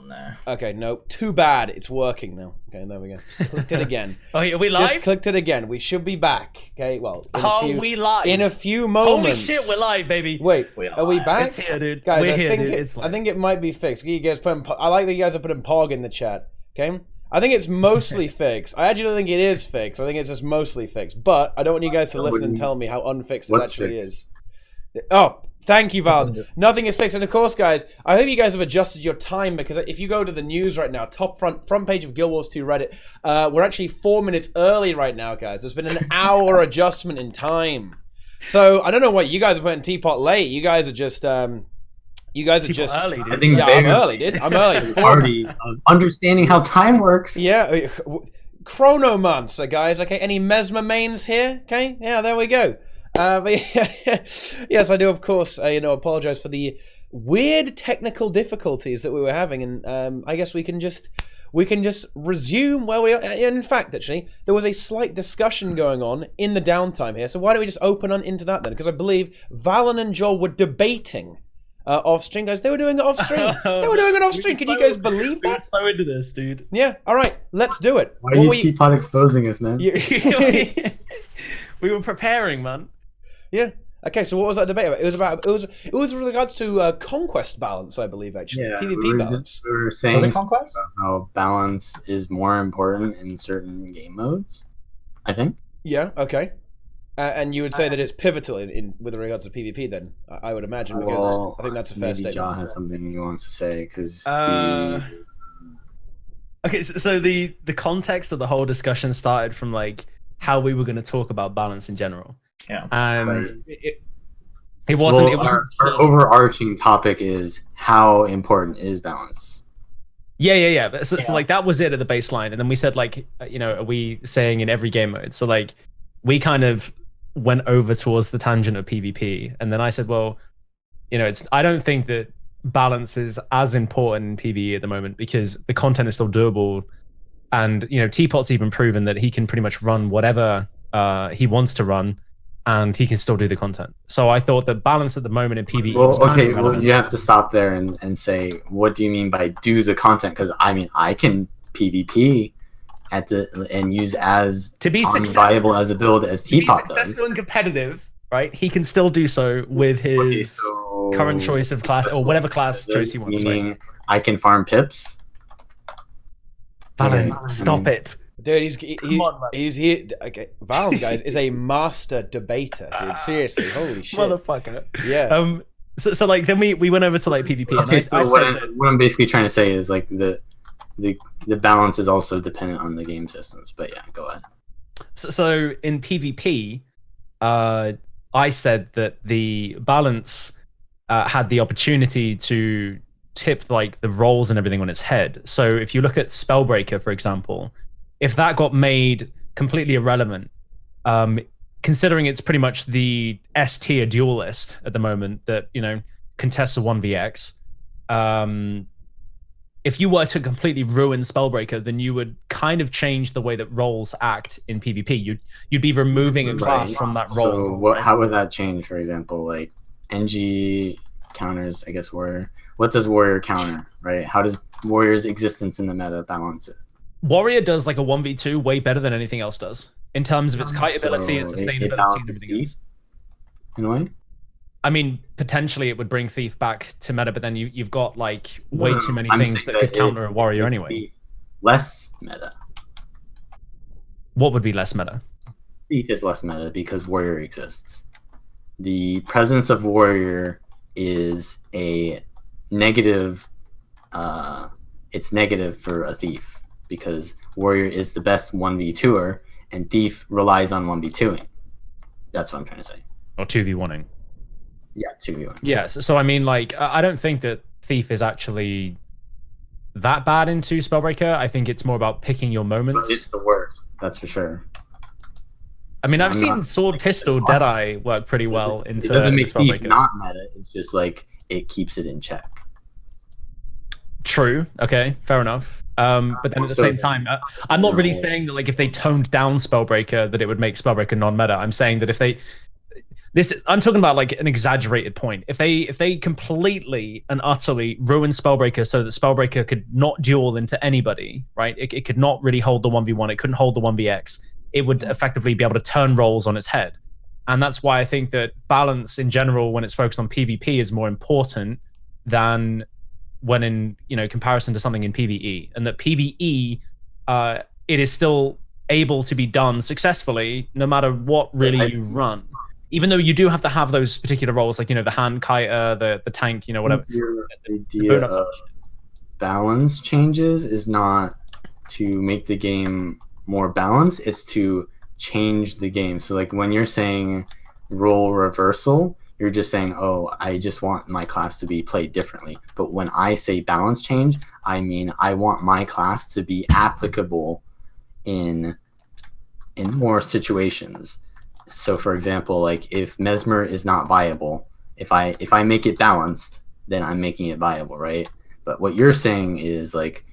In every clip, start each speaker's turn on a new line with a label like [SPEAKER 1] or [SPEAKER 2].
[SPEAKER 1] no.
[SPEAKER 2] Okay, no. Too bad. It's working now. Okay, there we go. Just clicked it again.
[SPEAKER 1] Oh, are we live?
[SPEAKER 2] Just clicked it again. We should be back. Okay, well.
[SPEAKER 1] We live?
[SPEAKER 2] In a few moments.
[SPEAKER 1] Holy shit, we're live, baby.
[SPEAKER 2] Wait, are we back?
[SPEAKER 1] It's here, dude.
[SPEAKER 2] Guys,
[SPEAKER 1] we're
[SPEAKER 2] I
[SPEAKER 1] here,
[SPEAKER 2] think
[SPEAKER 1] dude.
[SPEAKER 2] I think it might be fixed. You guys I like that you guys are putting Pog in the chat. Okay? I think it's mostly fixed. I actually don't think it is fixed. I think it's just mostly fixed. But I don't want you guys to listen and tell me how unfixed it actually is. Oh, thank you, Vallun. Nothing is fixed. And of course, guys, I hope you guys have adjusted your time, because if you go to the news right now, front page of Guild Wars 2 Reddit, we're actually 4 minutes early right now, guys. There's been an hour adjustment in time. So I don't know what you guys are putting Teapot late. You guys are just early, dude.
[SPEAKER 3] I think
[SPEAKER 2] I'm early, dude. I'm early.
[SPEAKER 3] Already understanding how time works.
[SPEAKER 2] Yeah, Chronomancer, guys. Okay, any Mesmer mains here? Okay, yeah, there we go. But yes, I do, of course, apologize for the weird technical difficulties that we were having, and I guess we can just resume where we are. And in fact, actually, there was a slight discussion going on in the downtime here, so why don't we just open on into that then? Because I believe Vallun and Joel were debating off stream, guys. They were doing it off stream. They were doing it off stream. Can you guys believe that?
[SPEAKER 1] We're so into this, dude.
[SPEAKER 2] Yeah. All right, let's do it.
[SPEAKER 3] Why are you Teapot exposing us, man?
[SPEAKER 1] We were preparing, man.
[SPEAKER 2] Yeah. Okay, so what was that debate about? It was with regards to conquest balance, I believe, actually.
[SPEAKER 3] Yeah,
[SPEAKER 2] PvP balance.
[SPEAKER 3] We were saying about how balance is more important in certain game modes, I think.
[SPEAKER 2] Yeah, okay. And you would say that it's pivotal in with regards to PvP then, I would imagine, because I think that's a fair statement.
[SPEAKER 3] Jaw has something he wants to say, because
[SPEAKER 1] Okay, so the context of the whole discussion started from like how we were going to talk about balance in general.
[SPEAKER 2] Yeah.
[SPEAKER 3] Right.
[SPEAKER 1] It wasn't.
[SPEAKER 3] Our overarching topic is how important is balance.
[SPEAKER 1] Yeah. So like that was it at the baseline, and then we said like, are we saying in every game mode? So like, we kind of went over towards the tangent of PvP, and then I said, well, I don't think that balance is as important in PvE at the moment, because the content is still doable, and Teapot's even proven that he can pretty much run whatever he wants to run, and he can still do the content. So I thought that balance at the moment in PvE.
[SPEAKER 3] Well, you have to stop there and say, what do you mean by do the content? Because I mean, I can PvP and use as
[SPEAKER 1] to be
[SPEAKER 3] viable as a build as Teapot does.
[SPEAKER 1] Successful and competitive, right? He can still do so with his current choice of class or whatever class choice he wants.
[SPEAKER 3] Meaning, right? I can farm pips.
[SPEAKER 1] Vallun, stop it.
[SPEAKER 2] Dude, he's here. Okay, Vallun, guys, is a master debater, dude. Seriously, holy shit,
[SPEAKER 1] motherfucker.
[SPEAKER 2] Yeah.
[SPEAKER 1] So like then we went over to like PvP.
[SPEAKER 3] Okay,
[SPEAKER 1] and
[SPEAKER 3] so what I'm basically trying to say is like the balance is also dependent on the game systems. But yeah, go ahead.
[SPEAKER 1] So in PvP, I said that the balance had the opportunity to tip like the roles and everything on its head. So if you look at Spellbreaker, for example, if that got made completely irrelevant, considering it's pretty much the S tier duelist at the moment that contests a 1vx, if you were to completely ruin Spellbreaker, then you would kind of change the way that roles act in PvP. You'd be removing a class from that role.
[SPEAKER 3] So how would that change? For example, like NG counters, I guess warrior. What does warrior counter? Right? How does warrior's existence in the meta balance it?
[SPEAKER 1] Warrior does like a 1v2 way better than anything else does in terms of its kite ability and sustainability and everything else.
[SPEAKER 3] In a way?
[SPEAKER 1] I mean, potentially it would bring Thief back to meta, but then you've got like way too many things that could counter a warrior anyway.
[SPEAKER 3] Less meta.
[SPEAKER 1] What would be less meta?
[SPEAKER 3] Thief is less meta because warrior exists. The presence of warrior is a negative. It's negative for a thief because warrior is the best 1v2er and thief relies on 1v2ing. That's what I'm trying to say.
[SPEAKER 1] Or 2v1ing.
[SPEAKER 3] Yeah, 2v1.
[SPEAKER 1] Yeah, so I mean, like, I don't think that Thief is actually that bad into Spellbreaker. I think it's more about picking your moments.
[SPEAKER 3] But it's the worst, that's for sure.
[SPEAKER 1] I mean, I've seen Sword Pistol Deadeye work pretty well into
[SPEAKER 3] It doesn't make
[SPEAKER 1] Spellbreaker.
[SPEAKER 3] Thief not meta, it's just like, it keeps it in check.
[SPEAKER 1] True, okay, fair enough. But then at the same time, I'm not really saying that like if they toned down Spellbreaker that it would make Spellbreaker non-meta. I'm saying that if they... I'm talking about like an exaggerated point. If they completely and utterly ruin Spellbreaker so that Spellbreaker could not duel into anybody, right? It could not really hold the 1v1. It couldn't hold the 1vx. It would effectively be able to turn roles on its head. And that's why I think that balance in general, when it's focused on PvP, is more important than when in comparison to something in PvE. And that PvE, it is still able to be done successfully no matter what really you run. Even though you do have to have those particular roles, like the hand kiter, the tank, whatever.
[SPEAKER 3] Your idea of balance changes is not to make the game more balanced; it's to change the game. So like when you're saying role reversal, you're just saying, oh, I just want my class to be played differently. But when I say balance change, I mean I want my class to be applicable in more situations. So for example, like if Mesmer is not viable, if I make it balanced, then I'm making it viable, right? But what you're saying is like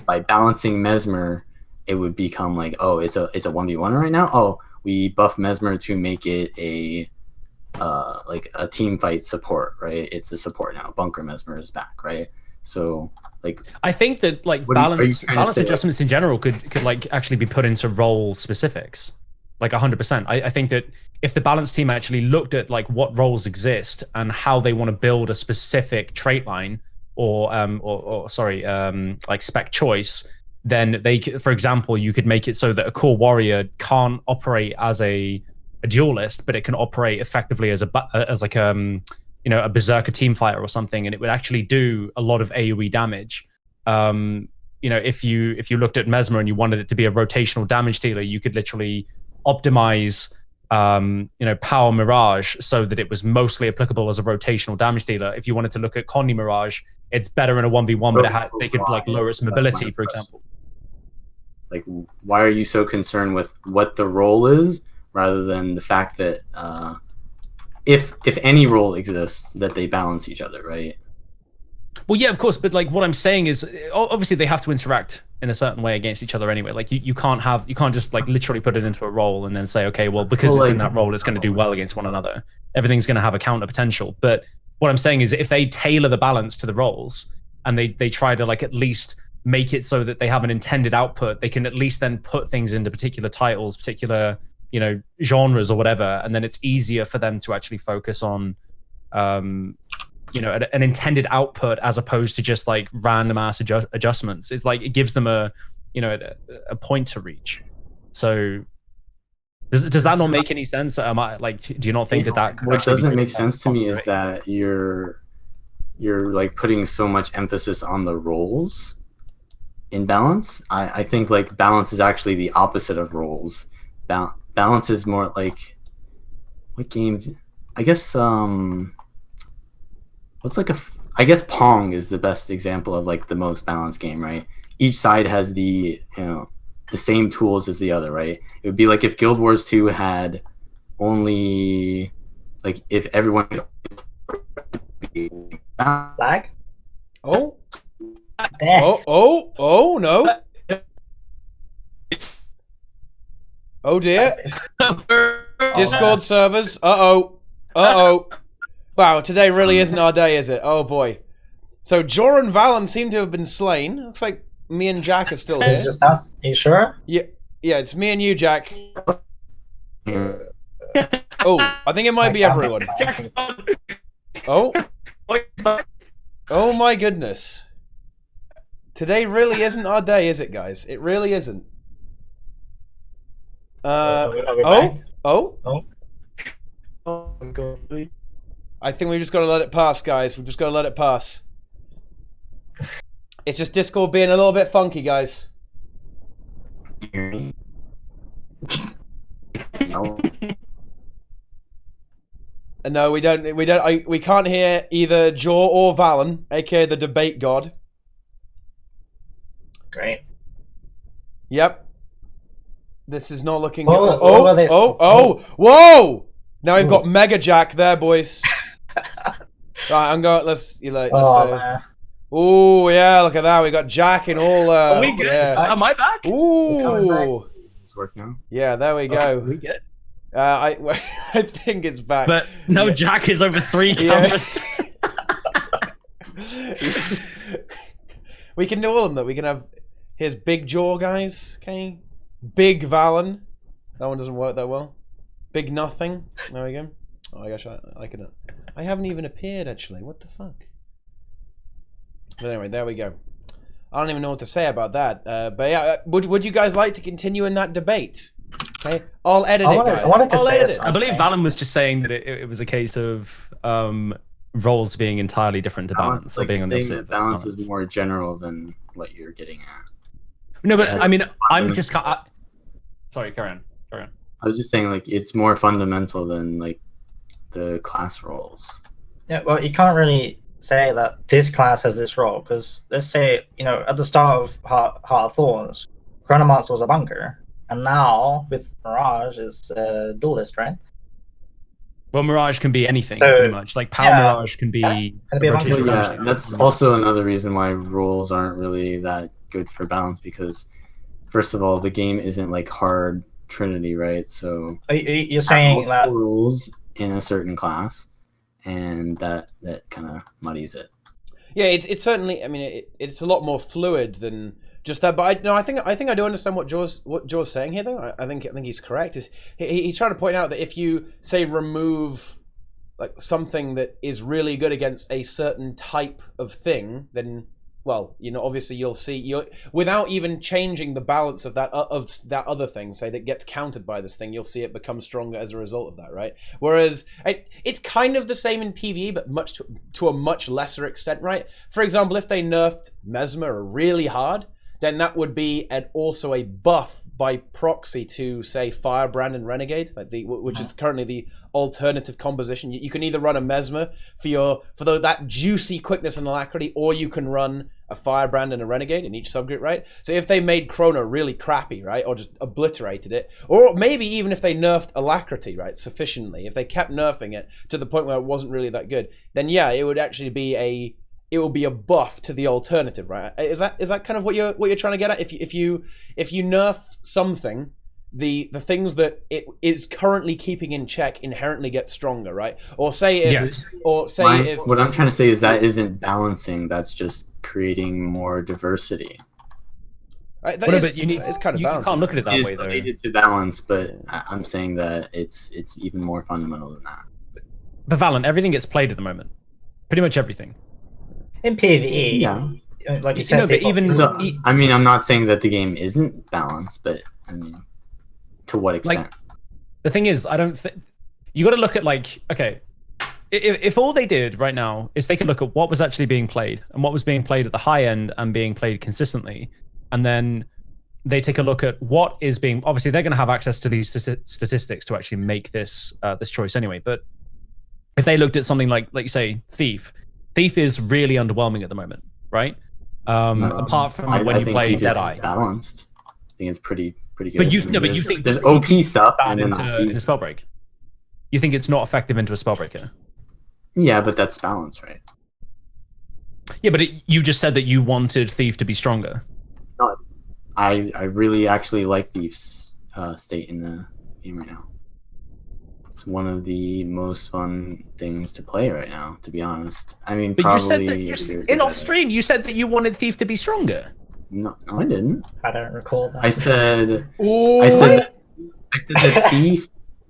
[SPEAKER 3] by balancing Mesmer, it would become like, oh, it's a 1v1 right now. Oh, we buff Mesmer to make it a like a team fight support, right? It's a support now. Bunker Mesmer is back, right? So like
[SPEAKER 1] I think that like balance adjustments in general could like actually be put into role specifics, like 100%. I think that if the balance team actually looked at like what roles exist and how they want to build a specific trait line or like spec choice, then for example, you could make it so that a core warrior can't operate as a duelist, but it can operate effectively as a berserker team fighter or something, and it would actually do a lot of AoE damage. If you looked at Mesmer and you wanted it to be a rotational damage dealer, you could literally optimize Power Mirage so that it was mostly applicable as a rotational damage dealer. If you wanted to look at Condi Mirage, it's better in a 1v1, but they could like lower its mobility, for example.
[SPEAKER 3] Like, why are you so concerned with what the role is rather than the fact that if any role exists, that they balance each other, right?
[SPEAKER 1] Well, yeah, of course, but like what I'm saying is, obviously they have to interact in a certain way against each other anyway. Like you can't just like literally put it into a role and then say, okay, well, because it's in that role, it's going to do well against one another. Everything's going to have a counter potential. But what I'm saying is, if they tailor the balance to the roles and they try to like at least make it so that they have an intended output, they can at least then put things into particular titles, particular genres or whatever, and then it's easier for them to actually focus on an intended output as opposed to just like random ass adjustments. It's like it gives them a point to reach. So does that not make any sense? Do you not think that
[SPEAKER 3] what doesn't make sense to me is that you're like putting so much emphasis on the roles in balance. I think like balance is actually the opposite of roles. Balance is more like, what games? I guess I guess Pong is the best example of like the most balanced game, right? Each side has the same tools as the other, right? It would be like if Guild Wars 2 had only like if everyone
[SPEAKER 4] lag.
[SPEAKER 2] Oh no. Oh dear. Discord servers. Uh-oh. Wow, today really isn't our day, is it? Oh boy. So Jor and Vallun seem to have been slain. Looks like me and Jack are still here.
[SPEAKER 4] It's just us. Are you sure?
[SPEAKER 2] Yeah, it's me and you, Jack. Oh, I think it might be everyone. Oh. Oh my goodness. Today really isn't our day, is it, guys? It really isn't. Oh. I think we've just got to let it pass, guys. We've just got to let it pass. It's just Discord being a little bit funky, guys. No, we don't. We can't hear either Jaw or Vallun, aka the debate god.
[SPEAKER 4] Great.
[SPEAKER 2] Yep. This is not looking.
[SPEAKER 4] Whoa!
[SPEAKER 2] Now we've got Mega Jack there, boys. Right, I'm going. Let's. Oh yeah, look at that. We got Jack in all.
[SPEAKER 1] Are we good?
[SPEAKER 2] Yeah.
[SPEAKER 1] Am I back?
[SPEAKER 2] Ooh.
[SPEAKER 3] Does this work now?
[SPEAKER 2] Yeah, there we go.
[SPEAKER 1] We good?
[SPEAKER 2] I think it's back.
[SPEAKER 1] But no, Jack is over 3 cameras.
[SPEAKER 2] We can do all of them. We can have his big jaw guys. Okay, big Vallun. That one doesn't work that well. Big nothing. There we go. Oh my gosh, I can. I haven't even appeared actually. What the fuck? But anyway, there we go. I don't even know what to say about that. But yeah, would you guys like to continue in that debate? Okay, I'll edit it, guys. I'll edit it.
[SPEAKER 1] I believe Vallun was just saying that it was a case of roles being entirely different to balance, or being on the opposite.
[SPEAKER 3] Balance is more general than what you're getting at.
[SPEAKER 1] No, but I mean, I'm just. Sorry, carry on.
[SPEAKER 3] I was just saying, like, it's more fundamental than like the class roles.
[SPEAKER 4] Yeah, well, you can't really say that this class has this role, because let's say, at the start of Heart of Thorns, Chronomancer was a bunker, and now with Mirage is a duelist, right?
[SPEAKER 1] Well, Mirage can be anything, pretty much. Like, Power Mirage can be...
[SPEAKER 3] Yeah, that's also another reason why roles aren't really that good for balance, because, first of all, the game isn't, like, hard Trinity, right? So...
[SPEAKER 4] You're saying that...
[SPEAKER 3] rules in a certain class, and that kind of muddies it.
[SPEAKER 2] Yeah, it's certainly. I mean, it's a lot more fluid than just that. But I think I do understand what Joe's saying here. Though I think he's correct. He's trying to point out that if you say remove like something that is really good against a certain type of thing, then obviously you'll see without even changing the balance of that other thing, say that gets countered by this thing, you'll see it become stronger as a result of that, right? Whereas it's kind of the same in PvE, but to a much lesser extent, right? For example, if they nerfed Mesmer really hard, then that would be also a buff by proxy to, say, Firebrand and Renegade, like which is currently the alternative composition. You can either run a Mesmer for that juicy quickness and alacrity, or you can run a Firebrand and a Renegade in each subgroup, right? So if they made Chrono really crappy, right, or just obliterated it, or maybe even if they nerfed alacrity, right, sufficiently, if they kept nerfing it to the point where it wasn't really that good, then yeah, it would actually be a buff to the alternative, right? Is that kind of what you're trying to get at? If you nerf something, the things that it is currently keeping in check inherently get stronger, right? Or say if
[SPEAKER 3] what I'm trying to say is that isn't balancing. That's just creating more diversity.
[SPEAKER 2] Right, it's kind of
[SPEAKER 1] you can't look at it that way, though.
[SPEAKER 3] It's related to balance, but I'm saying that it's even more fundamental than that.
[SPEAKER 1] But Vallun, everything gets played at the moment. Pretty much everything.
[SPEAKER 4] In PvE,
[SPEAKER 3] yeah,
[SPEAKER 4] like you said,
[SPEAKER 1] but even
[SPEAKER 3] I mean, I'm not saying that the game isn't balanced, but I mean, to what extent?
[SPEAKER 1] Like, the thing is, I don't think you got to look at, like, okay, if all they did right now is they could look at what was actually being played and what was being played at the high end and being played consistently, and then they take a look at what is being. Obviously, they're going to have access to these statistics to actually make this choice anyway. But if they looked at something like you say, Thief is really underwhelming at the moment, right? Apart from when you play Deadeye.
[SPEAKER 3] Balanced. I think it's pretty good.
[SPEAKER 1] But you think
[SPEAKER 3] there's OP stuff
[SPEAKER 1] and into Spellbreak. You think it's not effective into a Spellbreaker?
[SPEAKER 3] Yeah, but that's balanced, right?
[SPEAKER 1] Yeah, but you just said that you wanted Thief to be stronger.
[SPEAKER 3] No, I really actually like Thief's state in the game right now. It's one of the most fun things to play right now, to be honest. I mean,
[SPEAKER 1] but
[SPEAKER 3] probably
[SPEAKER 1] you said that in off stream, you said that you wanted Thief to be stronger.
[SPEAKER 3] No, I didn't.
[SPEAKER 4] I don't recall that.
[SPEAKER 3] I said that Thief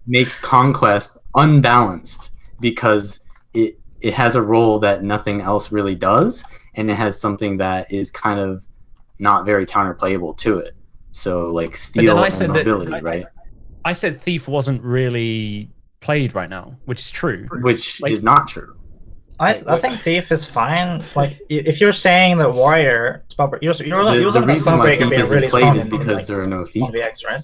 [SPEAKER 3] makes Conquest unbalanced because it has a role that nothing else really does, and it has something that is kind of not very counterplayable to it. So, like, steal and mobility, right?
[SPEAKER 1] I said Thief wasn't really played right now, which is true.
[SPEAKER 3] Which is not true.
[SPEAKER 4] I think Thief is fine. Like, if you're saying that Warrior Spellbreaker,
[SPEAKER 3] the reason why Thief isn't played is because there are no Thief
[SPEAKER 4] VX, right?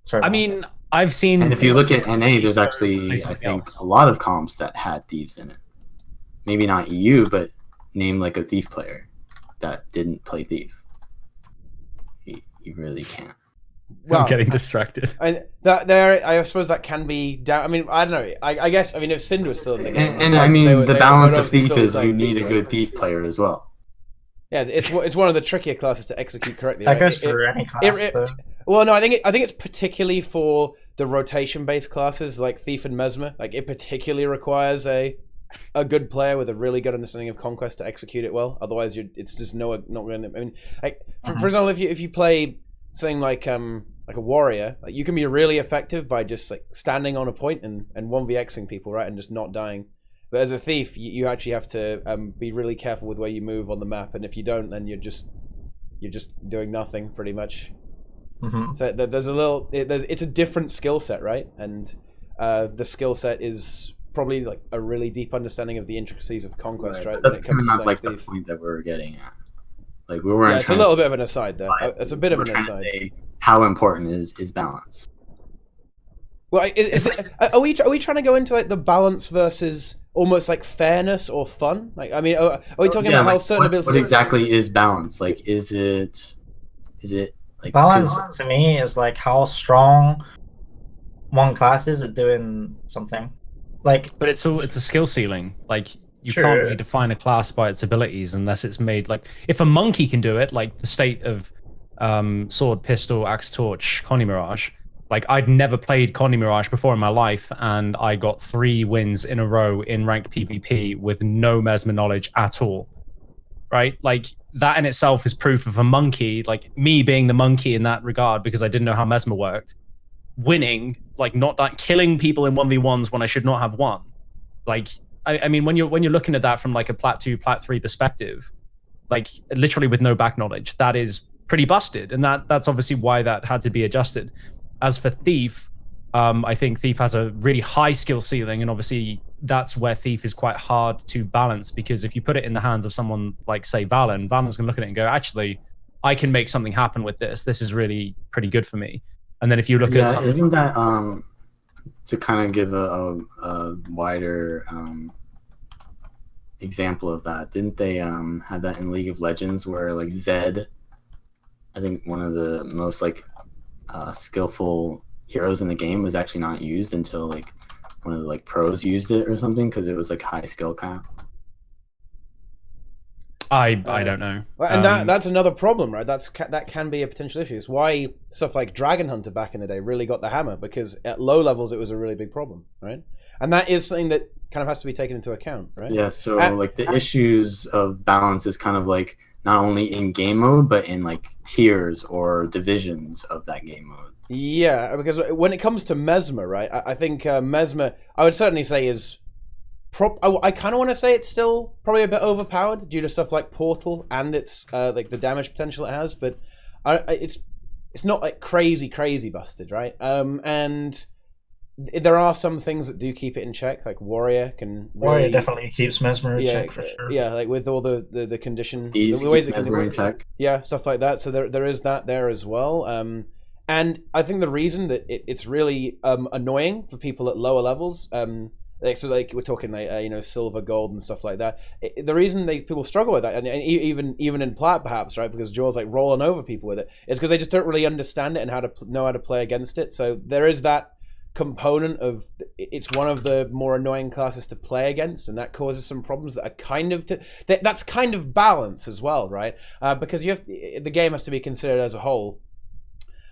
[SPEAKER 4] Sorry,
[SPEAKER 1] I mean, I've seen.
[SPEAKER 3] And if you look at NA, there's actually, I think, a lot of comps that had Thieves in it. Maybe not EU, but name like a Thief player that didn't play Thief. You really can't.
[SPEAKER 1] Well, I'm getting distracted.
[SPEAKER 2] I suppose that can be down. I mean, I don't know. I guess. I mean, if Cinder was still in the game,
[SPEAKER 3] and I mean, the balance of Thief is you need a good Thief player as well.
[SPEAKER 2] Yeah, it's one of the trickier classes to execute correctly.
[SPEAKER 4] That goes for any class.
[SPEAKER 2] Well, no, I think it's particularly for the rotation based classes like Thief and Mesmer, like it particularly requires a good player with a really good understanding of Conquest to execute it well. Otherwise, it's just not going to. I mean, like for example, if you play something like a warrior, like you can be really effective by just like standing on a point and 1vxing people, right, and just not dying. But as a thief, you actually have to be really careful with where you move on the map, and if you don't, then you're just doing nothing pretty much. So there's it's a different skill set, right? And the skill set is probably like a really deep understanding of the intricacies of Conquest, right?
[SPEAKER 3] That's kind of not like the point that we're getting at. Like we weren't.
[SPEAKER 2] Yeah, it's a little bit of an aside there. It's a bit of an aside.
[SPEAKER 3] How important is balance?
[SPEAKER 2] Well, are we trying to go into like the balance versus almost like fairness or fun? Like, I mean, are we talking about how certain abilities?
[SPEAKER 3] What exactly is balance? Like, is it like
[SPEAKER 4] balance to me is like how strong one class is at doing something. Like,
[SPEAKER 1] but it's a skill ceiling. Like you can't really define a class by its abilities unless it's made like if a monkey can do it, like the state of sword, pistol, axe, torch, Connie Mirage. Like I'd never played Connie Mirage before in my life, and I got 3 wins in a row in ranked PvP with no Mesmer knowledge at all. Right? Like that in itself is proof of a monkey, like me being the monkey in that regard because I didn't know how Mesmer worked. Winning, like not that killing people in 1v1s when I should not have won. Like I mean when you're looking at that from like a Plat 2, Plat 3 perspective, like literally with no back knowledge, that is pretty busted. And that's obviously why that had to be adjusted. As for Thief, I think Thief has a really high skill ceiling, and obviously that's where Thief is quite hard to balance, because if you put it in the hands of someone like, say, Vallun's going to look at it and go, actually, I can make something happen with this. This is really pretty good for me. And then if you look at something...
[SPEAKER 3] isn't that, to kind of give a wider example of that, didn't they have that in League of Legends where, like, Zed, I think one of the most, like, skillful heroes in the game was actually not used until like one of the like pros used it or something because it was like high skill cap.
[SPEAKER 1] I don't know.
[SPEAKER 2] And that's another problem, right? That can be a potential issue. It's why stuff like Dragon Hunter back in the day really got the hammer, because at low levels it was a really big problem, right? And that is something that kind of has to be taken into account, right?
[SPEAKER 3] Yeah, so like the issues of balance is kind of like not only in game mode, but in like tiers or divisions of that game mode.
[SPEAKER 2] Yeah, because when it comes to Mesmer, right, I think Mesmer, I would certainly say is... I kind of want to say it's still probably a bit overpowered due to stuff like Portal and its like the damage potential it has, but it's not like crazy busted, right? And there are some things that do keep it in check, like Warrior can really...
[SPEAKER 4] Warrior definitely keeps Mesmer in check for sure.
[SPEAKER 2] Yeah, like with all the condition,
[SPEAKER 3] the
[SPEAKER 2] ways
[SPEAKER 3] it Mesmer in check.
[SPEAKER 2] Yeah, stuff like that. So there is that there as well. And I think the reason that it's really annoying for people at lower levels, like we're talking like silver, gold, and stuff like that. The reason people struggle with that, and even in Plat perhaps, right, because Jaw's like rolling over people with it, is because they just don't really understand it and know how to play against it. So there is that component of it's one of the more annoying classes to play against, and that causes some problems that are kind of that's kind of balance as well, right? Because the game has to be considered as a whole.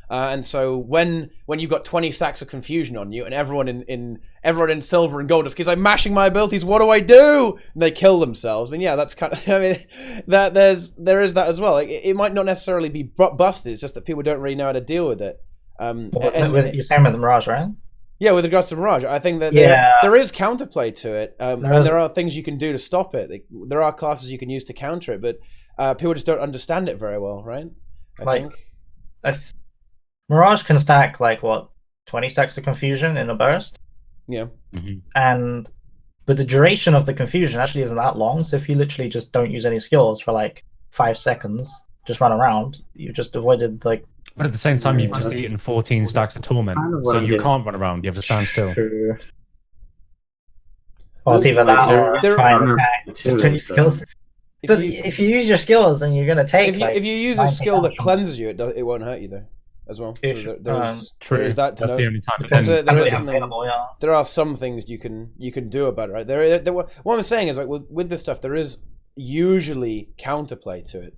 [SPEAKER 2] And so when you've got 20 stacks of confusion on you and everyone in silver and gold just keeps like mashing my abilities, what do I do? And they kill themselves. I mean, yeah, that's kind of, I mean, there is that as well. Like, it might not necessarily be busted. It's just that people don't really know how to deal with it.
[SPEAKER 4] You're saying with the Mirage, right?
[SPEAKER 2] Yeah, with regards to Mirage, I think that there is counterplay to it, and there are things you can do to stop it. Like, there are classes you can use to counter it, but people just don't understand it very well, right? I think.
[SPEAKER 4] Mirage can stack like what 20 stacks of confusion in a burst.
[SPEAKER 2] Yeah.
[SPEAKER 4] Mm-hmm. But the duration of the confusion actually isn't that long. So if you literally just don't use any skills for like 5 seconds, just run around, you've just avoided like.
[SPEAKER 1] But at the same time, you've just eaten 14 stacks of torment, so you can't run around. You have to stand still.
[SPEAKER 4] True. Well, it's either that or try and attack. Just turn your skills. But if you use your skills, then you're gonna take.
[SPEAKER 2] If you use a skill that cleanses you, it won't hurt you though. As well, so there's that to
[SPEAKER 1] That's
[SPEAKER 2] know.
[SPEAKER 1] the only time.
[SPEAKER 2] There are some things you can do about it, right? What I'm saying is, like with this stuff, there is usually counterplay to it.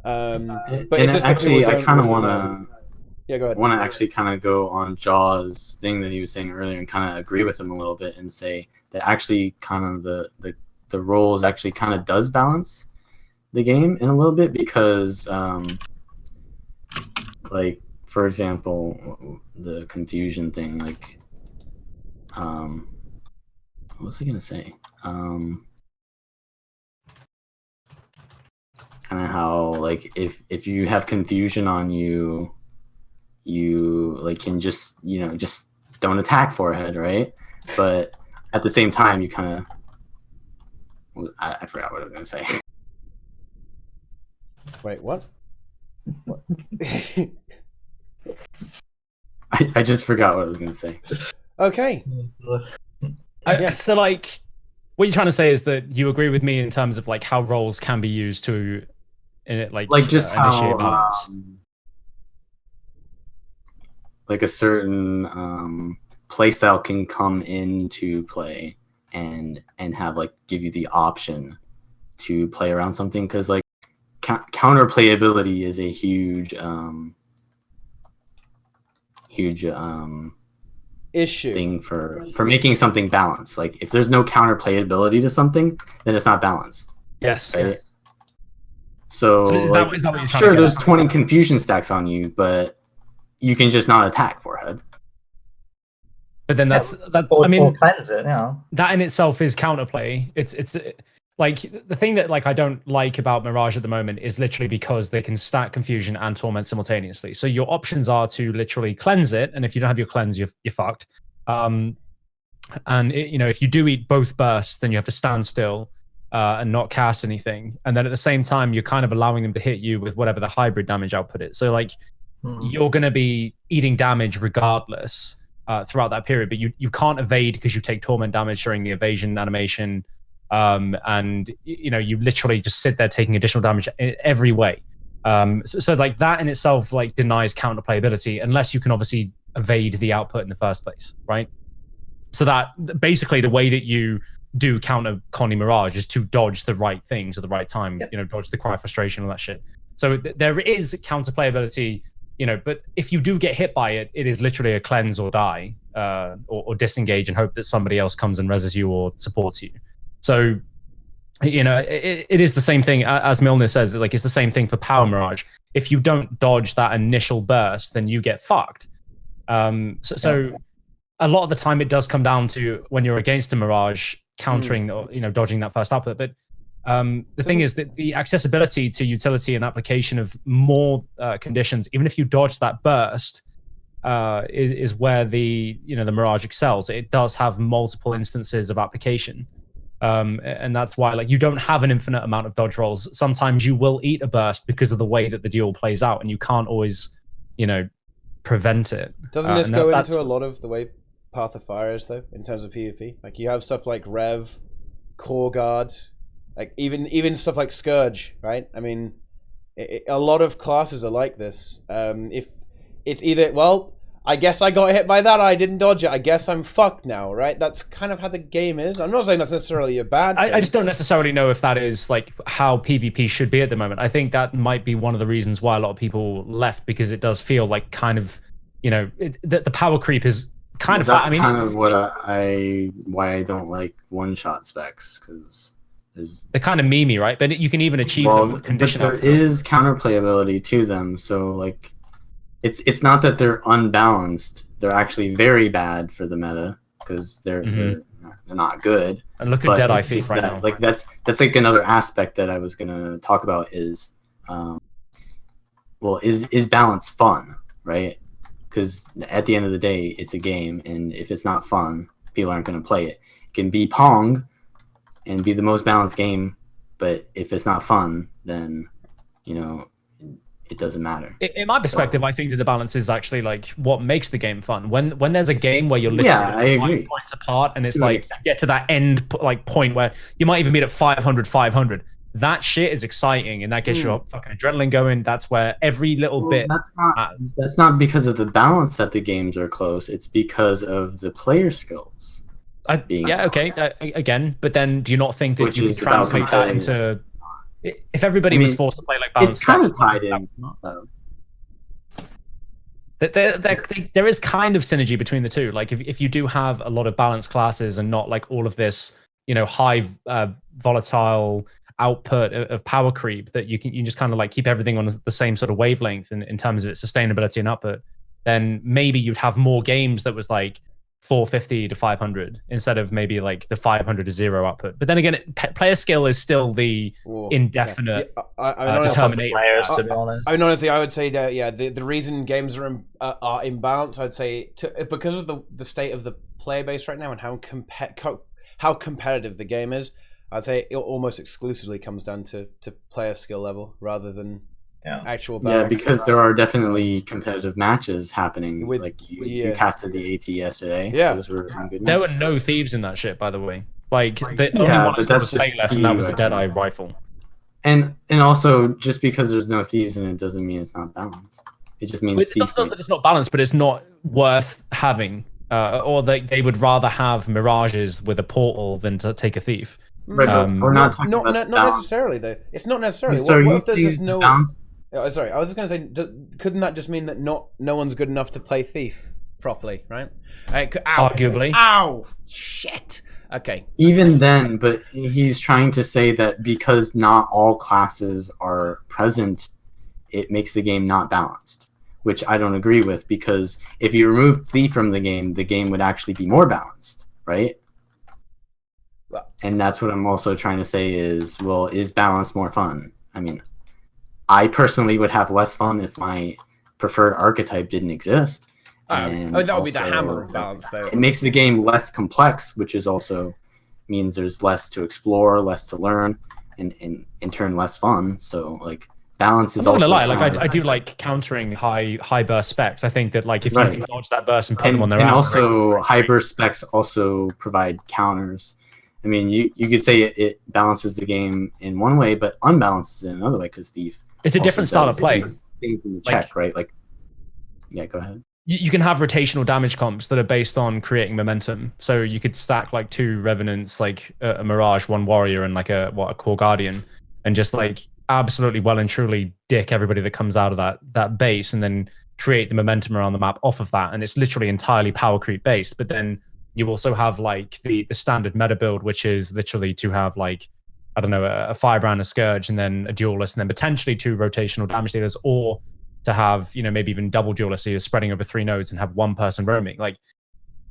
[SPEAKER 2] But it's just
[SPEAKER 3] actually, I kind of want to
[SPEAKER 2] Yeah, go ahead.
[SPEAKER 3] I want to actually kind of go on Jaw's thing that he was saying earlier and kind of agree with him a little bit and say that actually kind of the roles actually kind of does balance the game in a little bit because, like, for example, the confusion thing, like, what was I going to say? Kind of how, like, if you have confusion on you like can just just don't attack forehead, right? But at the same time you kind of I forgot what I was gonna say.
[SPEAKER 2] Wait, what?
[SPEAKER 3] I just forgot what I was gonna say.
[SPEAKER 2] Okay.
[SPEAKER 1] So like what you're trying to say is that you agree with me in terms of like how roles can be used to like
[SPEAKER 3] just
[SPEAKER 1] initiate
[SPEAKER 3] how
[SPEAKER 1] balance.
[SPEAKER 3] like a certain playstyle can come into play and have like give you the option to play around something, because like counter playability is a huge
[SPEAKER 2] issue
[SPEAKER 3] thing for making something balanced. Like if there's no counter playability to something, then it's not balanced.
[SPEAKER 1] Yes.
[SPEAKER 3] Right?
[SPEAKER 1] Yes.
[SPEAKER 3] So
[SPEAKER 1] is
[SPEAKER 3] like,
[SPEAKER 1] that what you're trying
[SPEAKER 3] sure,
[SPEAKER 1] to get
[SPEAKER 3] there's
[SPEAKER 1] at?
[SPEAKER 3] 20 confusion stacks on you, but you can just not attack forehead.
[SPEAKER 1] But then that's
[SPEAKER 4] Or,
[SPEAKER 1] I mean,
[SPEAKER 4] or cleanse it,
[SPEAKER 1] that in itself is counterplay. It's like the thing that like I don't like about Mirage at the moment is literally because they can stack confusion and torment simultaneously. So your options are to literally cleanse it, and if you don't have your cleanse, you're fucked. And if you do eat both bursts, then you have to stand still and not cast anything. And then at the same time, you're kind of allowing them to hit you with whatever the hybrid damage output is. So like you're going to be eating damage regardless throughout that period, but you can't evade because you take torment damage during the evasion animation. And you literally just sit there taking additional damage in every way. So like that in itself like denies counter playability unless you can obviously evade the output in the first place, right? So that basically the way that you do counter Connie Mirage is to dodge the right things at the right time.
[SPEAKER 4] Yep.
[SPEAKER 1] Dodge the cry frustration, all that shit. So there is counter playability, but if you do get hit by it, it is literally a cleanse or die, or disengage and hope that somebody else comes and reses you or supports you. So it is the same thing as Milner says. Like it's the same thing for Power Mirage. If you don't dodge that initial burst, then you get fucked. So a lot of the time it does come down to when you're against a Mirage countering or dodging that first output. But the thing is that the accessibility to utility and application of more conditions, even if you dodge that burst, is where the Mirage excels. It does have multiple instances of application. And that's why like you don't have an infinite amount of dodge rolls. Sometimes you will eat a burst because of the way that the duel plays out, and you can't always prevent it.
[SPEAKER 2] Doesn't this go into a lot of the way Path of Fire is though in terms of PvP? Like you have stuff like Rev, Core Guard, like even stuff like Scourge, right? I mean, a lot of classes are like this. If it's either, well, I guess I got hit by that, I didn't dodge it, I guess I'm fucked now, right? That's kind of how the game is. I'm not saying that's necessarily a bad thing.
[SPEAKER 1] I just don't necessarily know if that is like how PvP should be at the moment. I think that might be one of the reasons why a lot of people left, because it does feel like kind of, the power creep is kind of.
[SPEAKER 3] That's kind of what why I don't like one-shot specs, because
[SPEAKER 1] they're kind of memey, right? But you can even achieve them with condition.
[SPEAKER 3] But there is counterplayability to them, so like it's not that they're unbalanced. They're actually very bad for the meta because they're not good.
[SPEAKER 1] And look at Deadeye Thief right now.
[SPEAKER 3] Like that's like another aspect that I was gonna talk about is, is balance fun, right? Because at the end of the day, it's a game, and if it's not fun, people aren't going to play it. It can be Pong and be the most balanced game, but if it's not fun, then it doesn't matter.
[SPEAKER 1] In my perspective, I think that the balance is actually like what makes the game fun. When there's a game where you're literally 5 points apart, and it's like you get to that end point where you might even meet at 500. That shit is exciting, and that gets your fucking adrenaline going. That's where every little bit.
[SPEAKER 3] That's not because of the balance that the games are close. It's because of the player skills.
[SPEAKER 1] Again, but then do you not think that you can translate that into? If everybody was forced to play like balance,
[SPEAKER 3] it's kind of tied in.
[SPEAKER 1] There is kind of synergy between the two. Like if you do have a lot of balanced classes and not like all of this, high volatile output of power creep, that you just kind of like keep everything on the same sort of wavelength in terms of its sustainability and output, then maybe you'd have more games that was like 450 to 500 instead of maybe like the 500 to 0 output. But then again, player skill is still the indefinite determination.
[SPEAKER 4] To be honest,
[SPEAKER 2] honestly, I would say that the reason games are imbalanced, I'd say because of the state of the player base right now and how competitive the game is. I'd say it almost exclusively comes down to player skill level rather than actual balance.
[SPEAKER 3] Yeah, because there are definitely competitive matches happening. Like you casted the AT yesterday.
[SPEAKER 2] Yeah,
[SPEAKER 3] those were some good
[SPEAKER 1] there
[SPEAKER 3] matches.
[SPEAKER 1] were no thieves in that shit, by the way. Like the only one
[SPEAKER 3] but that's
[SPEAKER 1] was
[SPEAKER 3] just
[SPEAKER 1] left, and that was a Deadeye rifle.
[SPEAKER 3] And also, just because there's no thieves in it doesn't mean it's not balanced. It just means
[SPEAKER 1] It's not that it's not balanced, but it's not worth having. Or they would rather have mirages with a portal than to take a thief.
[SPEAKER 3] Right, we're not talking about
[SPEAKER 2] not necessarily though. It's not necessarily.
[SPEAKER 3] So
[SPEAKER 2] what if there's no
[SPEAKER 3] balance?
[SPEAKER 2] Sorry, I was just going to say, couldn't that just mean that no one's good enough to play thief properly, right?
[SPEAKER 1] Arguably.
[SPEAKER 2] Ow! Shit! Okay.
[SPEAKER 3] Even then, but he's trying to say that because not all classes are present, it makes the game not balanced, which I don't agree with, because if you remove thief from the game would actually be more balanced, right? And that's what I'm also trying to say is, well, is balance more fun? I mean, I personally would have less fun if my preferred archetype didn't exist.
[SPEAKER 2] That would be the hammer of balance, though.
[SPEAKER 3] It makes the game less complex, which is also means there's less to explore, less to learn, and in turn less fun. So like balance is.
[SPEAKER 1] I'm not
[SPEAKER 3] also
[SPEAKER 1] gonna lie, like I do like countering high burst specs. I think that like if you can dodge that burst and put them on their
[SPEAKER 3] and
[SPEAKER 1] own,
[SPEAKER 3] also high burst specs also provide counters. I mean, you could say it balances the game in one way, but unbalances it in another way because thief.
[SPEAKER 1] It's a different style of play.
[SPEAKER 3] Things in the check, right? Like, yeah, go ahead.
[SPEAKER 1] You can have rotational damage comps that are based on creating momentum. So you could stack like 2 revenants, like a mirage, 1 warrior, and like a core guardian, and just like absolutely well and truly dick everybody that comes out of that base, and then create the momentum around the map off of that. And it's literally entirely power creep based. But then you also have like the standard meta build, which is literally to have like, I don't know, a firebrand, a scourge, and then a duelist, and then potentially 2 rotational damage dealers, or to have, maybe even double duelists, so you're spreading over 3 nodes and have 1 person roaming. Like,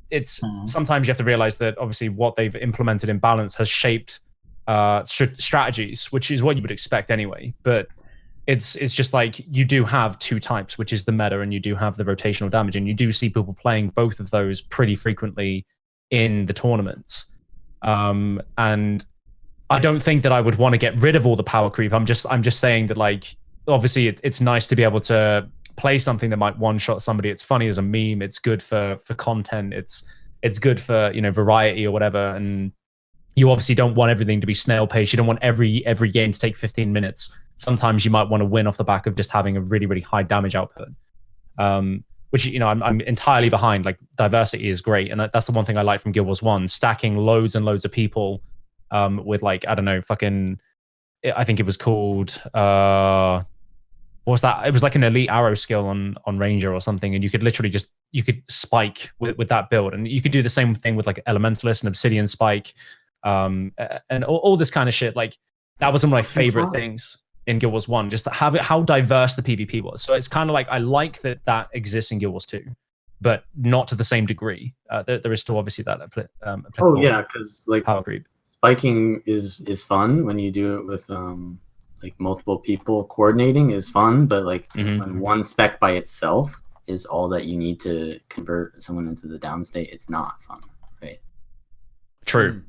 [SPEAKER 1] it's sometimes you have to realize that obviously what they've implemented in balance has shaped strategies, which is what you would expect anyway. But it's just like you do have 2 types, which is the meta, and you do have the rotational damage, and you do see people playing both of those pretty frequently in the tournaments. And I don't think that I would want to get rid of all the power creep. I'm just saying that, like, obviously it's nice to be able to play something that might one-shot somebody. It's funny as a meme. It's good for content. It's good for variety or whatever. And you obviously don't want everything to be snail pace. You don't want every game to take 15 minutes. Sometimes you might want to win off the back of just having a really, really high damage output. Which I'm entirely behind. Like, diversity is great, and that's the one thing I like from Guild Wars 1. Stacking loads and loads of people with, like, I don't know, I think it was called what's that? It was like an elite arrow skill on Ranger or something, and you could literally you could spike with that build, and you could do the same thing with like Elementalist and Obsidian Spike, and all this kind of shit. Like, that was one of my favorite things in Guild Wars 1, just to have how diverse the PvP was. So it's kind of like, I like that exists in Guild Wars 2, but not to the same degree. There is still obviously that
[SPEAKER 3] oh yeah, because like
[SPEAKER 1] power creep.
[SPEAKER 3] Spiking is fun when you do it with like multiple people coordinating is fun, but like when one spec by itself is all that you need to convert someone into the down state, it's not fun, right?
[SPEAKER 1] True.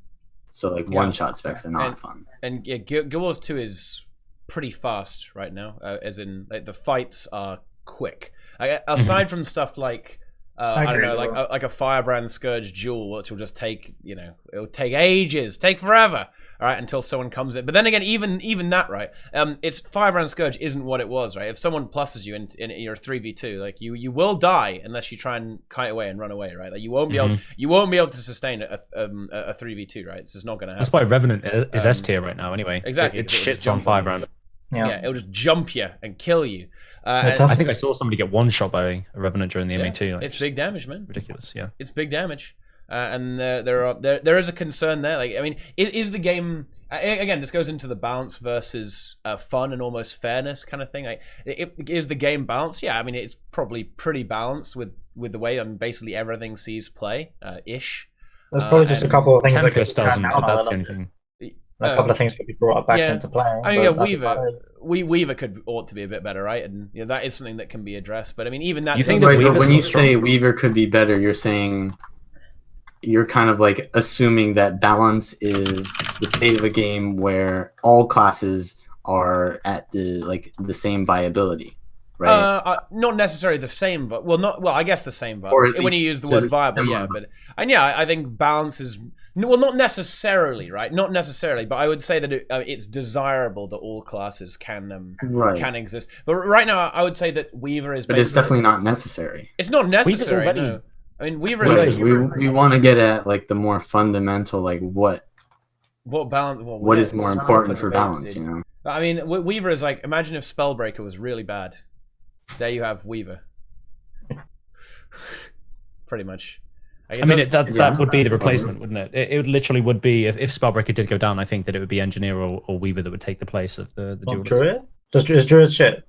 [SPEAKER 3] So like one-shot specs are not fun.
[SPEAKER 2] And yeah, Guild Wars 2 is pretty fast right now, as in like the fights are quick. Aside from stuff like I don't know, like a Firebrand Scourge duel, which will just take, it'll take ages, take forever, all right, until someone comes in. But then again, even that, right? It's Firebrand Scourge isn't what it was, right? If someone pluses you in your 3v2, like you will die unless you try and kite away and run away, right? Like you won't be able to sustain a 3v2, right? It's just not going to happen.
[SPEAKER 1] That's why Revenant is S tier right now, anyway.
[SPEAKER 2] Exactly.
[SPEAKER 1] It shits on Firebrand.
[SPEAKER 2] Yeah, it'll just jump you and kill you.
[SPEAKER 1] I think I saw somebody get one shot by a Revenant during the MA2. Like,
[SPEAKER 2] it's big damage, man.
[SPEAKER 1] Ridiculous, yeah.
[SPEAKER 2] It's big damage, and there is a concern there. Like, I mean, is the game again? This goes into the balance versus fun and almost fairness kind of thing. Like, is the game balanced? Yeah, I mean, it's probably pretty balanced with the way basically everything sees play ish.
[SPEAKER 4] There's probably just a couple of things that
[SPEAKER 1] Tempest doesn't, but that's the only thing.
[SPEAKER 4] A couple of things could be brought back into play.
[SPEAKER 2] I mean, Weaver ought to be a bit better, right? And that is something that can be addressed. But I mean, even that.
[SPEAKER 1] You think that
[SPEAKER 3] when you say Weaver could be better, you're saying you're kind of like assuming that balance is the state of a game where all classes are at the same viability, right?
[SPEAKER 2] Not necessarily the same. I guess the same. When you use the word viable,
[SPEAKER 3] similar.
[SPEAKER 2] I think balance is. Well, not necessarily, right? Not necessarily, but I would say that it's desirable that all classes can exist. But right now, I would say that Weaver is.
[SPEAKER 3] But it's definitely not necessary.
[SPEAKER 2] It's not necessary. No. I mean, Weaver is
[SPEAKER 3] we want to get at like the more fundamental, like what
[SPEAKER 2] balance?
[SPEAKER 3] What is more important for balance? You know.
[SPEAKER 2] I mean, Weaver is like, imagine if Spellbreaker was really bad. There you have Weaver. Pretty much.
[SPEAKER 1] I mean, that would be the replacement, wouldn't it? It literally would be, if Spellbreaker did go down, I think that it would be Engineer or Weaver that would take the place of the duelist.
[SPEAKER 4] Druid? Is Druid shit?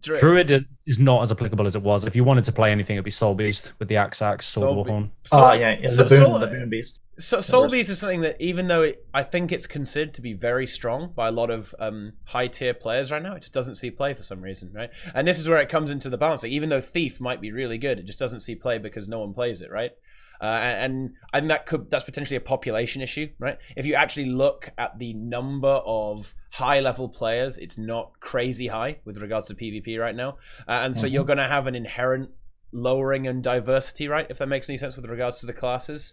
[SPEAKER 1] Druid is not as applicable as it was. If you wanted to play anything, it'd be Soul Beast with the Axe, Sword Warhorn.
[SPEAKER 4] The Boon Beast.
[SPEAKER 2] Soul Beast is something that, even though I think it's considered to be very strong by a lot of high tier players right now, it just doesn't see play for some reason, right? And this is where it comes into the balance. Like, even though Thief might be really good, it just doesn't see play because no one plays it, right? And I think that's potentially a population issue, right? If you actually look at the number of high level players, it's not crazy high with regards to PvP right now, and so you're going to have an inherent lowering in diversity, right? If that makes any sense with regards to the classes,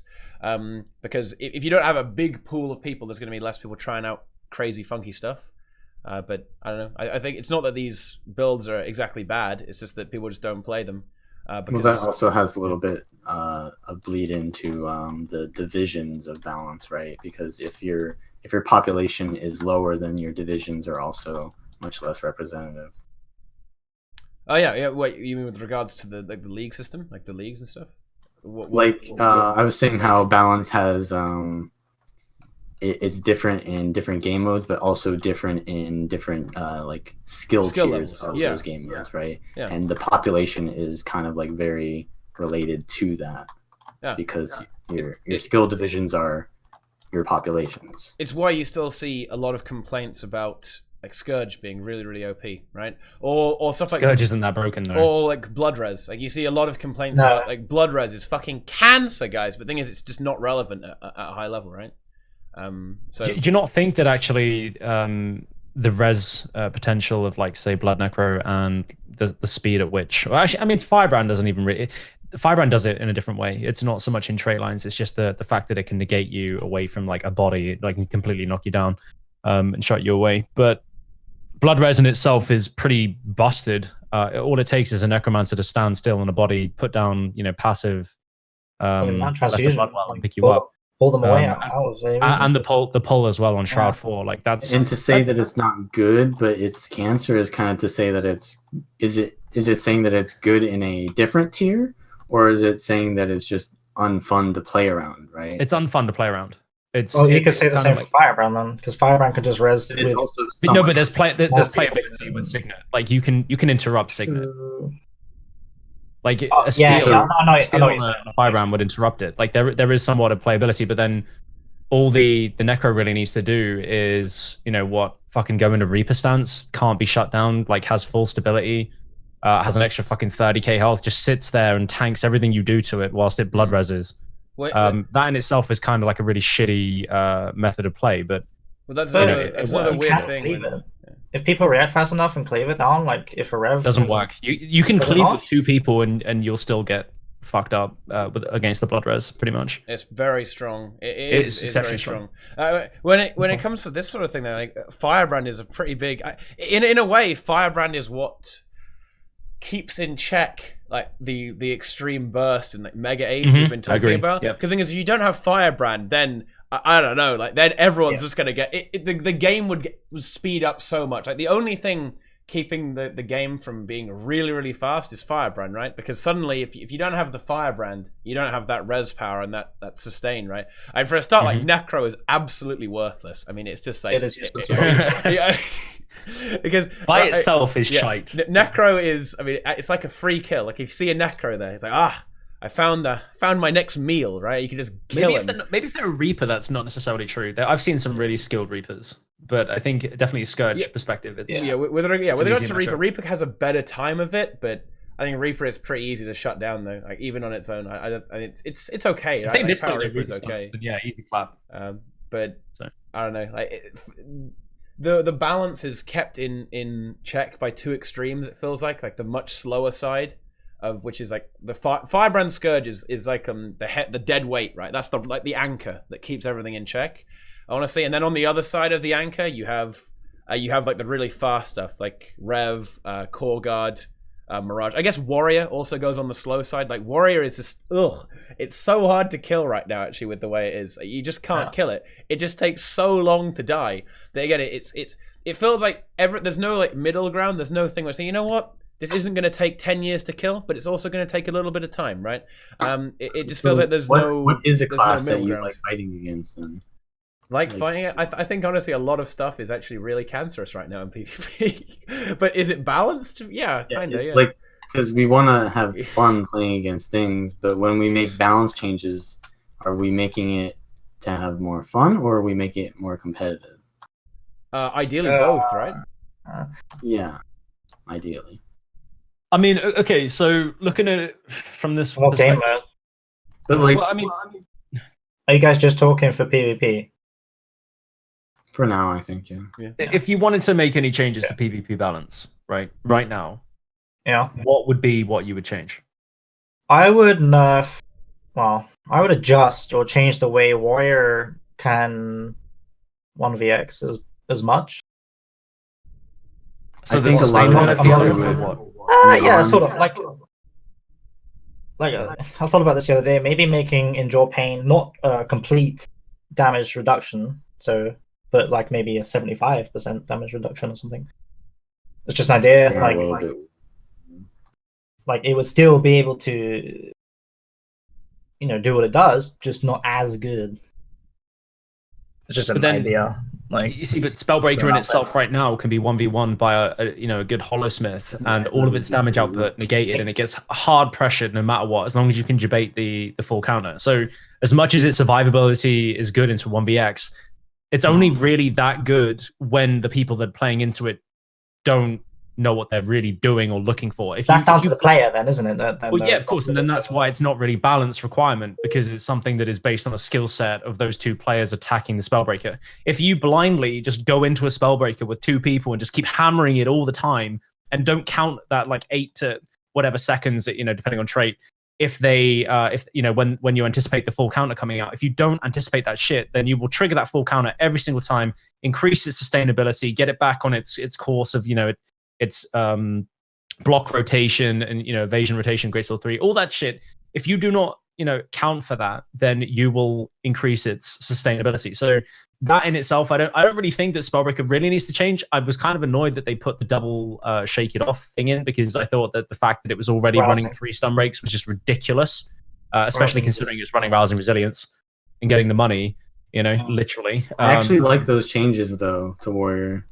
[SPEAKER 2] because if you don't have a big pool of people, there's going to be less people trying out crazy funky stuff. But I don't know. I think it's not that these builds are exactly bad. It's just that people just don't play them.
[SPEAKER 3] Well, that also has a little bit a bleed into the divisions of balance, right? Because if your population is lower, then your divisions are also much less representative.
[SPEAKER 2] Oh yeah. Wait, you mean with regards to the league system, like the leagues and stuff?
[SPEAKER 3] I was saying how balance has it's different in different game modes, but also different in different like skill tiers levels of those game modes, right? Yeah. And the population is kind of like very related to that, because your skill divisions are your populations.
[SPEAKER 2] It's why you still see a lot of complaints about like Scourge being really, really OP, right? Or stuff like
[SPEAKER 1] Scourge isn't that broken though.
[SPEAKER 2] Or like Blood Res. Like, you see a lot of complaints about like Blood Res is fucking cancer, guys. But the thing is, it's just not relevant at a high level, right? So
[SPEAKER 1] do you not think that actually the res potential of, like, say, Blood Necro and the speed at which, well, actually, I mean, Firebrand doesn't even really. Firebrand does it in a different way. It's not so much in trait lines. It's just the fact that it can negate you away from like a body, like, can completely knock you down and shut you away. But Blood Res in itself is pretty busted. All it takes is a Necromancer to stand still in a body, put down, passive
[SPEAKER 4] transfusion,
[SPEAKER 1] and pick you up.
[SPEAKER 4] Pull them away
[SPEAKER 1] and the pull as well on Shroud 4. Like, that's,
[SPEAKER 3] and to say that it's not good, but it's cancer is kind of to say that it's is it saying that it's good in a different tier, or is it saying that it's just unfun to play around, right?
[SPEAKER 1] It's unfun to play around.
[SPEAKER 4] You could say the same for Firebrand then, because Firebrand could just res.
[SPEAKER 3] But
[SPEAKER 1] there's playability with Signet. Like, you can interrupt Signet. Like, a steal on a Firebrand would interrupt it. Like, there is somewhat of playability, but then all the Necro really needs to do is, fucking go into Reaper stance, can't be shut down, like, has full stability, has an extra fucking 30k health, just sits there and tanks everything you do to it whilst it blood reses. That in itself is kind of like a really shitty method of play, but
[SPEAKER 2] that's another weird thing.
[SPEAKER 4] If people react fast enough and cleave it down, like if a rev
[SPEAKER 1] doesn't work, you can cleave with 2 people and you'll still get fucked up against the blood res, pretty much.
[SPEAKER 2] It's very strong. It's exceptionally strong. When it comes to this sort of thing, though, like, Firebrand is a pretty big. In a way, Firebrand is what keeps in check like the extreme burst and like mega aids we've been talking about. Because the thing is, if you don't have Firebrand, then I don't know. Like then everyone's just gonna get it. The game would speed up so much. Like the only thing keeping the game from being really, really fast is Firebrand, right? Because suddenly, if you don't have the Firebrand, you don't have that res power and that sustain, right? And for a start, like Necro is absolutely worthless. I mean, it's just like
[SPEAKER 4] It is useless.
[SPEAKER 2] yeah. Because
[SPEAKER 1] by itself is shite.
[SPEAKER 2] Necro is. I mean, it's like a free kill. Like if you see a Necro there, it's like I found my next meal, right? You can just kill him.
[SPEAKER 1] Maybe if they're a Reaper, that's not necessarily true. I've seen some really skilled Reapers, but I think definitely a Scourge perspective. It's,
[SPEAKER 2] with regards to Reaper, Reaper has a better time of it, but I think Reaper is pretty easy to shut down though. Like even on its own, it's okay.
[SPEAKER 1] I think this
[SPEAKER 2] Power
[SPEAKER 1] Reaper
[SPEAKER 2] is okay.
[SPEAKER 1] Yeah, easy clap.
[SPEAKER 2] But I don't know. Like the balance is kept in check by two extremes. It feels like the much slower side. Of which is like the Firebrand Scourge is like the dead weight, right? That's the anchor that keeps everything in check, honestly. And then on the other side of the anchor, you have like the really fast stuff like Rev, Core Guard, Mirage. I guess Warrior also goes on the slow side. Like Warrior is just it's so hard to kill right now. Actually, with the way it is, you just can't kill it. It just takes so long to die. That again, it feels like there's no like middle ground. There's no thing where saying, you know what. This isn't going to take 10 years to kill, but it's also going to take a little bit of time, right? It just feels like there's
[SPEAKER 3] What is a class that you like fighting against then?
[SPEAKER 2] Like fighting it? I think honestly a lot of stuff is actually really cancerous right now in PvP. But is it balanced? Yeah, kind of, yeah.
[SPEAKER 3] Like, because we want to have fun playing against things, but when we make balance changes, are we making it to have more fun, or are we making it more competitive?
[SPEAKER 2] Ideally both, right?
[SPEAKER 3] Yeah, ideally.
[SPEAKER 1] I mean, okay, so looking at it from this perspective,
[SPEAKER 3] but like,
[SPEAKER 1] well, I mean,
[SPEAKER 4] are you guys just talking for PvP?
[SPEAKER 3] For now, I think, yeah.
[SPEAKER 1] If you wanted to make any changes to PvP balance, right now, what would be what you would change?
[SPEAKER 4] I would nerf. Well, I would adjust or change the way Warrior can 1vx as much.
[SPEAKER 1] So
[SPEAKER 3] I think a lot of that's
[SPEAKER 1] what?
[SPEAKER 4] Yeah, sort of like I thought about this the other day. Maybe making Endure Pain not a complete damage reduction, but like maybe a 75% damage reduction or something. It's just an idea.
[SPEAKER 3] Yeah,
[SPEAKER 4] like it would still be able to, do what it does, just not as good. It's just an idea. Like
[SPEAKER 1] you see, but Spellbreaker in itself right now can be 1v1 by a good Holosmith, and all of its damage output negated, and it gets hard pressured no matter what, as long as you can debate the full counter. So as much as its survivability is good into 1vx, it's only really that good when the people that are playing into it don't know what they're really doing or looking for.
[SPEAKER 4] That's down to the player then, isn't it?
[SPEAKER 1] Well, yeah, of course, and then that's why it's not really balanced requirement, because it's something that is based on a skill set of those two players attacking the Spellbreaker. If you blindly just go into a Spellbreaker with two people and just keep hammering it all the time and don't count that like 8 to whatever seconds, depending on trait, when you anticipate the full counter coming out, if you don't anticipate that shit, then you will trigger that full counter every single time, increase its sustainability, get it back on its course of its block rotation and evasion rotation, Great Sword 3, all that shit. If you do not count for that, then you will increase its sustainability. So that in itself, I don't really think that Spellbreaker really needs to change. I was kind of annoyed that they put the double shake it off thing in, because I thought that the fact that it was already running 3 stun breaks was just ridiculous, especially considering it's running Rousing Resilience and getting the money, literally.
[SPEAKER 3] I actually like those changes though to Warrior.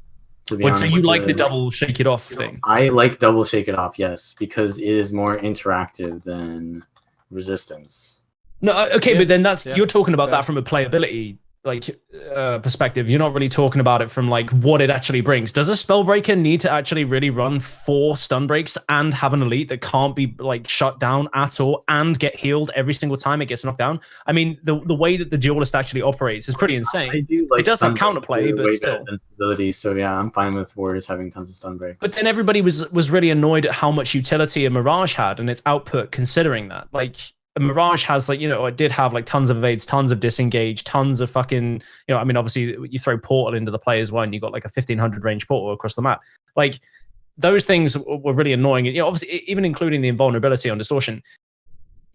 [SPEAKER 1] So you like the double shake it off thing?
[SPEAKER 3] I like double shake it off, yes, because it is more interactive than Resistance.
[SPEAKER 1] No, okay, but then you're talking about that from a playability perspective. You're not really talking about it from like what it actually brings. Does a Spellbreaker need to actually really run 4 stun breaks and have an elite that can't be like shut down at all and get healed every single time it gets knocked down? I mean, the way that the duelist actually operates is pretty insane.
[SPEAKER 3] I do like
[SPEAKER 1] it does have counterplay, but still
[SPEAKER 3] instability. So yeah, I'm fine with Warriors having tons of stun breaks.
[SPEAKER 1] But then everybody was really annoyed at how much utility a Mirage had and its output, considering that a Mirage has it did have like tons of evades, tons of disengage, tons of fucking, I mean, obviously you throw Portal into the play as well, and you got like a 1500 range Portal across the map. Like those things were really annoying. Obviously even including the invulnerability on Distortion,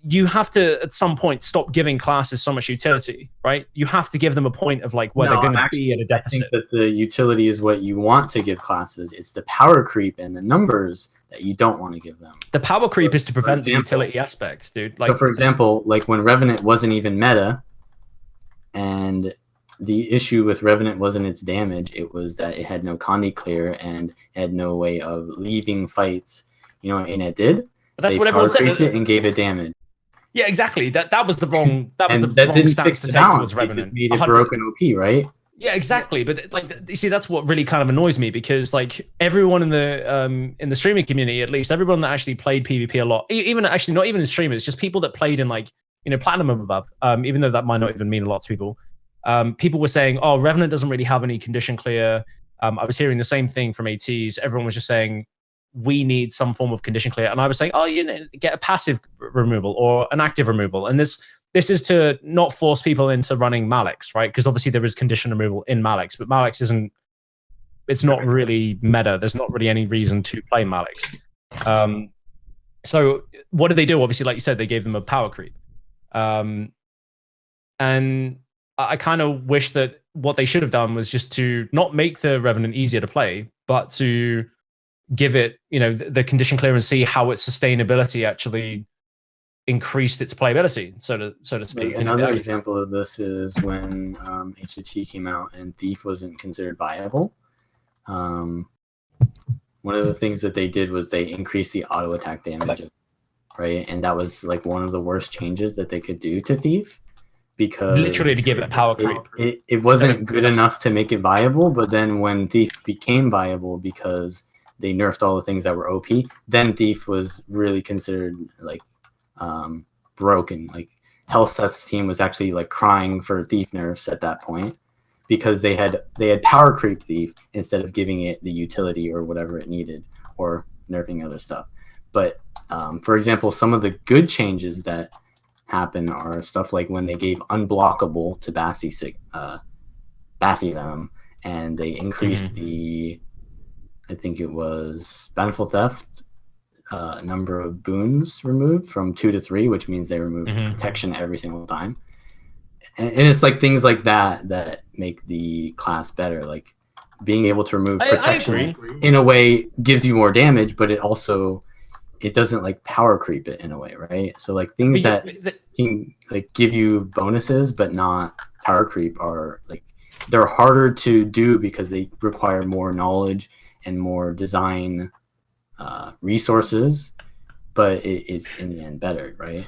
[SPEAKER 1] you have to at some point stop giving classes so much utility, right? You have to give them a point of like where they're going to be at a deficit.
[SPEAKER 3] I think that the utility is what you want to give classes. It's the power creep and the numbers that you don't want to give them.
[SPEAKER 1] The power creep is to prevent the utility aspect, dude. Like,
[SPEAKER 3] so for example, like when Revenant wasn't even meta, and the issue with Revenant wasn't its damage, it was that it had no Condi clear and it had no way of leaving fights. You know what ArenaNet did?
[SPEAKER 1] But that's what everyone said.
[SPEAKER 3] It and gave it damage.
[SPEAKER 1] Yeah, exactly. That was the wrong wrong stance to take towards Revenant.
[SPEAKER 3] It just made it broken OP, right?
[SPEAKER 1] Yeah, exactly. But like, you see, that's what really kind of annoys me, because like everyone in the streaming community, at least everyone that actually played PvP a lot, even actually not even in streamers, just people that played in like, you know, platinum and above, even though that might not even mean a lot to people. People were saying, oh, Revenant doesn't really have any condition clear. I was hearing the same thing from ATs. Everyone was just saying, we need some form of condition clear. And I was saying, oh, you know, get a passive removal or an active removal. And this is to not force people into running Malix, right? Because obviously there is condition removal in Malix, but Malix it's not really meta. There's not really any reason to play Malix. So what did they do? Obviously, like you said, they gave them a power creep. And I kind of wish that what they should have done was just to not make the Revenant easier to play, but to give it, you know, the condition clear and see how its sustainability actually increased its playability, so to speak.
[SPEAKER 3] Another example of this is when HOT came out and Thief wasn't considered viable. One of the things that they did was they increased the auto attack damage, right? And that was like one of the worst changes that they could do to Thief, because
[SPEAKER 1] literally to give it a power creep.
[SPEAKER 3] It wasn't good enough to make it viable, but then when Thief became viable because they nerfed all the things that were OP, then Thief was really considered like broken. Like Hellseth's team was actually like crying for Thief nerfs at that point, because they had power creep Thief instead of giving it the utility or whatever it needed, or nerfing other stuff. But for example, some of the good changes that happen are stuff like when they gave unblockable to Bassi Venom, and they increased the, I think it was Bountiful Theft, number of boons removed from 2 to 3, which means they remove protection every single time. And it's like things like that make the class better. Like being able to remove protection in a way gives you more damage, but it doesn't like power creep it in a way, right? So like things that can like give you bonuses but not power creep are like, they're harder to do because they require more knowledge and more design resources, but it's in the end better, right?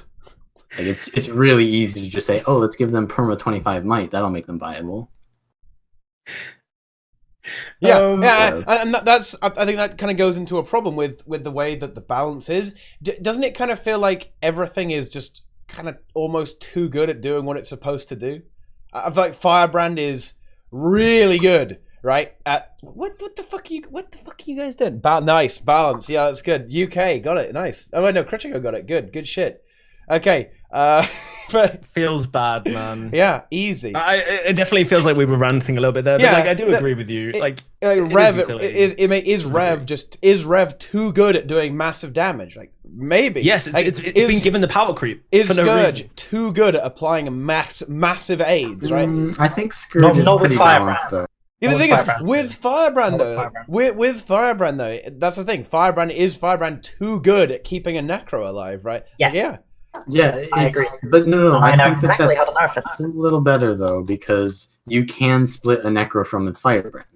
[SPEAKER 3] Like it's really easy to just say, oh, let's give them perma 25 might, that'll make them viable.
[SPEAKER 2] Yeah, and that's I think that kind of goes into a problem with the way that the balance is. Doesn't it kind of feel like everything is just kind of almost too good at doing what it's supposed to do? I feel like Firebrand is really good, right? At what the fuck are you guys doing? Nice balance, yeah, that's good. UK got it, nice. Oh wait, no, Critico got it, good shit. Okay, but
[SPEAKER 1] feels bad, man.
[SPEAKER 2] Yeah, easy.
[SPEAKER 1] It definitely feels like we were ranting a little bit there, but like I do agree with you. Is Rev too good at doing massive damage? Like maybe. Yes, it's been given the power creep.
[SPEAKER 2] Is Scourge too good at applying a massive aids? Right.
[SPEAKER 3] I think Scourge is pretty balanced though.
[SPEAKER 2] Yeah, the thing is, with Firebrand though, that's the thing. Firebrand too good at keeping a Necro alive, right?
[SPEAKER 4] Yes.
[SPEAKER 2] Yeah.
[SPEAKER 3] Yeah,
[SPEAKER 4] I agree.
[SPEAKER 3] But no,
[SPEAKER 4] I know
[SPEAKER 3] think
[SPEAKER 4] exactly how to nerf it.
[SPEAKER 3] that's a little better though, because you can split a Necro from its Firebrand.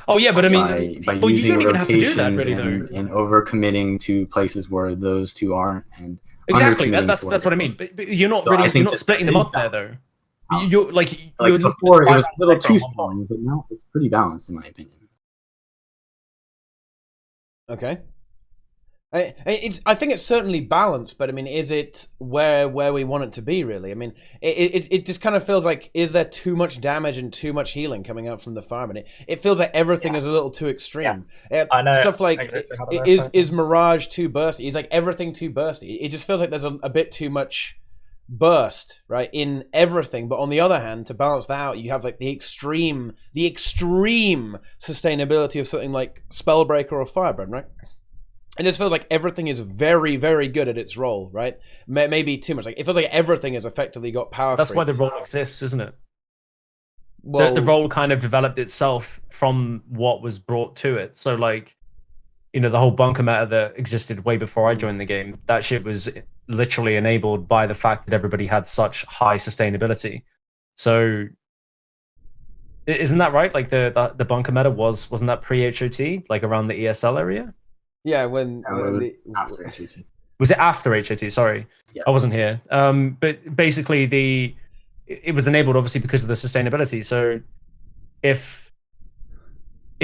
[SPEAKER 1] Oh yeah, but I mean,
[SPEAKER 3] by
[SPEAKER 1] you
[SPEAKER 3] using
[SPEAKER 1] don't even have to do that,
[SPEAKER 3] rotations
[SPEAKER 1] really, though.
[SPEAKER 3] and overcommitting to places where those two aren't, and
[SPEAKER 1] exactly. That's what I mean. But you're not splitting them up there though. You're
[SPEAKER 3] before it was a little too strong, but now it's pretty balanced in my opinion.
[SPEAKER 2] Okay. I think it's certainly balanced, but I mean, is it where we want it to be? Really, I mean, it just kind of feels like, is there too much damage and too much healing coming out from the Fireman? It feels like everything is a little too extreme. Yeah. I know stuff like exactly is Mirage too bursty? Is like everything too bursty? It just feels like there's a bit too much burst, right, in everything. But on the other hand, to balance that out, you have like the extreme sustainability of something like Spellbreaker or Firebrand, right? It just feels like everything is very, very good at its role, right? Maybe too much. Like it feels like everything has effectively got power.
[SPEAKER 1] That's why the role exists, isn't it? Well, the role kind of developed itself from what was brought to it. So like, you know, the whole bunker meta that existed way before I joined the game, that shit was literally enabled by the fact that everybody had such high sustainability. So isn't that right? Like the bunker meta wasn't that pre-HOT, like around the ESL area?
[SPEAKER 2] Yeah,
[SPEAKER 3] after HOT.
[SPEAKER 1] Was it after HOT? Sorry,
[SPEAKER 3] yes.
[SPEAKER 1] I wasn't here. But basically it was enabled obviously because of the sustainability. So if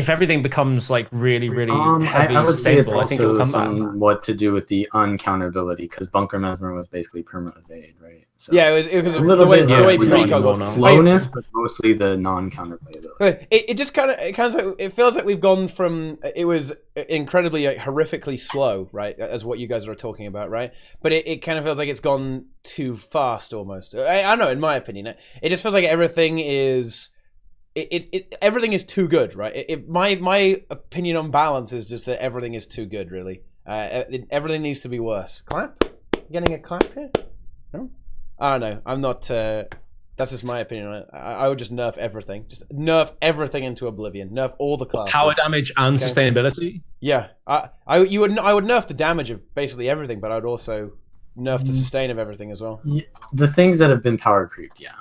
[SPEAKER 1] everything becomes like really heavy
[SPEAKER 3] I would say it's
[SPEAKER 1] I think it will
[SPEAKER 3] also
[SPEAKER 1] come back.
[SPEAKER 3] somewhat to do with the uncounterability, because Bunker Mesmer was basically permanent evade, right? So
[SPEAKER 2] yeah, it was
[SPEAKER 3] a little bit
[SPEAKER 2] the way
[SPEAKER 3] the
[SPEAKER 2] Precog was
[SPEAKER 3] slowness, but mostly the non-counterplayability.
[SPEAKER 2] It just kind of it feels like we've gone from it was incredibly horrifically slow, right, as what you guys are talking about, right? But it kind of feels like it's gone too fast almost. I don't know, in my opinion, it just feels like everything is. Everything is too good, right? My opinion on balance is just that everything is too good, really. Everything needs to be worse. Clap? Getting a clap here? No? I don't know. I'm not. That's just my opinion on it. I would just nerf everything. Just nerf everything into oblivion. Nerf all the classes.
[SPEAKER 1] Power damage and sustainability?
[SPEAKER 2] Yeah. I would nerf the damage of basically everything, but I would also nerf the sustain of everything as well.
[SPEAKER 3] Yeah, the things that have been power creeped, yeah.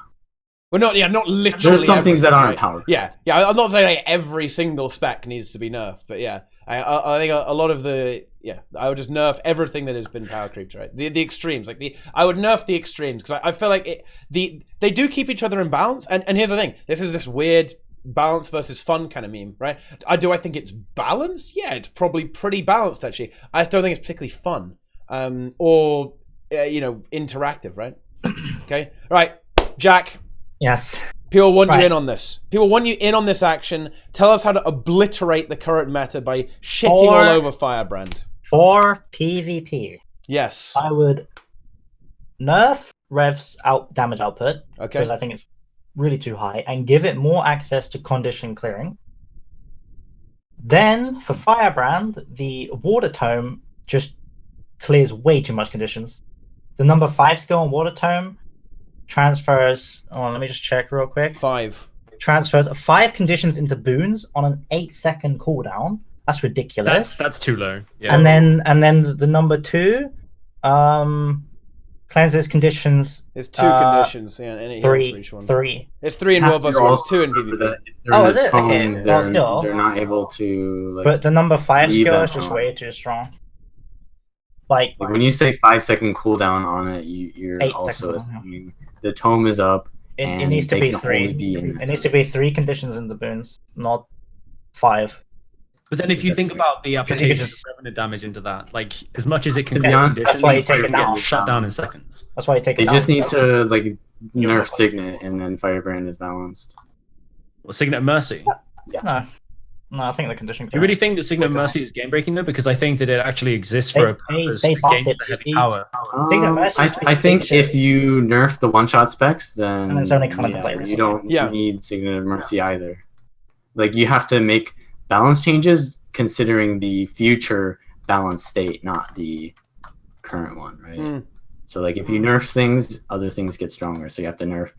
[SPEAKER 2] Well, not literally.
[SPEAKER 3] There's some things that aren't power.
[SPEAKER 2] Yeah. I'm not saying like every single spec needs to be nerfed, but yeah, I think a lot of I would just nerf everything that has been power creeped, right? The extremes, I would nerf the extremes because I feel like they do keep each other in balance. And here's the thing: this weird balance versus fun kind of meme, right? Do I think it's balanced? Yeah, it's probably pretty balanced actually. I just don't think it's particularly fun, or interactive, right? Okay, all right, Jack.
[SPEAKER 4] Yes.
[SPEAKER 2] People want you in on this. People want you in on this action. Tell us how to obliterate the current meta by shitting all over Firebrand.
[SPEAKER 4] For PvP.
[SPEAKER 2] Yes.
[SPEAKER 4] I would nerf Rev's damage output.
[SPEAKER 2] Okay.
[SPEAKER 4] Because I think it's really too high. And give it more access to condition clearing. Then, for Firebrand, the Water Tome just clears way too much conditions. The number 5 skill on Water Tome transfers. Oh, let me just check real quick.
[SPEAKER 2] 5
[SPEAKER 4] transfers 5 conditions into boons on an 8-second cooldown. That's ridiculous.
[SPEAKER 1] That's too low. Yeah.
[SPEAKER 4] And then the number 2, cleanses conditions.
[SPEAKER 2] There's 2 conditions. Yeah, and it heals for each one.
[SPEAKER 4] 3.
[SPEAKER 2] It's 3 in World Boss 1, 2 in PvP.
[SPEAKER 4] Oh, is it? Okay.
[SPEAKER 3] They're,
[SPEAKER 4] still.
[SPEAKER 3] They're not able to.
[SPEAKER 4] But the number 5 skill is just way too strong. Like
[SPEAKER 3] when you say 5-second cooldown on it, you're also assuming the tome is up.
[SPEAKER 4] It needs to be 3. It needs to be 3 conditions in the boons, not 5.
[SPEAKER 1] But then if you think about the application of revenue damage into that, like as much as it can
[SPEAKER 3] be honest,
[SPEAKER 4] that's why you take it down.
[SPEAKER 1] Shut down in seconds.
[SPEAKER 4] That's why you take it
[SPEAKER 3] down. They just need to nerf
[SPEAKER 4] Signet,
[SPEAKER 3] Signet, and then Firebrand is balanced.
[SPEAKER 1] Well, Signet Mercy.
[SPEAKER 4] Yeah. No, I think the condition.
[SPEAKER 1] Do you really think that Signet Mercy is game breaking though? Because I think that it actually exists for a purpose.
[SPEAKER 4] They buffed it.
[SPEAKER 1] The heavy power.
[SPEAKER 3] I think if you nerf the one-shot specs, then
[SPEAKER 4] it's only contemplated.
[SPEAKER 3] You don't need Signet Mercy either. Like you have to make balance changes considering the future balance state, not the current one, right? So like if you nerf things, other things get stronger. So you have to nerf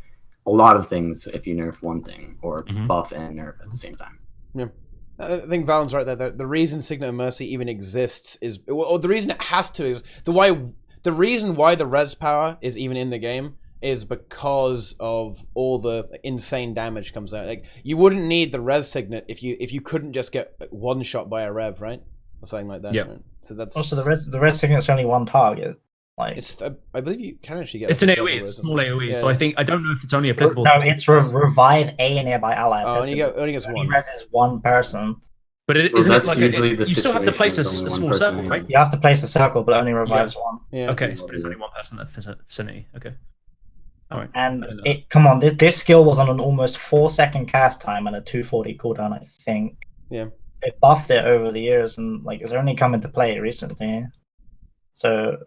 [SPEAKER 3] a lot of things if you nerf one thing, or buff and nerf at the same time.
[SPEAKER 2] Yeah. I think Vallun's right there. The reason Signet of Mercy even exists is, or the reason it has to is the reason why the res power is even in the game is because of all the insane damage comes out. Like you wouldn't need the res Signet if you couldn't just get one shot by a rev, right, or something like that.
[SPEAKER 1] Yeah.
[SPEAKER 2] Right? So that's
[SPEAKER 4] also the res Signet's only one target. Like
[SPEAKER 2] it's, I believe you can actually get.
[SPEAKER 1] It's an AOE, it's a small AOE. Yeah. So I don't know if it's only applicable.
[SPEAKER 4] No, it's revive a nearby ally.
[SPEAKER 2] Oh, only gets one.
[SPEAKER 4] Reses one person.
[SPEAKER 1] But isn't it like you still have to place a small circle, right?
[SPEAKER 4] You have to place a circle, but it only revives one.
[SPEAKER 2] Yeah.
[SPEAKER 1] Okay, but it's only one person in that vicinity. Okay. All right.
[SPEAKER 4] And come on, this skill was on an almost 4-second cast time and a 240 cooldown, I think.
[SPEAKER 2] Yeah.
[SPEAKER 4] It buffed it over the years, and it's only come into play recently. So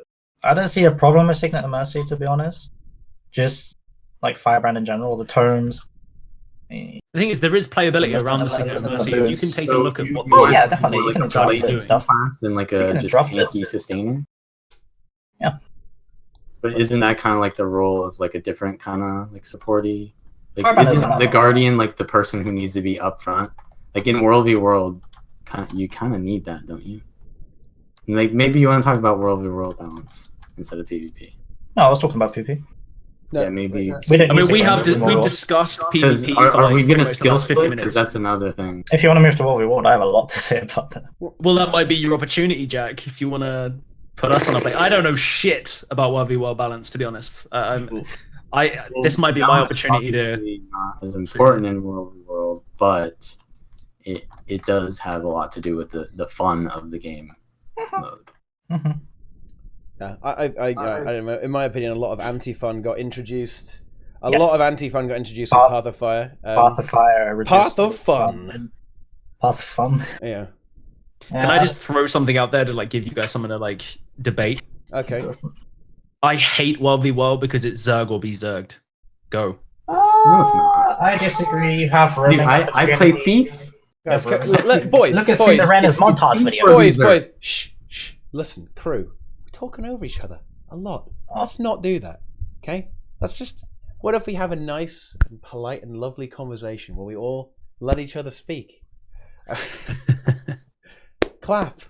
[SPEAKER 4] I don't see a problem with Signet of Mercy, to be honest. Just like Firebrand in general, the tomes.
[SPEAKER 1] The thing is, there is playability around the Signet of Mercy. If you can take a look at what
[SPEAKER 4] Oh yeah, definitely. You can
[SPEAKER 3] like
[SPEAKER 4] interrupt
[SPEAKER 3] a
[SPEAKER 4] it and
[SPEAKER 3] doing
[SPEAKER 4] stuff.
[SPEAKER 3] class than like a
[SPEAKER 4] can
[SPEAKER 3] just
[SPEAKER 4] interrupt it.
[SPEAKER 3] tanky sustainer.
[SPEAKER 4] Yeah.
[SPEAKER 3] But isn't that kind of like the role of like a different kind of like supporty? Like,
[SPEAKER 4] Firebrand
[SPEAKER 3] isn't
[SPEAKER 4] is
[SPEAKER 3] the
[SPEAKER 4] not-
[SPEAKER 3] Guardian like the person who needs to be up front? Like in World v World, you kind of need that, don't you? Like maybe you want to talk about World v World balance instead of PvP.
[SPEAKER 4] No, I was talking about PP.
[SPEAKER 2] No,
[SPEAKER 3] Yeah, maybe.
[SPEAKER 4] We don't
[SPEAKER 1] I mean,
[SPEAKER 4] use
[SPEAKER 1] we
[SPEAKER 4] it
[SPEAKER 1] have
[SPEAKER 4] in
[SPEAKER 1] we've
[SPEAKER 4] World.
[SPEAKER 1] discussed
[SPEAKER 3] Because
[SPEAKER 1] PvP.
[SPEAKER 3] are we
[SPEAKER 1] going
[SPEAKER 3] gonna
[SPEAKER 1] to
[SPEAKER 3] skill split?
[SPEAKER 1] 50
[SPEAKER 3] Because
[SPEAKER 1] minutes.
[SPEAKER 3] that's another thing.
[SPEAKER 4] If you want to move to World v World, I have a lot to say about that.
[SPEAKER 1] Well, that might be your opportunity, Jack. If you want to put us on a play, I don't know shit about World v World balance, to be honest. This might be my
[SPEAKER 3] Balance is
[SPEAKER 1] opportunity to.
[SPEAKER 3] obviously not as important in World v World, but it does have a lot to do with the fun of the game mode.
[SPEAKER 4] Mm-hmm.
[SPEAKER 2] Yeah, I don't know. In my opinion, a lot of anti-fun got introduced. A
[SPEAKER 4] Yes.
[SPEAKER 2] lot of anti-fun got introduced in Path of Fire.
[SPEAKER 4] Path of Fire.
[SPEAKER 2] Path of Fun.
[SPEAKER 4] Path of Fun.
[SPEAKER 2] Yeah.
[SPEAKER 1] Can I just throw something out there to like give you guys something to like debate?
[SPEAKER 2] Okay.
[SPEAKER 1] I hate World v World because it's Zerg or be Zerged. Go.
[SPEAKER 3] No, it's not.
[SPEAKER 4] I disagree. You have
[SPEAKER 3] Dude,
[SPEAKER 4] roaming
[SPEAKER 3] I play Thief.
[SPEAKER 2] Guys,
[SPEAKER 4] Yeah,
[SPEAKER 2] boys,
[SPEAKER 4] Look at
[SPEAKER 2] boys,
[SPEAKER 4] Cinderella's montage video.
[SPEAKER 2] boys. Shh. Listen, crew. We're talking over each other a lot. Let's not do that. Okay? Let's just. What if we have a nice and polite and lovely conversation where we all let each other speak? Clap.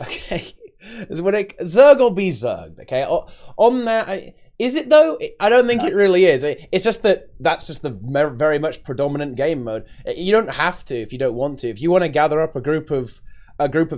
[SPEAKER 2] Okay. Zerg or be Zerged. Okay. On that, is it though? I don't think it really is. It's just that's just the very much predominant game mode. You don't have to if you don't want to. If you want to gather up a group of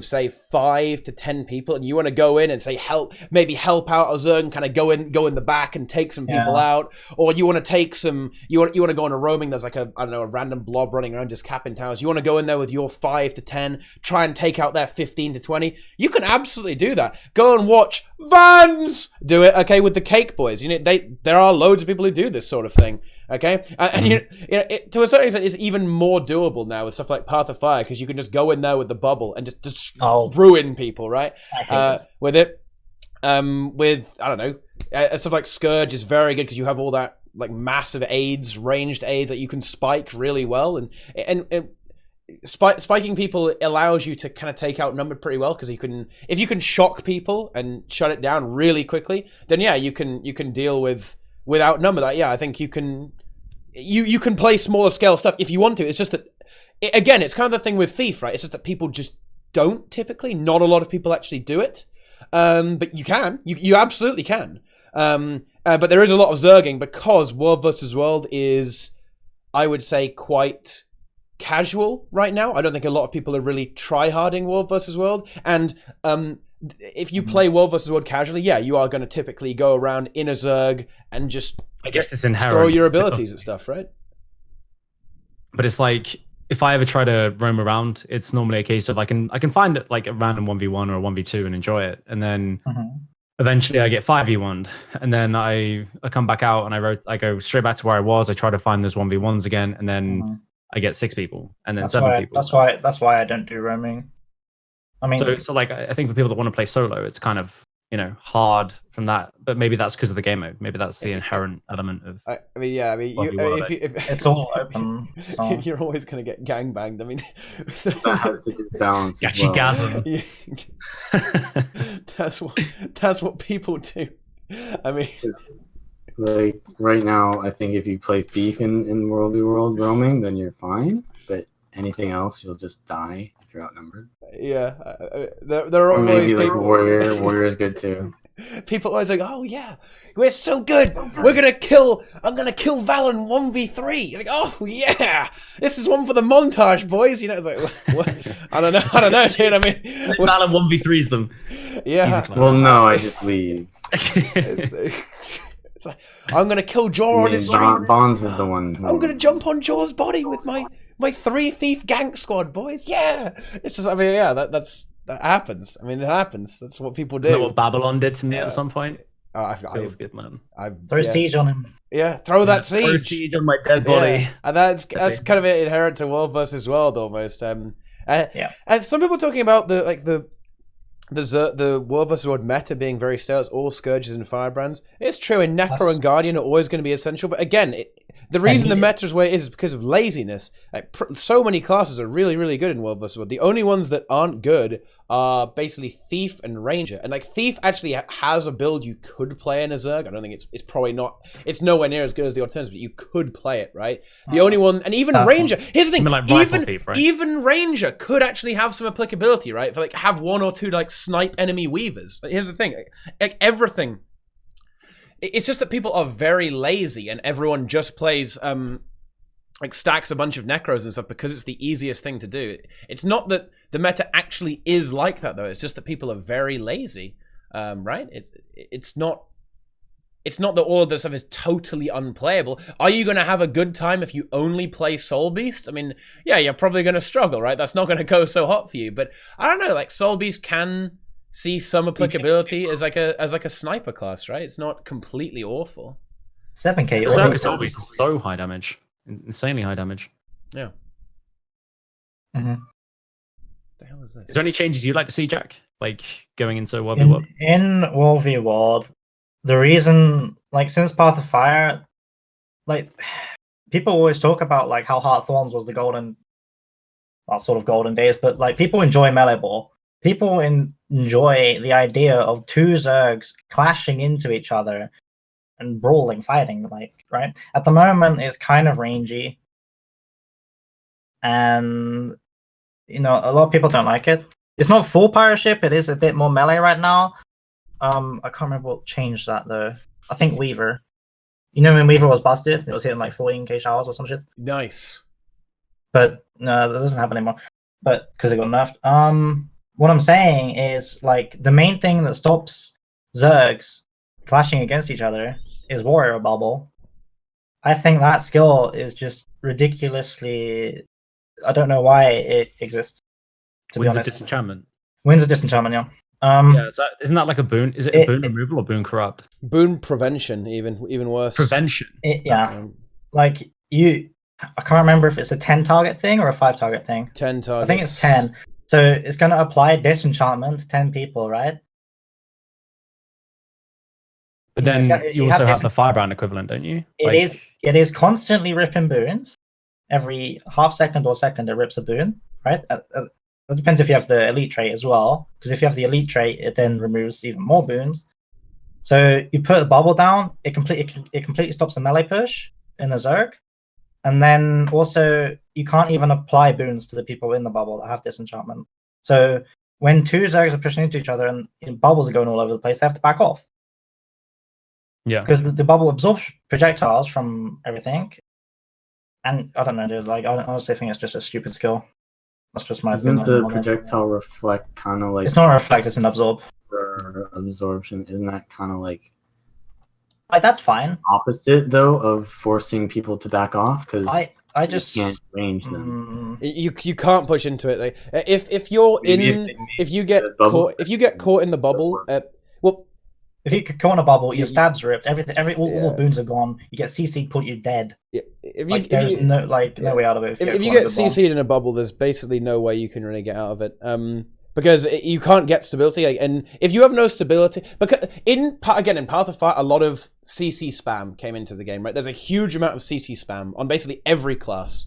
[SPEAKER 2] say 5 to 10 people, and you want to go in and say help out a Zerg and kind of go in the back and take some people out, or you want to take some you want to go on a roaming. There's like a random blob running around just capping towers. You want to go in there with your 5 to 10, try and take out their 15 to 20. You can absolutely do that. Go and watch Vans do it. Okay, with the Cake Boys. You know there are loads of people who do this sort of thing. Okay, and to a certain extent, it's even more doable now with stuff like Path of Fire because you can just go in there with the bubble and just ruin people, right? With it, with I don't know, stuff like Scourge is very good because you have all that like massive ranged aids that you can spike really well, and spiking people allows you to kind of take out numbered pretty well because if you can shock people and shut it down really quickly, then yeah, you can deal with outnumber that. Yeah, I think you can play smaller scale stuff if you want to. It's just that again, it's kind of the thing with Thief, right? It's just that people just don't typically. Not a lot of people actually do it, but you can. You absolutely can. But there is a lot of Zerging because World vs. World is, I would say, quite casual right now. I don't think a lot of people are really try-harding World vs. World, and if you play World vs. World casually, yeah, you are going to typically go around in a Zerg and just
[SPEAKER 1] I guess it's inherent.
[SPEAKER 2] throw your abilities at stuff, right?
[SPEAKER 1] But it's like if I ever try to roam around, it's normally a case of I can find like a random 1v1 or a 1v2 and enjoy it, and then eventually I get 5v1'd, and then I come back out and I go straight back to where I was. I try to find those 1v1s again, and then I get 6 people, and then 7 people.
[SPEAKER 4] That's why I don't do roaming. I mean,
[SPEAKER 1] so like I think for people that want to play solo, it's kind of hard from that, but maybe that's because of the game mode. Maybe that's the inherent element of.
[SPEAKER 2] If
[SPEAKER 4] it's all open. So.
[SPEAKER 2] You're always going to get gangbanged. I mean,
[SPEAKER 3] that has to do with balance.
[SPEAKER 2] That's what people do. I mean,
[SPEAKER 3] like right now, I think if you play Thief in World v World roaming, then you're fine. But anything else, you'll just die if you're outnumbered.
[SPEAKER 2] Yeah, there are always
[SPEAKER 3] maybe like
[SPEAKER 2] people...
[SPEAKER 3] Warrior is good too.
[SPEAKER 2] People always like, oh yeah, we're so good. I'm gonna kill Vallun 1v3. You're like, oh yeah, this is one for the montage, boys. It's like, what? I don't know, dude. I mean,
[SPEAKER 1] Vallun 1v3s them.
[SPEAKER 2] Yeah.
[SPEAKER 3] Well, no, I just leave.
[SPEAKER 2] It's like, I'm gonna kill Jaw on his stream.
[SPEAKER 3] Bonds is the one.
[SPEAKER 2] I'm gonna jump on Jaw's body with my 3 thief gank squad, boys. Yeah, it's just. I mean, yeah, that happens. I mean, it happens. That's what people do.
[SPEAKER 1] Isn't that what Babylon did to me at some point?
[SPEAKER 2] Feels
[SPEAKER 1] good, man.
[SPEAKER 4] Throw siege on him.
[SPEAKER 2] Yeah, throw that siege.
[SPEAKER 1] Throw siege on my dead body.
[SPEAKER 2] Yeah. And that's kind of inherent to World vs. World almost. And some people talking about the World vs. World meta being very stale. It's all Scourges and Firebrands. It's true, and Necro and Guardian are always going to be essential. But again, the reason the meta is where it is because of laziness. Like, so many classes are really, really good in World vs. World. The only ones that aren't good are basically Thief and Ranger. And like Thief actually has a build you could play in a Zerg. I don't think it's probably not. It's nowhere near as good as the alternatives, but you could play it, right? The only one, and even Ranger. Here's the thing:
[SPEAKER 1] like Thief, right?
[SPEAKER 2] even Ranger could actually have some applicability, right? For like have 1 or 2 like snipe enemy weavers. But here's the thing: like everything. It's just that people are very lazy, and everyone just plays like stacks a bunch of necros and stuff because it's the easiest thing to do. It's not that the meta actually is like that though. It's just that people are very lazy, right? It's not that all of this stuff is totally unplayable. Are you going to have a good time if you only play Soul Beast? I mean, yeah, you're probably going to struggle, right? That's not going to go so hot for you. But I don't know, like Soul Beast can see some applicability as like a sniper class, right? It's not completely awful.
[SPEAKER 4] 7k.
[SPEAKER 1] Soul Beast is so high damage, insanely high damage.
[SPEAKER 2] Yeah.
[SPEAKER 4] Mm-hmm.
[SPEAKER 2] The hell is this?
[SPEAKER 1] Is there any changes you'd like to see, Jack? Like going into World v World?
[SPEAKER 4] In World v World, the reason, like since Path of Fire, like people always talk about like how Heart of Thorns was the golden, well, sort of golden days, but like people enjoy melee ball. People enjoy the idea of 2 Zergs clashing into each other and brawling, fighting, like, right? At the moment, it's kind of rangy. And, you know, a lot of people don't like it. It's not full pirate ship, it is a bit more melee right now. I can't remember what changed that, though. I think Weaver. You know when Weaver was busted? It was hitting like 14k showers or some shit?
[SPEAKER 2] Nice.
[SPEAKER 4] But, no, that doesn't happen anymore. But, because it got nerfed. What I'm saying is, like, the main thing that stops Zergs clashing against each other is Warrior Bubble. I think that skill is just ridiculously... I don't know why it exists, to be
[SPEAKER 1] Winds of
[SPEAKER 4] honest.
[SPEAKER 1] Disenchantment.
[SPEAKER 4] Winds of Disenchantment, yeah.
[SPEAKER 1] Yeah, so isn't that like a boon? Is it a boon removal or boon corrupt?
[SPEAKER 2] Boon prevention, even worse.
[SPEAKER 1] Prevention.
[SPEAKER 4] Yeah. Like, I can't remember if it's a 10 target thing or a 5 target thing.
[SPEAKER 2] 10 targets.
[SPEAKER 4] I think it's 10. So it's going to apply disenchantment to 10 people, right?
[SPEAKER 1] But then you also have the Firebrand equivalent, don't you?
[SPEAKER 4] It is constantly ripping boons. Every half second or second, it rips a boon, right? It depends if you have the elite trait as well. Because if you have the elite trait, it then removes even more boons. So you put a bubble down, it completely stops the melee push in the Zerg. And then also, you can't even apply boons to the people in the bubble that have disenchantment. So when 2 Zergs are pushing into each other and bubbles are going all over the place, they have to back off.
[SPEAKER 1] Yeah.
[SPEAKER 4] Because the bubble absorbs projectiles from everything. And I don't know, dude. Like, I honestly think it's just a stupid skill. That's just my opinion.
[SPEAKER 3] Isn't the projectile reflect kind of like...
[SPEAKER 4] It's not a reflect, it's an absorb.
[SPEAKER 3] Or absorption. Isn't that kind of like...
[SPEAKER 4] Like, that's fine.
[SPEAKER 3] Opposite, though, of forcing people to back off? Because
[SPEAKER 4] I just
[SPEAKER 3] can't range them.
[SPEAKER 2] You can't push into it. Like, if you're if you get caught in the bubble, well...
[SPEAKER 4] If you get caught in a bubble, your stab's ripped. All the boons are gone. You get CC, put you dead.
[SPEAKER 2] Yeah.
[SPEAKER 4] There's no way out of it.
[SPEAKER 2] If you get CC'd in a bubble, there's basically no way you can really get out of it. Because you can't get stability, and if you have no stability, because in Path of Fire, a lot of CC spam came into the game, right? There's a huge amount of CC spam on basically every class,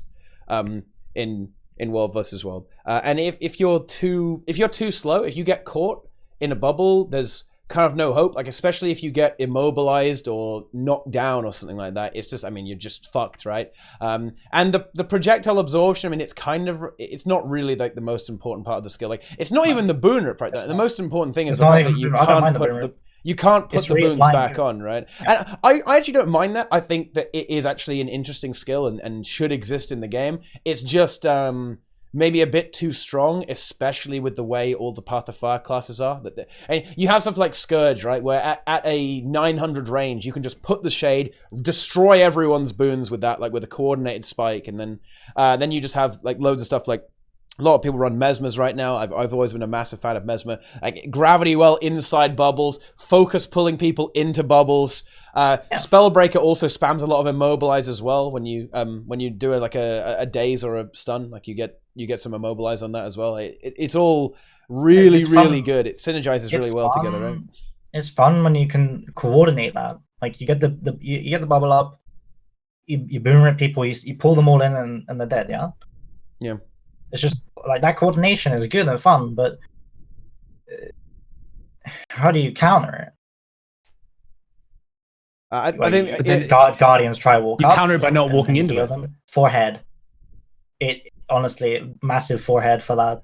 [SPEAKER 2] in World vs. World. And if you're too slow, if you get caught in a bubble, there's kind of no hope. Like, especially if you get immobilized or knocked down or something like that, it's just, I mean, you're just fucked, right? And the projectile absorption, I mean, it's not really like the most important part of the skill. Like, it's not even the boon rip, right? The most important thing is the fact that you can't put the boons back on, right? And I actually don't mind that. I think that it is actually an interesting skill and should exist in the game. It's just maybe a bit too strong, especially with the way all the Path of Fire classes are. And you have stuff like Scourge, right, where at a 900 range, you can just put the shade, destroy everyone's boons with that, like with a coordinated spike, and then you just have like loads of stuff like. A lot of people run Mesmers right now. I've always been a massive fan of Mesmer. Like Gravity Well inside bubbles, focus pulling people into bubbles. Spellbreaker also spams a lot of Immobilize as well when you do like a daze or a stun. Like you get some Immobilize on that as well. It's all really good. It synergizes really well together, right?
[SPEAKER 4] It's fun when you can coordinate that. Like you get the bubble up, you boom rip people, you pull them all in and they're dead. Yeah.
[SPEAKER 2] Yeah.
[SPEAKER 4] It's just like that coordination is good and fun, but how do you counter it?
[SPEAKER 2] I think
[SPEAKER 4] Guardians try walk
[SPEAKER 1] you
[SPEAKER 4] up.
[SPEAKER 1] counter it by not walking into it.
[SPEAKER 4] Them. Forehead. It honestly, massive forehead for that.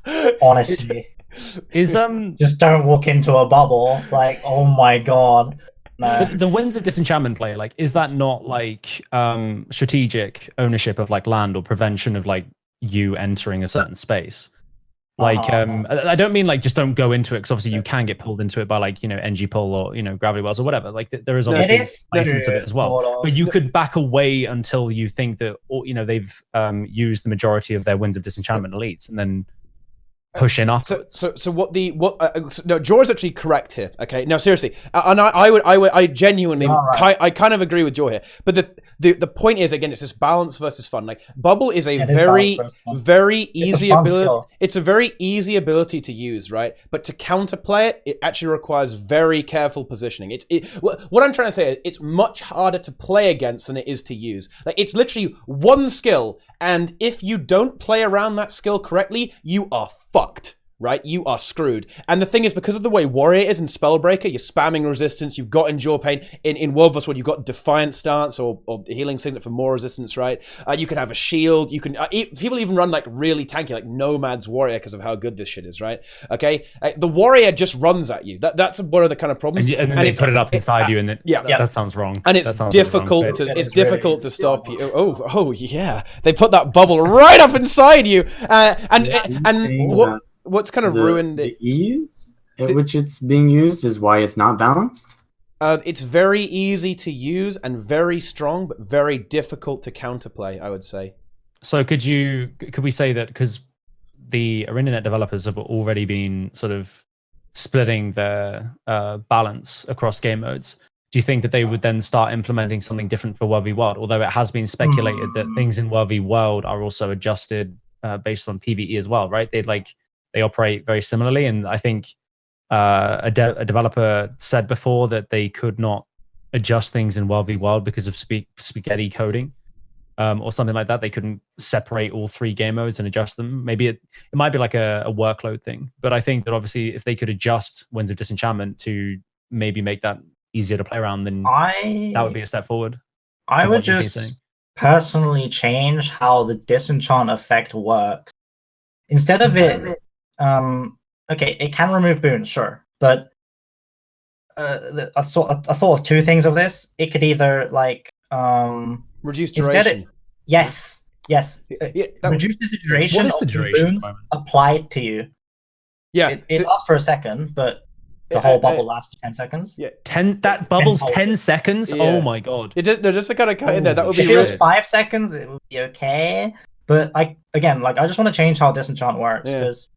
[SPEAKER 4] Like, honestly,
[SPEAKER 1] is
[SPEAKER 4] just don't walk into a bubble. Like, oh my god. No.
[SPEAKER 1] The Winds of Disenchantment play, like, is that not like strategic ownership of like land or prevention of like you entering a certain space? Like, I don't mean like just don't go into it, because obviously you can get pulled into it by like, you know, NG pull or, you know, gravity wells or whatever. Like there is obviously license of it as well. But you could back away until you think that, you know, they've used the majority of their Winds of Disenchantment elites, and then push in afterwards.
[SPEAKER 2] So no, Jor's actually correct here. Okay, no, seriously, and I genuinely, I kind of agree with Jor here. But the point is, again, it's this balance versus fun. Like bubble is a very easy ability. It's a very easy ability to use, right? But to counterplay it, it actually requires very careful positioning. What I'm trying to say is, it's much harder to play against than it is to use. Like it's literally one skill, and if you don't play around that skill correctly, you are fucked, right? You are screwed. And the thing is, because of the way Warrior is in Spellbreaker, you're spamming resistance, you've got Endure Pain. In World vs. World, you've got Defiant Stance or Healing Signet for more resistance, right? You can have a shield. You can people even run like really tanky, like Nomad's Warrior, because of how good this shit is, right? Okay? The Warrior just runs at you. That's one of the kind of problems.
[SPEAKER 1] And they put it up inside you, and then that sounds wrong.
[SPEAKER 2] And it's difficult to stop you. Oh yeah. They put that bubble right up inside you. What's kind of ruined
[SPEAKER 3] the ease at which it's being used is why it's not balanced?
[SPEAKER 2] It's very easy to use and very strong, but very difficult to counterplay, I would say.
[SPEAKER 1] So could we say that because the ArenaNet developers have already been sort of splitting their balance across game modes, do you think that they would then start implementing something different for World v World? Although it has been speculated that things in World v World are also adjusted based on PvE as well, right? They operate very similarly, and I think a developer said before that they could not adjust things in World v World because of spaghetti coding or something like that. They couldn't separate all three game modes and adjust them. Maybe it might be like a workload thing, but I think that obviously if they could adjust Winds of Disenchantment to maybe make that easier to play around, then that would be a step forward.
[SPEAKER 4] I would just personally change how the disenchant effect works. Instead of it okay, it can remove boons, sure, but I thought of two things of this. It could either like
[SPEAKER 2] reduce duration.
[SPEAKER 4] Yes. Reduces the duration of the boons applied to you.
[SPEAKER 2] Yeah,
[SPEAKER 4] it lasts for a second, but the whole bubble lasts 10 seconds.
[SPEAKER 2] Yeah,
[SPEAKER 1] that bubble's 10 seconds. Yeah. Oh my god!
[SPEAKER 2] Just to kind of cut in there, that would be.
[SPEAKER 4] If it was 5 seconds, it would be okay. But I just want to change how disenchant works, because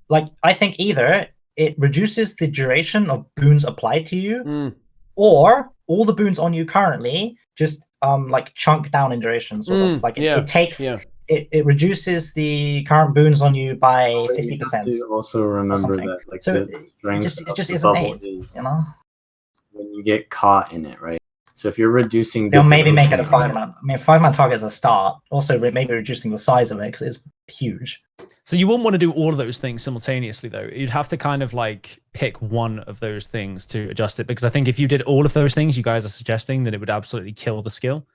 [SPEAKER 4] like I think either it reduces the duration of boons applied to you, or all the boons on you currently just like chunk down in duration, sort of like it takes it reduces the current boons on you by 50%.
[SPEAKER 3] You also remember that like
[SPEAKER 4] so
[SPEAKER 3] the strength
[SPEAKER 4] it just
[SPEAKER 3] of the
[SPEAKER 4] isn't
[SPEAKER 3] bubble is, you know, when you get caught in it, right? So if you're reducing,
[SPEAKER 4] they'll maybe make it a 5-man. I mean, 5-man target is a start. Also, maybe reducing the size of it because it's huge.
[SPEAKER 1] So you wouldn't want to do all of those things simultaneously, though. You'd have to kind of like pick one of those things to adjust it, because I think if you did all of those things you guys are suggesting, then it would absolutely kill the skill.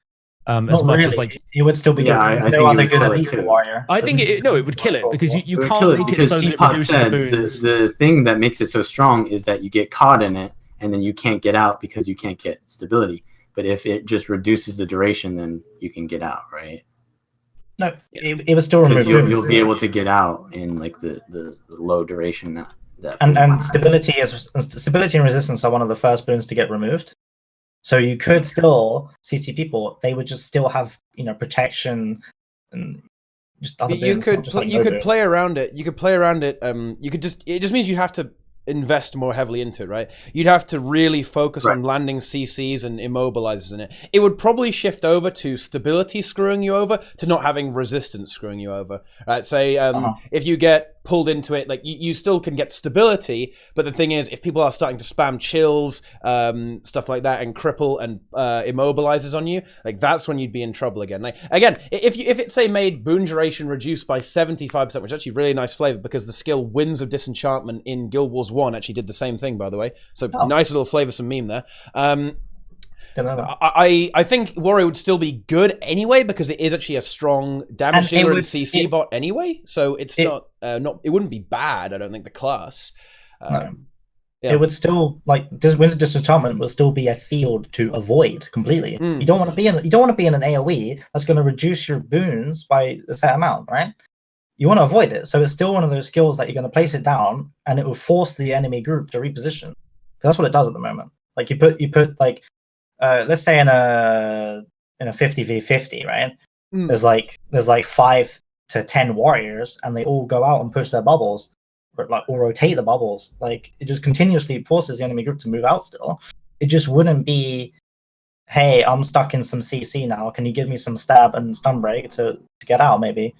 [SPEAKER 1] As much as like
[SPEAKER 4] it would still be good.
[SPEAKER 3] I
[SPEAKER 4] no other good elite warrior.
[SPEAKER 1] I think it would kill it, because you can't make it so that it reduces the boons.
[SPEAKER 3] The thing that makes it so strong is that you get caught in it and then you can't get out because you can't get stability. But if it just reduces the duration, then you can get out, right?
[SPEAKER 4] No, it was still removed.
[SPEAKER 3] You'll be able to get out in like the low duration that
[SPEAKER 4] and stability and resistance are one of the first boons to get removed. So you could still CC people. They would just still have protection and just other.
[SPEAKER 2] You could play around it. You could play around it. It just means you have to invest more heavily into it, right? You'd have to really focus on landing CCs and immobilizers in it. It would probably shift over to stability screwing you over to not having resistance screwing you over. Right? Say if you get get pulled into it. Like you still can get stability, but the thing is, if people are starting to spam chills, stuff like that, and cripple and immobilizes on you, like that's when you'd be in trouble again. Like again, if it say made boon duration reduced by 75%, which is actually really nice flavor because the skill Winds of Disenchantment in Guild Wars 1 actually did the same thing, by the way. So nice little flavor, some meme there. I think Warrior would still be good anyway because it is actually a strong damage dealer and CC bot anyway. So it wouldn't be bad. I don't think the class.
[SPEAKER 4] No. Yeah. It would still Winds of Disenchantment will still be a field to avoid completely. You don't want to be in an AOE that's going to reduce your boons by a set amount, right? You want to avoid it. So it's still one of those skills that you're going to place it down and it will force the enemy group to reposition. That's what it does at the moment. Like you put like. Let's say in a 50v50, right? There's like 5 to 10 warriors, and they all go out and push their bubbles, or rotate the bubbles. Like it just continuously forces the enemy group to move out. Still, it just wouldn't be, hey, I'm stuck in some CC now. Can you give me some stab and stun break to get out? Maybe.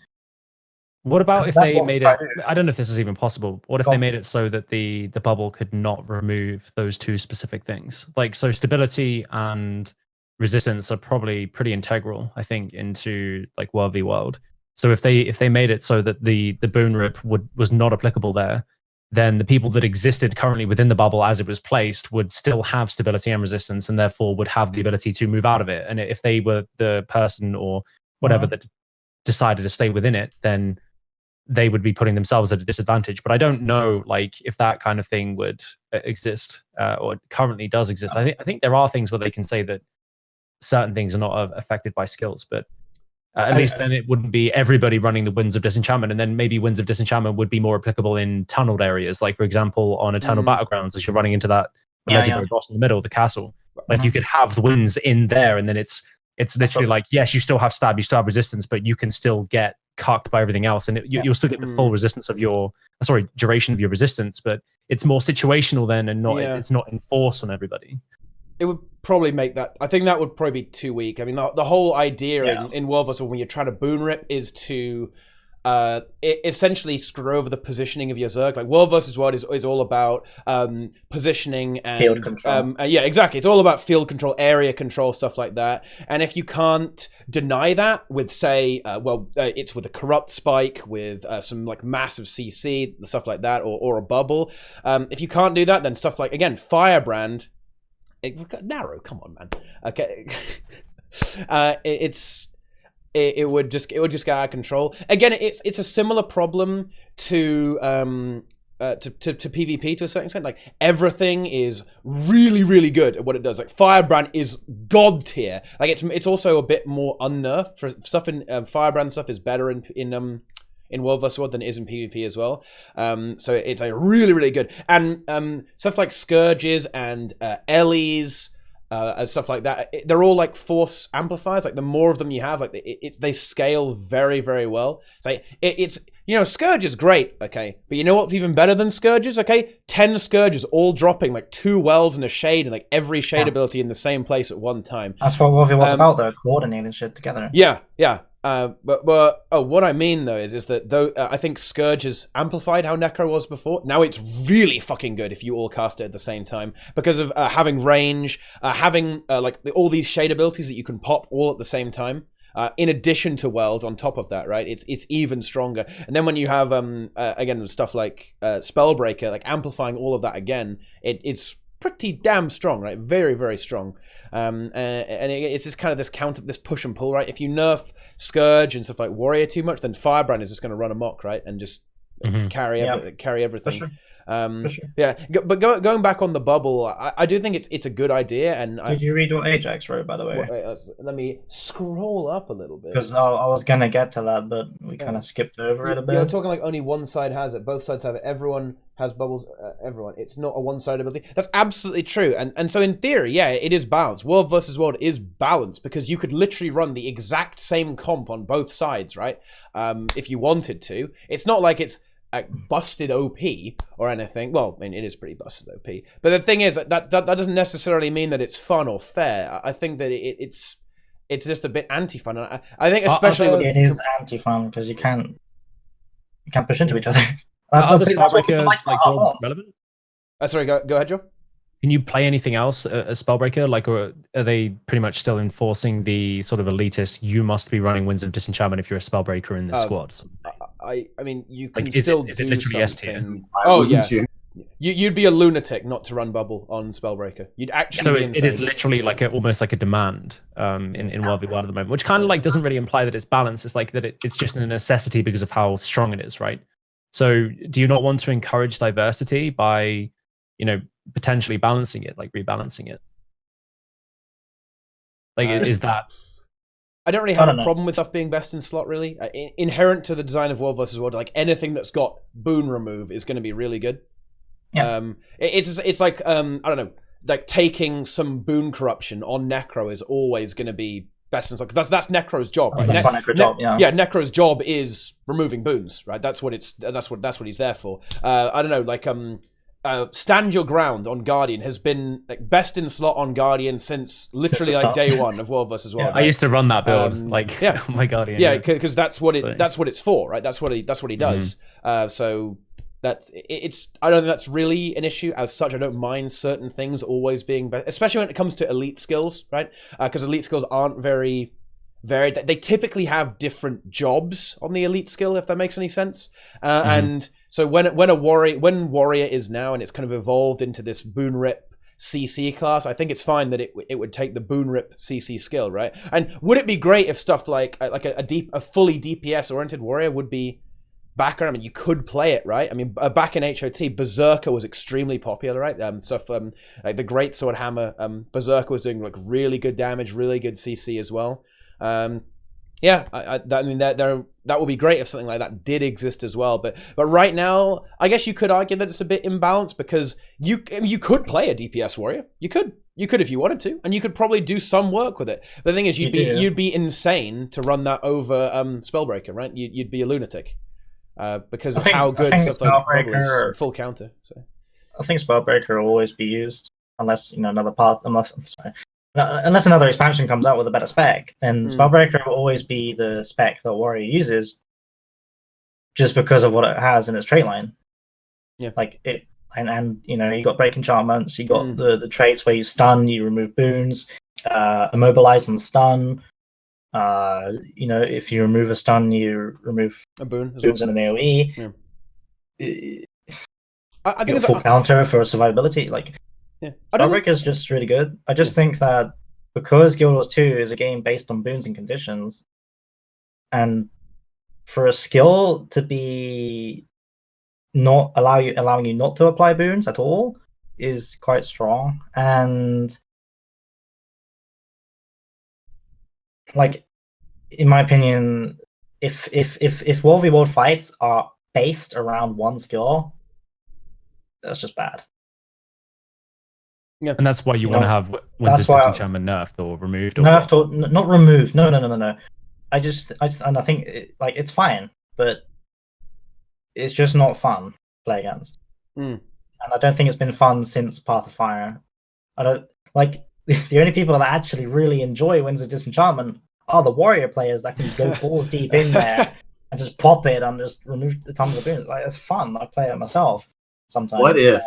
[SPEAKER 1] What about if they made it? I don't know if this is even possible. What if they made it so that the bubble could not remove those two specific things? Like, so stability and resistance are probably pretty integral, I think, into like World v World. So if they made it so that the boon rip was not applicable there, then the people that existed currently within the bubble as it was placed would still have stability and resistance, and therefore would have the ability to move out of it. And if they were the person or whatever that decided to stay within it, then they would be putting themselves at a disadvantage. But I don't know, like, if that kind of thing would exist or currently does exist. I think there are things where they can say that certain things are not affected by skills, but at least then it wouldn't be everybody running the Winds of Disenchantment, and then maybe Winds of Disenchantment would be more applicable in tunneled areas, like for example on Eternal Battlegrounds, as you're running into that legendary boss in the middle of the castle. Like you could have the winds in there, and then it's literally like, yes, you still have stab, you still have resistance, but you can still get cucked by everything else, and you'll still get the full resistance of your duration of your resistance, but it's more situational then, and not it's not enforced on everybody.
[SPEAKER 2] It would probably make that. I think that would probably be too weak. I mean, the whole idea in World vs. World when you're trying to boon rip is to essentially screw over the positioning of your Zerg. Like World vs. World is all about positioning and
[SPEAKER 4] field control.
[SPEAKER 2] Yeah, exactly. It's all about field control, area control, stuff like that. And if you can't deny that with, say, it's with a corrupt spike, with some like massive CC, stuff like that, or a bubble. If you can't do that, then stuff like, again, Firebrand. Narrow, come on, man. Okay, it would just get out of control. Again, it's a similar problem to PvP to a certain extent. Like everything is really, really good at what it does. Like Firebrand is god tier. Like it's also a bit more unnerfed. For stuff in Firebrand stuff is better in World vs. World than it is in PvP as well. So it's like really, really good. And stuff like Scourges and Ellies, and stuff like that, they're all like force amplifiers. Like the more of them you have, like they scale very, very well. It's Scourge is great, okay, but you know what's even better than Scourges, okay? 10 Scourges all dropping like 2 wells and a shade, and like every shade ability in the same place at one time.
[SPEAKER 4] That's what it was about, though, coordinating shit together.
[SPEAKER 2] Yeah. But what I mean though is that though I think Scourge has amplified how Necro was before. Now it's really fucking good if you all cast it at the same time because of having range, having like all these shade abilities that you can pop all at the same time. In addition to wells on top of that, right? It's even stronger. And then when you have again stuff like Spellbreaker, like amplifying all of that again, it's pretty damn strong, right? Very, very strong. And it's just kind of this push and pull, right? If you nerf Scourge and stuff like Warrior too much, then Firebrand is just going to run amok, right? And just carry everything.
[SPEAKER 4] For sure.
[SPEAKER 2] Yeah, but going back on the bubble, I do think it's a good idea. And
[SPEAKER 4] did you read what Ajax wrote, by the way?
[SPEAKER 2] Let me scroll up a little bit,
[SPEAKER 4] because I was gonna get to that, but we kind of skipped over it a bit.
[SPEAKER 2] You're talking like only one side has it, both sides have it. Everyone has bubbles. Everyone. It's not a one-sided ability. That's absolutely true. And so in theory, yeah, it is balanced. World versus World is balanced because you could literally run the exact same comp on both sides, right? If you wanted to. It's not like it's busted OP or anything. Well, I mean, it is pretty busted OP. But the thing is that doesn't necessarily mean that it's fun or fair. I think that it's just a bit anti-fun. I think especially
[SPEAKER 4] it is anti-fun because you can't push into each other.
[SPEAKER 1] Are the
[SPEAKER 4] that's what people
[SPEAKER 1] Spellbreaker
[SPEAKER 4] like about Heart of
[SPEAKER 1] builds
[SPEAKER 4] Thorns.
[SPEAKER 1] relevant?
[SPEAKER 2] Sorry, go ahead, Joe.
[SPEAKER 1] Can you play anything else as Spellbreaker? Like, or are they pretty much still enforcing the sort of elitist? You must be running Winds of Disenchantment if you're a Spellbreaker in this squad.
[SPEAKER 2] I mean, you can
[SPEAKER 1] Like, is
[SPEAKER 2] still
[SPEAKER 1] it
[SPEAKER 2] do
[SPEAKER 1] literally S tier?
[SPEAKER 2] something.
[SPEAKER 3] Why
[SPEAKER 2] Oh
[SPEAKER 3] wouldn't
[SPEAKER 2] yeah,
[SPEAKER 3] you?
[SPEAKER 2] you'd be a lunatic not to run bubble on Spellbreaker. You'd actually
[SPEAKER 1] So
[SPEAKER 2] be
[SPEAKER 1] it is
[SPEAKER 2] insane.
[SPEAKER 1] literally like almost like a demand in 1v1 at the moment, which kind of like doesn't really imply that it's balanced. It's like that it's just a necessity because of how strong it is, right? So do you not want to encourage diversity by, potentially balancing it, like rebalancing it? Like, is that?
[SPEAKER 2] I don't really have a problem with stuff being best in slot, really. Inherent to the design of World vs. World, like anything that's got boon remove is going to be really good.
[SPEAKER 4] Yeah.
[SPEAKER 2] It's like I don't know, like taking some boon corruption on Necro is always going to be best in slot. That's Necro's job, right?
[SPEAKER 4] That's Necro's job, yeah.
[SPEAKER 2] Necro's job is removing boons, right? That's what he's there for. I don't know, like stand your ground on Guardian has been like best in slot on Guardian since literally like day one of World vs. World.
[SPEAKER 1] Yeah, right? I used to run that build, oh my Guardian.
[SPEAKER 2] Yeah, because that's what it's for, right? That's what he does. So it's I don't think that's really an issue as such. I don't mind certain things always being better, especially when it comes to elite skills, right? Because elite skills aren't very varied. They typically have different jobs on the elite skill, if that makes any sense. And so when warrior is now and it's kind of evolved into this boon rip CC class, I think it's fine that it would take the boon rip CC skill, right? And would it be great if stuff like a fully DPS oriented warrior would be back? I mean, you could play it, right? I mean, back in HOT, Berserker was extremely popular, right? Stuff like the Great Sword Hammer, Berserker was doing like really good damage, really good CC as well. That would be great if something like that did exist as well. But right now, I guess you could argue that it's a bit imbalanced because you could play a DPS warrior. You could if you wanted to, and you could probably do some work with it. The thing is, you'd be insane to run that over Spellbreaker, right? You'd be a lunatic. Because of how good stuff like Bubble is, full counter. So
[SPEAKER 4] I think Spellbreaker will always be used unless unless another expansion comes out with a better spec, then Spellbreaker will always be the spec that Warrior uses, just because of what it has in its trait line.
[SPEAKER 2] Yeah,
[SPEAKER 4] like it, and you got break enchantments, you got the traits where you stun, you remove boons, immobilize and stun. If you remove a stun, you remove
[SPEAKER 2] a boon
[SPEAKER 4] boons in an AoE. I think it's full counter for survivability. Spellbreaker is just really good. I just think that because Guild Wars 2 is a game based on boons and conditions, and for a skill to be not allowing you not to apply boons at all is quite strong. And in my opinion, if World v World fights are based around one skill, that's just bad.
[SPEAKER 1] Yeah, and that's why you want to have Winds of Disenchantment nerfed or removed, or
[SPEAKER 4] nerfed or not removed. No. I think it's fine, but it's just not fun to play against. And I don't think it's been fun since Path of Fire. I don't the only people that actually really enjoy Winds of Disenchantment are the warrior players that can go balls deep in there and just pop it and just remove the tons of boons. It's fun. I play it myself sometimes.
[SPEAKER 3] What if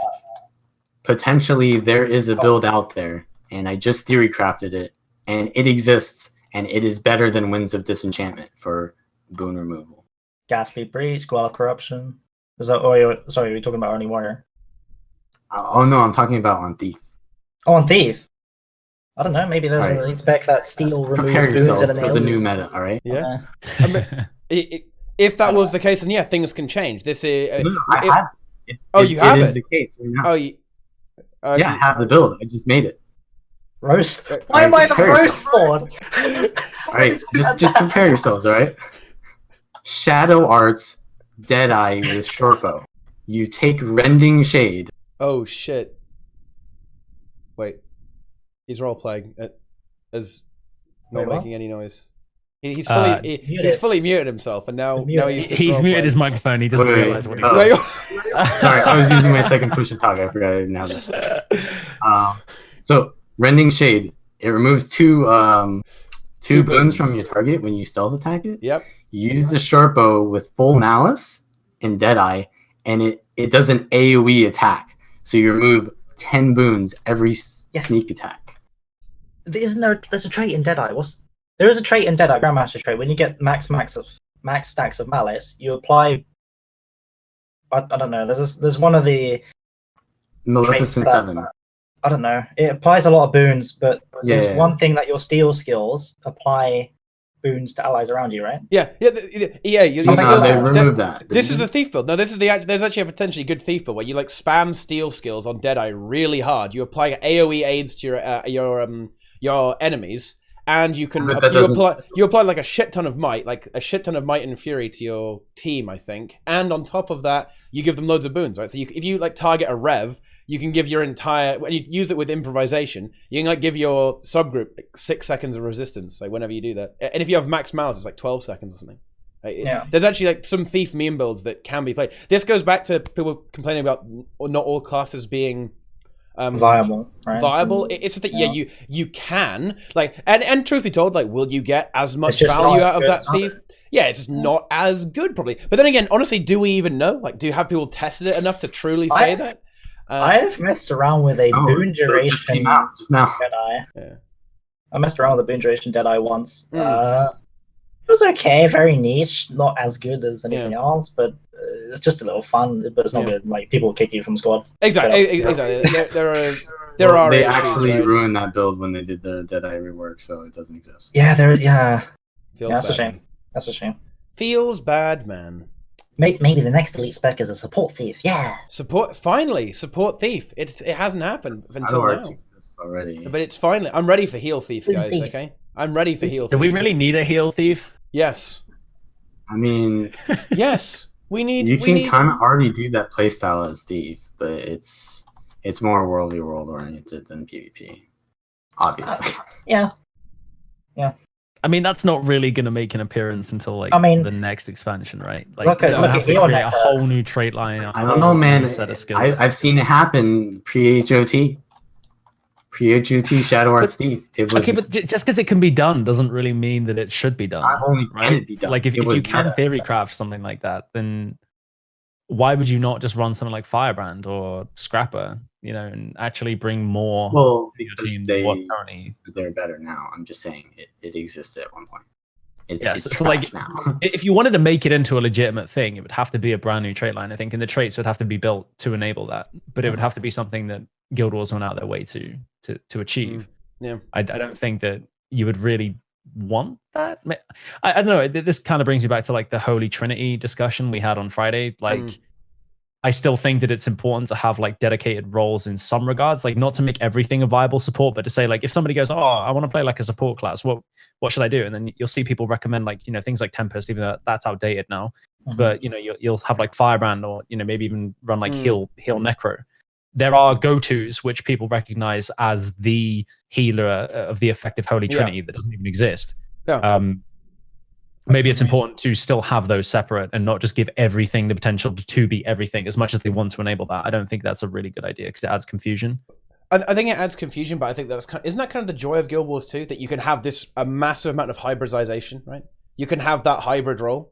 [SPEAKER 3] potentially there is a build out there and I just theory crafted it and it exists and it is better than Winds of Disenchantment for boon removal?
[SPEAKER 4] Ghastly Breach, Guell of Corruption. Is that? Oh, sorry, are we talking about only warrior?
[SPEAKER 3] Oh no, I'm talking about on Thief.
[SPEAKER 4] Oh, on Thief. I don't know. Maybe there's an elite spec that steel removes boons in an
[SPEAKER 3] for the new meta. All right.
[SPEAKER 2] Yeah. I mean, if that was the case, then yeah, things can change. This is.
[SPEAKER 3] I have.
[SPEAKER 2] You have it.
[SPEAKER 3] It is the case. I have the build. I just made it.
[SPEAKER 4] Roast. Why am I the roast lord?
[SPEAKER 3] All right, just prepare yourselves. All right. Shadow Arts, Deadeye with Shortbow. You take Rending Shade.
[SPEAKER 2] Oh shit! Wait, he's role playing as not making any noise. He's fully muted himself, and now he's
[SPEAKER 1] muted his microphone. He doesn't realize what he's
[SPEAKER 3] doing. Sorry, I was using my second push to talk. I forgot it now. So Rending Shade, it removes two boons from your target when you stealth attack it.
[SPEAKER 2] Yep.
[SPEAKER 3] Use the Shortbow with full malice and Deadeye, and it does an AoE attack. So you remove 10 boons every sneak attack.
[SPEAKER 4] Isn't there's a trait in Deadeye? There is a trait in Deadeye, Grandmaster trait. When you get max stacks of malice, you apply. I don't know. There's one of the
[SPEAKER 3] Maleficent 7.
[SPEAKER 4] I don't know. It applies a lot of boons, but there's one thing that your steel skills apply boons to allies around you, right?
[SPEAKER 2] Yeah.
[SPEAKER 3] They remove that.
[SPEAKER 2] This is the thief build. No, there's actually a potentially good thief build where you like spam steal skills on Deadeye really hard. You apply AoE aids to your enemies, and you can you apply like a shit ton of might, and fury to your team, I think. And on top of that, you give them loads of boons, right? So if you like target a rev, you can give your entire, when you use it with improvisation, you can like give your subgroup like 6 seconds of resistance, like whenever you do that. And if you have max malice, it's like 12 seconds or something. There's actually like some thief meme builds that can be played. This goes back to people complaining about not all classes being
[SPEAKER 4] viable, right?
[SPEAKER 2] Viable. It's just that you can like, and truth be told, like, will you get as much value out of that thief? Yeah, it's just not as good probably. But then again, honestly, do we even know? Like, do you have people tested it enough to truly say that?
[SPEAKER 4] I've messed around with a boon duration
[SPEAKER 3] just came out just now.
[SPEAKER 4] Deadeye.
[SPEAKER 2] Yeah.
[SPEAKER 4] I messed around with a boon duration Deadeye once. It was okay, very niche, not as good as anything else, but it's just a little fun. But it's not good. Like, people will kick you from squad.
[SPEAKER 2] Exactly.
[SPEAKER 3] They actually ruined that build when they did the Deadeye rework, so it doesn't exist.
[SPEAKER 4] Yeah,
[SPEAKER 2] Feels
[SPEAKER 4] that's
[SPEAKER 2] bad.
[SPEAKER 4] a shame. That's a shame.
[SPEAKER 2] Feels bad, man.
[SPEAKER 4] Maybe the next elite spec is a support thief. Yeah.
[SPEAKER 2] Support thief. It hasn't happened until now.
[SPEAKER 3] Already.
[SPEAKER 2] But it's finally. I'm ready for heal thief, guys. Okay, I'm ready for heal thief.
[SPEAKER 1] Do we really need a heal thief?
[SPEAKER 2] Yes.
[SPEAKER 3] I mean,
[SPEAKER 2] yes. We need.
[SPEAKER 3] You can kind of already do that playstyle as thief, but it's more world oriented than PvP. Obviously.
[SPEAKER 4] Yeah.
[SPEAKER 1] I mean, that's not really going to make an appearance until the next expansion, right? Like,
[SPEAKER 4] look at
[SPEAKER 1] create a whole new trait line.
[SPEAKER 3] I don't know, man.
[SPEAKER 1] Set of skills.
[SPEAKER 3] I've seen it happen pre-HOT. Pre-HOT Shadow Arts Thief.
[SPEAKER 1] Okay, but just because it can be done doesn't really mean that it should be done.
[SPEAKER 3] Not only can it be done.
[SPEAKER 1] Like, if you can theory craft something like that, then why would you not just run something like Firebrand or Scrapper, and actually bring more to your team?
[SPEAKER 3] They're better now. I'm just saying it existed at one point. It's
[SPEAKER 1] so like now. If you wanted to make it into a legitimate thing, it would have to be a brand new trait line, I think, and the traits would have to be built to enable that. But it would have to be something that Guild Wars went out their way to achieve.
[SPEAKER 2] Yeah,
[SPEAKER 1] I don't think that you would really want that. I don't know. This kind of brings me back to like the Holy Trinity discussion we had on Friday. Like, I still think that it's important to have like dedicated roles in some regards, like not to make everything a viable support, but to say like, if somebody goes, I want to play like a support class, what should I do? And then you'll see people recommend like, things like Tempest, even though that's outdated now. But you'll have like Firebrand, or maybe even run like heal Necro. There are go-tos which people recognize as the healer of the effective Holy Trinity that doesn't even exist. Maybe it's important to still have those separate and not just give everything the potential to be everything as much as they want to enable that. I don't think that's a really good idea because it adds confusion.
[SPEAKER 2] I think it adds confusion, but I think isn't that kind of the joy of Guild Wars too? That you can have a massive amount of hybridization, right? You can have that hybrid role.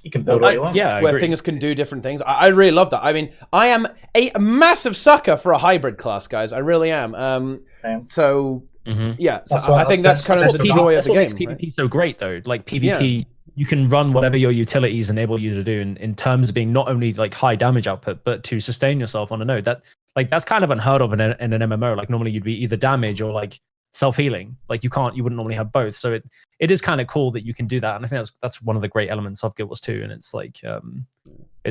[SPEAKER 4] You can build what you want.
[SPEAKER 1] Yeah,
[SPEAKER 2] where things can do different things. I really love that. I mean, I am a massive sucker for a hybrid class, guys. I really am. So I think that's kind of the joy of the game.
[SPEAKER 1] That's what makes PvP so great, though. Like PvP, you can run whatever your utilities enable you to do in terms of being not only like high damage output, but to sustain yourself on a node. That's kind of unheard of in an MMO. Like normally you'd be either damage or like self-healing. Like you wouldn't normally have both. So it is kind of cool that you can do that. And I think that's one of the great elements of Guild Wars 2. And it's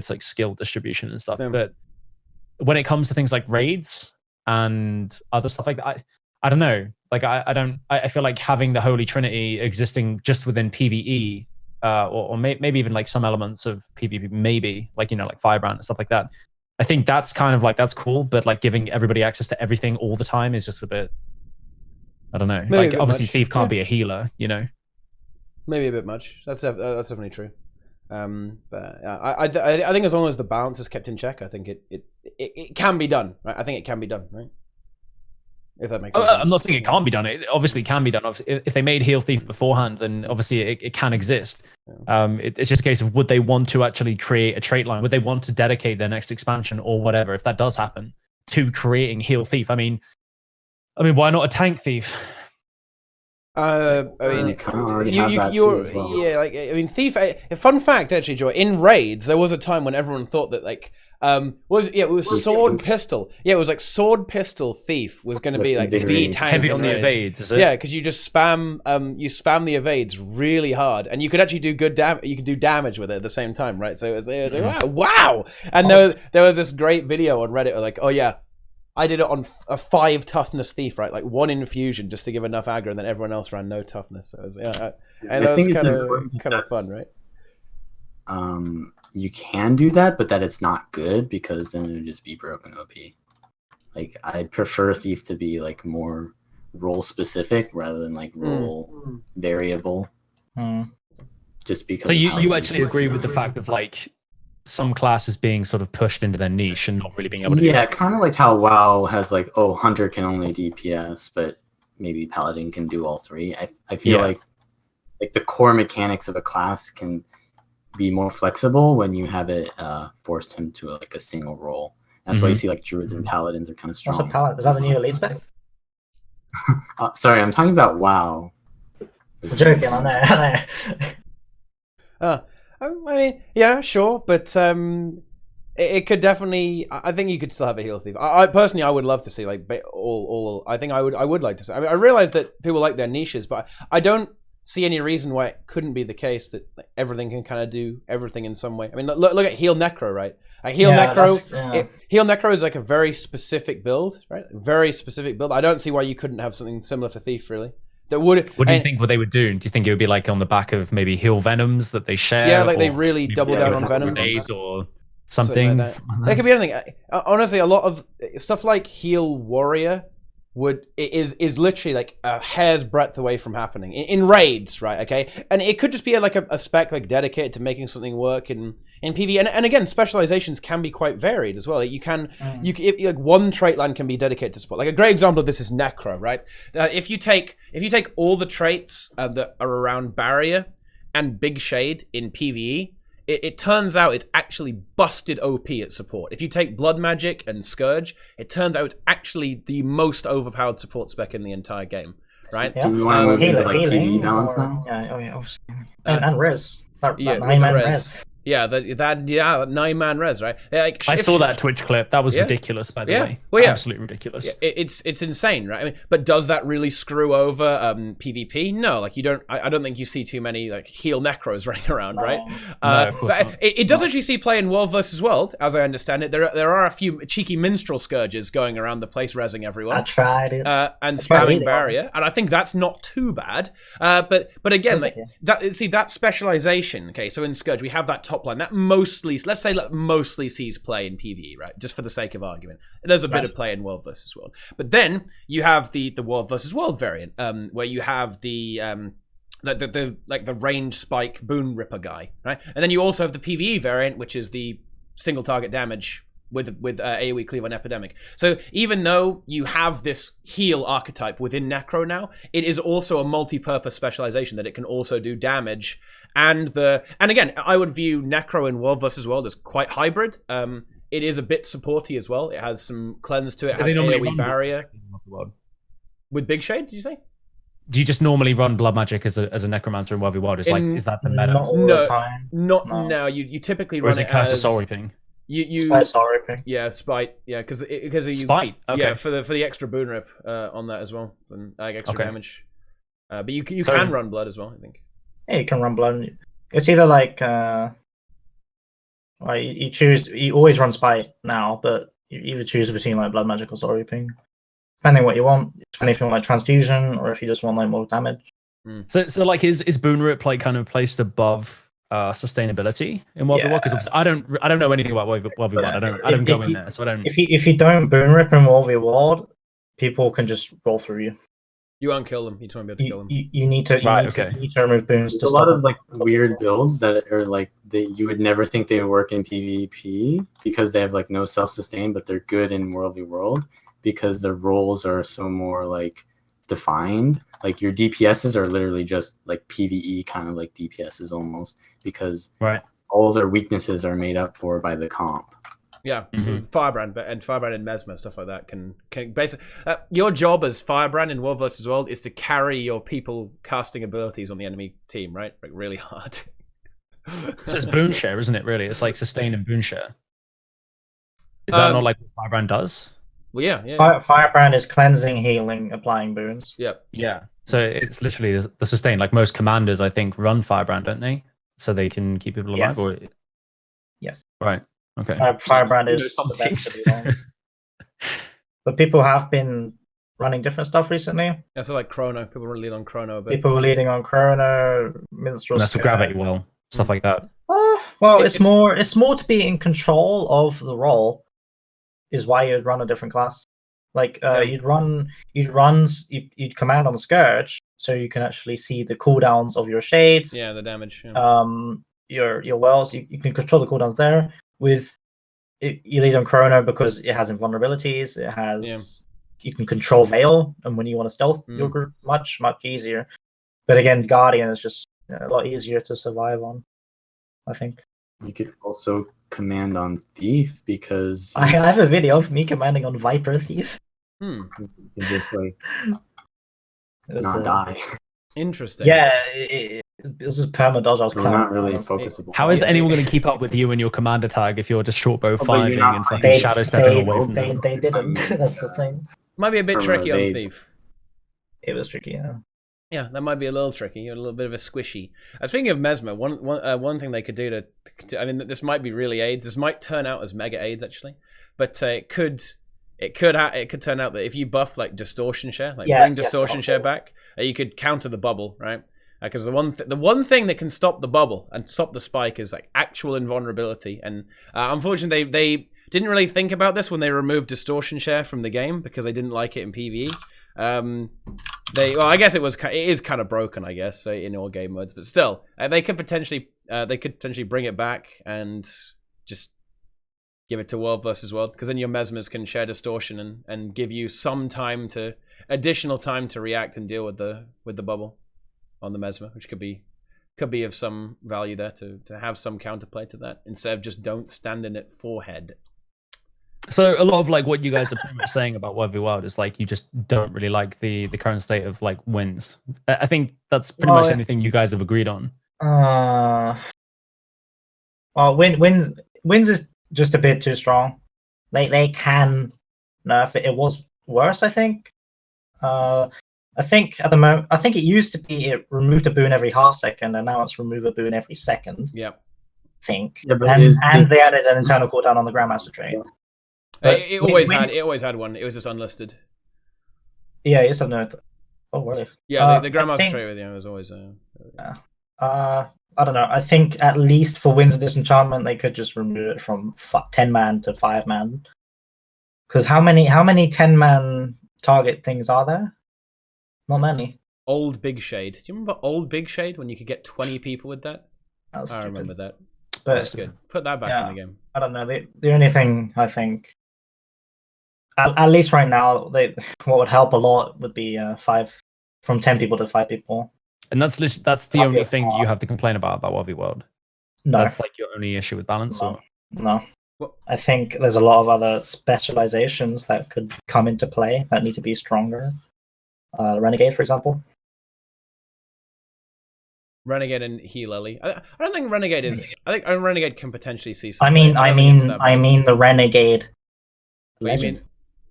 [SPEAKER 1] like skill distribution and stuff. But when it comes to things like raids and other stuff like that, I don't know. Like I feel like having the Holy Trinity existing just within PvE, or maybe even like some elements of PvP, maybe like like Firebrand and stuff like that. I think that's kind of like that's cool, but like giving everybody access to everything all the time is just a bit. I don't know.
[SPEAKER 2] Maybe
[SPEAKER 1] like obviously, Thief can't be a healer,
[SPEAKER 2] Maybe a bit much. That's definitely true. But I think as long as the balance is kept in check, I think it can be done. Right? I think it can be done. Right. If that makes sense.
[SPEAKER 1] I'm not saying it can't be done. It obviously can be done. If they made Heal Thief beforehand, then obviously it can exist. It's just a case of would they want to actually create a trait line? Would they want to dedicate their next expansion or whatever, if that does happen, to creating Heal Thief? I mean, why not a Tank Thief?
[SPEAKER 2] I mean,
[SPEAKER 3] you kind of already have that too as well.
[SPEAKER 2] Yeah, like I mean, Thief. A fun fact, actually, Joy. In raids, there was a time when everyone thought that like it was sword pistol. Yeah, it was like sword pistol Thief was going to be like the tank.
[SPEAKER 1] Heavy on the evades, is it?
[SPEAKER 2] Yeah, because you just spam the evades really hard, and you could actually do good damage. You could do damage with it at the same time, right? So it was like, wow. And there was this great video on Reddit, like, oh yeah, I did it on a 5 toughness Thief, right? Like 1 infusion just to give enough aggro, and then everyone else ran no toughness. So it was, and that was kind of fun, right?
[SPEAKER 3] You can do that, but that it's not good because then it would just be broken OP. Like I'd prefer Thief to be like more role specific rather than like role variable. Just because.
[SPEAKER 1] So you actually agree with the fact of like some classes being sort of pushed into their niche and not really being able to.
[SPEAKER 3] Yeah, kind of like how WoW has like, oh, Hunter can only DPS, but maybe Paladin can do all 3. I feel like the core mechanics of a class can be more flexible when you have it forced into like a single role. That's why you see like Druids and Paladins are kind of strong.
[SPEAKER 4] What's a Paladin? Is that the new elite spec?
[SPEAKER 3] Sorry, I'm talking about WoW.
[SPEAKER 4] I'm joking, I know.
[SPEAKER 2] I mean, yeah, sure, but it could definitely. I think you could still have a Heal Thief. I personally, I would love to see like all. I think I would like to see. I mean, I realize that people like their niches, but I don't see any reason why it couldn't be the case that like, everything can kind of do everything in some way. I mean, look at Heal Necro, right? Like Heal Necro, Heal Necro is like a very specific build, right? Very specific build. I don't see why you couldn't have something similar for Thief, really. That would.
[SPEAKER 1] What do you think? What they would do? Do you think it would be like on the back of maybe Heal Venoms that they share?
[SPEAKER 2] Yeah, like they really double down on Venoms
[SPEAKER 1] or something.
[SPEAKER 2] Like that. It could be anything. Honestly, a lot of stuff like Heal Warrior is literally like a hair's breadth away from happening in raids, right? Okay, and it could just be like a spec like dedicated to making something work in PvE. And again, specializations can be quite varied as well. Like you can like one trait line can be dedicated to support. Like a great example of this is Necro, right? If you take all the traits that are around Barrier and Big Shade in PvE, it turns out it's actually busted OP at support. If you take Blood Magic and Scourge, it turns out it's actually the most overpowered support spec in the entire game, right?
[SPEAKER 3] Do we want to move into like PvE balance now?
[SPEAKER 4] Yeah, obviously. And res. That
[SPEAKER 2] 9-man res. Yeah, that 9-man res, right? Like,
[SPEAKER 1] I saw that Twitch clip. That was ridiculous, by the way.
[SPEAKER 2] Well,
[SPEAKER 1] absolutely ridiculous.
[SPEAKER 2] Yeah, it's insane, right? I mean, but does that really screw over PvP? No, like you don't. I don't think you see too many like Heal Necros running around, right?
[SPEAKER 1] No, of course not.
[SPEAKER 2] It does actually see play in World versus World, as I understand it. There are a few cheeky minstrel scourges going around the place, rezzing everyone.
[SPEAKER 4] I tried it.
[SPEAKER 2] And spamming Barrier, and I think that's not too bad. But again, like that specialization. Okay, so in Scourge we have that top line that mostly, let's say, mostly sees play in PvE, right? Just for the sake of argument, there's a bit of play in World versus World, but then you have the World versus World variant, where you have the range spike boon ripper guy, right? And then you also have the PvE variant, which is the single target damage with AoE cleave on Epidemic. So even though you have this heal archetype within Necro now, it is also a multi-purpose specialization that it can also do damage. And again, I would view Necro in World versus World as quite hybrid. It is a bit supporty as well. It has some cleanse to it. It has AoE barrier. With Big Shade, did you say?
[SPEAKER 1] Do you just normally run Blood Magic as a Necromancer in World v World? Is that the meta?
[SPEAKER 4] Not all the time.
[SPEAKER 2] No. You typically run it
[SPEAKER 1] Curse
[SPEAKER 2] as
[SPEAKER 1] Soul Reaping.
[SPEAKER 4] Spite Soul Reaping.
[SPEAKER 2] Yeah, Spite. Yeah, because you
[SPEAKER 1] Spite. Okay.
[SPEAKER 2] Yeah, for the extra boon rip on that as well, and extra damage. But you can run Blood as well, I think.
[SPEAKER 4] Yeah, you can run Blood. It's either like you choose. You always run Spite now, but you either choose between like Blood Magic or Soul Reaping, depending what you want. Depending if you want like transfusion or if you just want like more damage.
[SPEAKER 1] So like is Boon Rip like kind of placed above sustainability in World v World? Because I don't know anything about World v World. I don't go in there, so I don't.
[SPEAKER 4] If you don't Boon Rip in World v World, people can just roll through you.
[SPEAKER 2] You won't kill them. You just won't be able to kill them.
[SPEAKER 4] You need to remove boons.
[SPEAKER 3] There's a lot of like weird builds that are like you would never think they would work in PvP because they have like no self-sustain, but they're good in World v World. because the roles are so more like defined. Like your DPSs are literally just like PvE kind of like DPSs almost, because all their weaknesses are made up for by the comp.
[SPEAKER 2] Yeah, so Firebrand and Mesmer, stuff like that can basically. Your job as Firebrand in World vs. World is to carry your people casting abilities on the enemy team, right? Like really hard.
[SPEAKER 1] So it's boon share, isn't it? Really, it's like sustain and boon share. Is that not like what Firebrand does?
[SPEAKER 2] Well, yeah.
[SPEAKER 4] Firebrand is cleansing, healing, applying boons.
[SPEAKER 2] Yep.
[SPEAKER 1] Yeah. So it's literally the sustain. Like most commanders, I think, run Firebrand, don't they? So they can keep people alive. Or...
[SPEAKER 4] Yes.
[SPEAKER 1] Right. Okay.
[SPEAKER 4] Firebrand is the best to be on. But people have been running different stuff recently.
[SPEAKER 2] Yeah, so like Chrono. People were leading on Chrono a bit.
[SPEAKER 4] People were leading on Chrono, Minstrel.
[SPEAKER 1] That's the gravity well, stuff like that.
[SPEAKER 4] Well, it's more to be in control of the role. Is why you'd run a different class. Like you'd command on the Scourge, so you can actually see the cooldowns of your shades.
[SPEAKER 2] Yeah, the damage. Yeah.
[SPEAKER 4] Your wells, you can control the cooldowns there. With you lead on Chrono because it has invulnerabilities. It has you can control Veil, and when you want to stealth your group, much easier. But again, Guardian is just a lot easier to survive on, I think.
[SPEAKER 3] You could also command on Thief because
[SPEAKER 4] I have a video of me commanding on Viper Thief.
[SPEAKER 3] You can just like not die.
[SPEAKER 2] Interesting.
[SPEAKER 4] Yeah, it was just perma dodge. I was
[SPEAKER 3] not really focusable.
[SPEAKER 1] How is anyone going to keep up with you and your commander tag if you're just short bow fiving and fucking shadow stepping away from them?
[SPEAKER 4] They didn't. That's the thing.
[SPEAKER 2] Might be a bit tricky on Thief.
[SPEAKER 4] It was tricky, yeah.
[SPEAKER 2] Yeah, that might be a little tricky. A little bit of a squishy. Speaking of Mesmer, one thing they could do to I mean, this might be really AIDS. This might turn out as mega AIDS actually, but it could turn out that if you buff like distortion share, like bring distortion share back, you could counter the bubble, right? Because the one thing that can stop the bubble and stop the spike is like actual invulnerability. And unfortunately, they didn't really think about this when they removed distortion share from the game because they didn't like it in PvE. I guess it is kind of broken, I guess, in all game modes, but still, they could potentially bring it back and just give it to World vs. World, because then your Mesmers can share distortion and give you some additional time to react and deal with the bubble on the Mesmer, which could be of some value there to have some counterplay to that instead of just don't stand in it forehead.
[SPEAKER 1] So a lot of like what you guys are pretty much saying about World v World is like you just don't really like the current state of like wins. I think that's pretty much anything you guys have agreed on.
[SPEAKER 4] Wins is just a bit too strong. They can nerf it. It was worse, I think. I think at the moment, I think it used to be it removed a boon every half second, and now it's remove a boon every second.
[SPEAKER 2] Yep.
[SPEAKER 4] I think.
[SPEAKER 3] Yeah,
[SPEAKER 4] and they added an internal cooldown on the Grandmaster trait.
[SPEAKER 2] It always had one. It was just unlisted.
[SPEAKER 4] Yeah, it's a note. Oh, really?
[SPEAKER 2] Yeah, the Grandmaster trait with was always.
[SPEAKER 4] I don't know. I think at least for Winds of Disenchantment, they could just remove it from 10-man to 5-man. Because how many 10-man target things are there? Not many.
[SPEAKER 2] Old Big Shade. Do you remember Old Big Shade when you could get 20 people with that? I remember that.
[SPEAKER 4] But
[SPEAKER 2] that's good. Put that back in the game.
[SPEAKER 4] I don't know. The only thing I think, at least right now, what would help a lot would be 10 people to 5 people.
[SPEAKER 1] And that's the only thing you have to complain about World v World.
[SPEAKER 4] No,
[SPEAKER 1] that's like your only issue with balance.
[SPEAKER 4] No. I think there's a lot of other specializations that could come into play that need to be stronger. Renegade, for example.
[SPEAKER 2] Renegade and Heal Ellie. I don't think Renegade is. I think Renegade can potentially see something.
[SPEAKER 4] I mean the Renegade. Legend.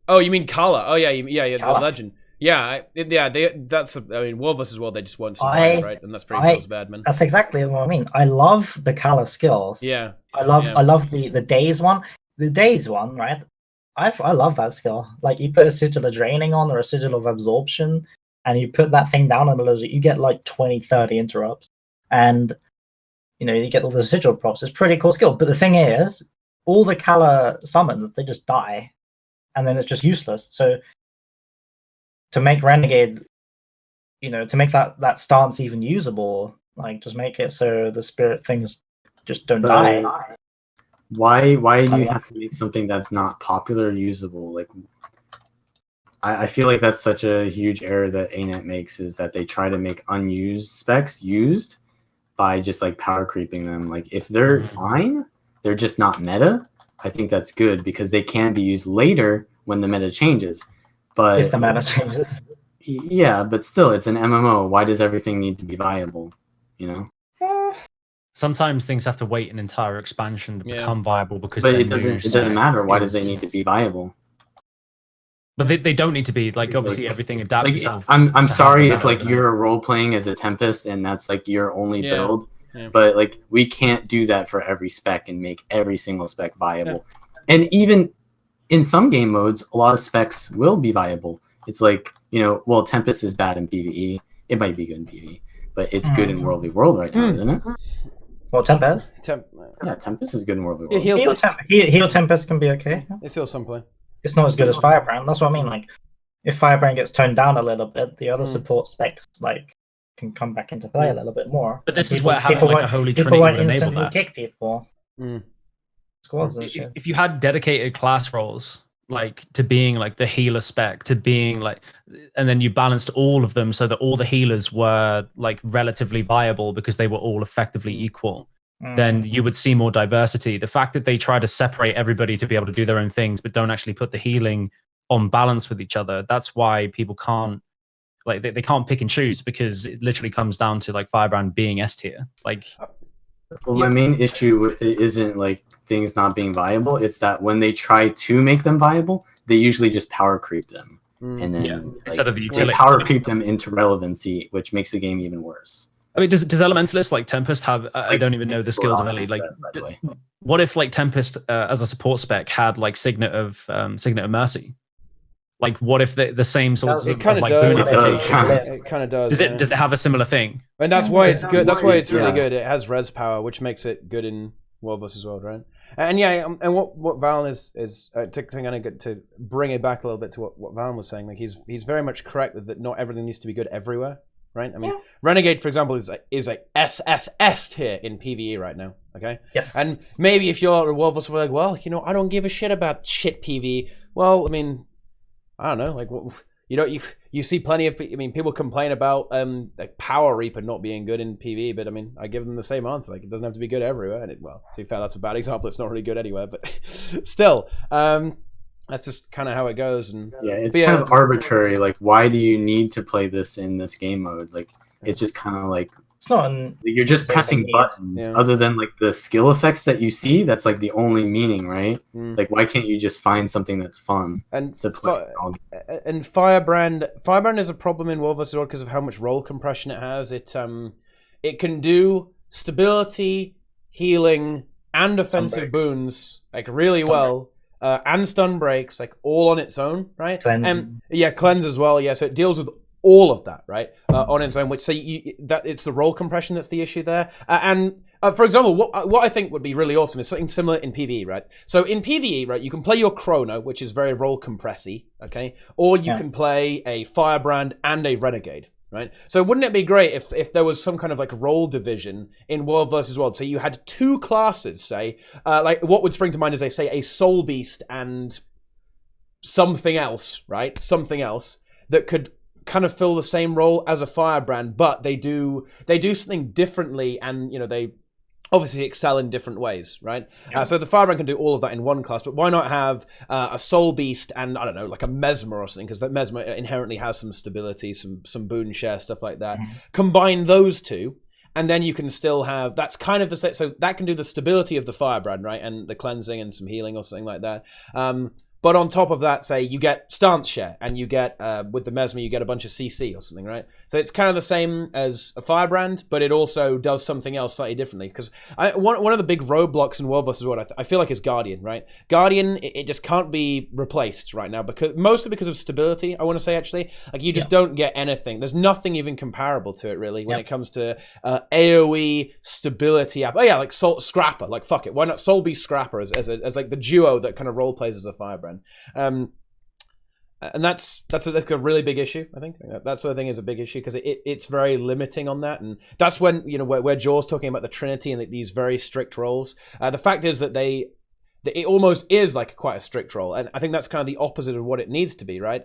[SPEAKER 2] You mean Kala? Oh yeah, the legend. Yeah, that's. I mean, World vs. World, they just won't survive, right? And that's pretty close bad, man.
[SPEAKER 4] That's exactly what I mean. I love the Kala skills.
[SPEAKER 2] Yeah.
[SPEAKER 4] I love the Days one. The Days one, right? I love that skill. Like you put a Sigil of Draining on or a Sigil of Absorption, and you put that thing down on the loser, you get like 20, 30 interrupts. And you get all the Sigil props. It's pretty cool skill. But the thing is, all the Kala summons, they just die. And then it's just useless. So to make Renegade, to make that stance even usable, like just make it so the spirit things just don't die.
[SPEAKER 3] Why do you have to make something that's not popular usable? Like, I feel like that's such a huge error that ArenaNet makes, is that they try to make unused specs used by just like power creeping them. Like if they're fine, they're just not meta. I think that's good because they can be used later when the meta changes. But
[SPEAKER 4] if the meta changes.
[SPEAKER 3] Yeah, but still, it's an MMO. Why does everything need to be viable? You know.
[SPEAKER 1] Sometimes things have to wait an entire expansion to become viable because.
[SPEAKER 3] But it doesn't matter. Why does it need to be viable?
[SPEAKER 1] But they don't need to be, like, obviously everything adapts itself.
[SPEAKER 3] I'm sorry if like you're role playing as a Tempest and that's like your only build, but like we can't do that for every spec and make every single spec viable. And even in some game modes, a lot of specs will be viable. It's like, well, Tempest is bad in PvE. It might be good in PvE, but it's good in World v World right now, isn't it?
[SPEAKER 4] Well, Tempest.
[SPEAKER 3] Yeah, Tempest is good in World v World.
[SPEAKER 4] Heal Tempest can be okay.
[SPEAKER 2] It's still something.
[SPEAKER 4] It's not as good as Firebrand. That's what I mean. Like, if Firebrand gets toned down a little bit, the other support specs like can come back into play a little bit more.
[SPEAKER 1] But this is where having like a holy trinity would enable that.
[SPEAKER 4] Kick people. Squads and shit.
[SPEAKER 1] If you had dedicated class roles, like to being like the healer spec, to being like, and then you balanced all of them so that all the healers were like relatively viable because they were all effectively equal. Then you would see more diversity. The fact that they try to separate everybody to be able to do their own things, but don't actually put the healing on balance with each other. That's why people can't, like, they can't pick and choose, because it literally comes down to like Firebrand being S tier. Like,
[SPEAKER 3] well, my main issue with it isn't like things not being viable. It's that when they try to make them viable, they usually just power creep them, and then
[SPEAKER 1] instead of the utility,
[SPEAKER 3] they power creep them into relevancy, which makes the game even worse.
[SPEAKER 1] I mean, does Elementalist like Tempest have? I don't even know the skills of Ellie. Like, what if like Tempest as a support spec had like Signet of Mercy? Like, what if the same sort of
[SPEAKER 2] it kind of
[SPEAKER 1] like
[SPEAKER 2] does.
[SPEAKER 1] It
[SPEAKER 2] kind of does.
[SPEAKER 1] Does it have a similar thing?
[SPEAKER 2] And that's why it's good. That's why it's really good. It has res power, which makes it good in World vs World, right? And and what Vallun is to bring it back a little bit to what Vallun was saying. Like he's very much correct that not everything needs to be good everywhere. Right, I mean, Renegade, for example, is a SSS tier in PvE right now. Okay,
[SPEAKER 4] yes,
[SPEAKER 2] and maybe if you're a Wolf, we're like, well, I don't give a shit about shit PvE. Well, I mean, I don't know, like, you see plenty of, people complain about like Power Reaper not being good in PvE, but I mean, I give them the same answer. Like, it doesn't have to be good everywhere. And to be fair, that's a bad example. It's not really good anywhere, but still. That's just kind of how it goes, and
[SPEAKER 3] it's kind of arbitrary. Like, why do you need to play this in this game mode? Like, it's just kind of like
[SPEAKER 4] it's not.
[SPEAKER 3] You're just pressing buttons. Other than like the skill effects that you see, that's like the only meaning, right? Like, why can't you just find something that's fun
[SPEAKER 2] and
[SPEAKER 3] to play?
[SPEAKER 2] And Firebrand is a problem in World vs World because of how much roll compression it has. It can do stability, healing, and offensive boons like really well. And stun breaks, like all on its own, right?
[SPEAKER 4] Cleanse.
[SPEAKER 2] And cleanse as well. Yeah, so it deals with all of that, right? On its own. Which that it's the roll compression that's the issue there. For example, what I think would be really awesome is something similar in PvE, right? So in PvE, right, you can play your Chrono, which is very roll compressy, okay, or you can play a Firebrand and a Renegade. Right, so wouldn't it be great if there was some kind of like role division in World versus World? So you had two classes, say, like what would spring to mind is a Soul Beast and something else, right? Something else that could kind of fill the same role as a Firebrand, but they do something differently, and they obviously excel in different ways, right? So the Firebrand can do all of that in one class, but why not have a Soul Beast and, I don't know, like a Mesmer or something, because that Mesmer inherently has some stability, some boon share, stuff like that. Combine those two, and then you can still have, that's kind of the same, so that can do the stability of the Firebrand, right? And the cleansing and some healing or something like that. But on top of that, say, you get stance share, and you get, with the Mesmer, you get a bunch of CC or something, right? So it's kind of the same as a Firebrand, but it also does something else slightly differently. Because one of the big roadblocks in World vs. World, I feel like, is Guardian, right? Guardian, it just can't be replaced right now, mostly because of stability, I want to say, actually. Like, you just don't get anything. There's nothing even comparable to it, really, when it comes to AoE stability. Like Scrapper. Like, fuck it. Why not Soul Beast Scrapper as like the duo that kind of role plays as a Firebrand? And that's a really big issue. I think that sort of thing is a big issue because it's very limiting on that, and that's when where Jaw's talking about the Trinity and these very strict roles. The fact is that it almost is like quite a strict role, and I think that's kind of the opposite of what it needs to be, right?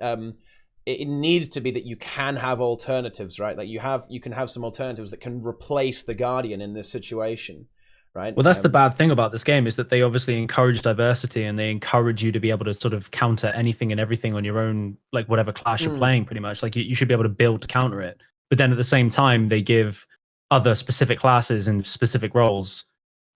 [SPEAKER 2] It needs to be that you can have alternatives, right? Like you can have some alternatives that can replace the Guardian in this situation, right?
[SPEAKER 1] Well, that's the bad thing about this game, is that they obviously encourage diversity, and they encourage you to be able to sort of counter anything and everything on your own, like whatever class you're playing, pretty much. Like you should be able to build to counter it. But then at the same time, they give other specific classes and specific roles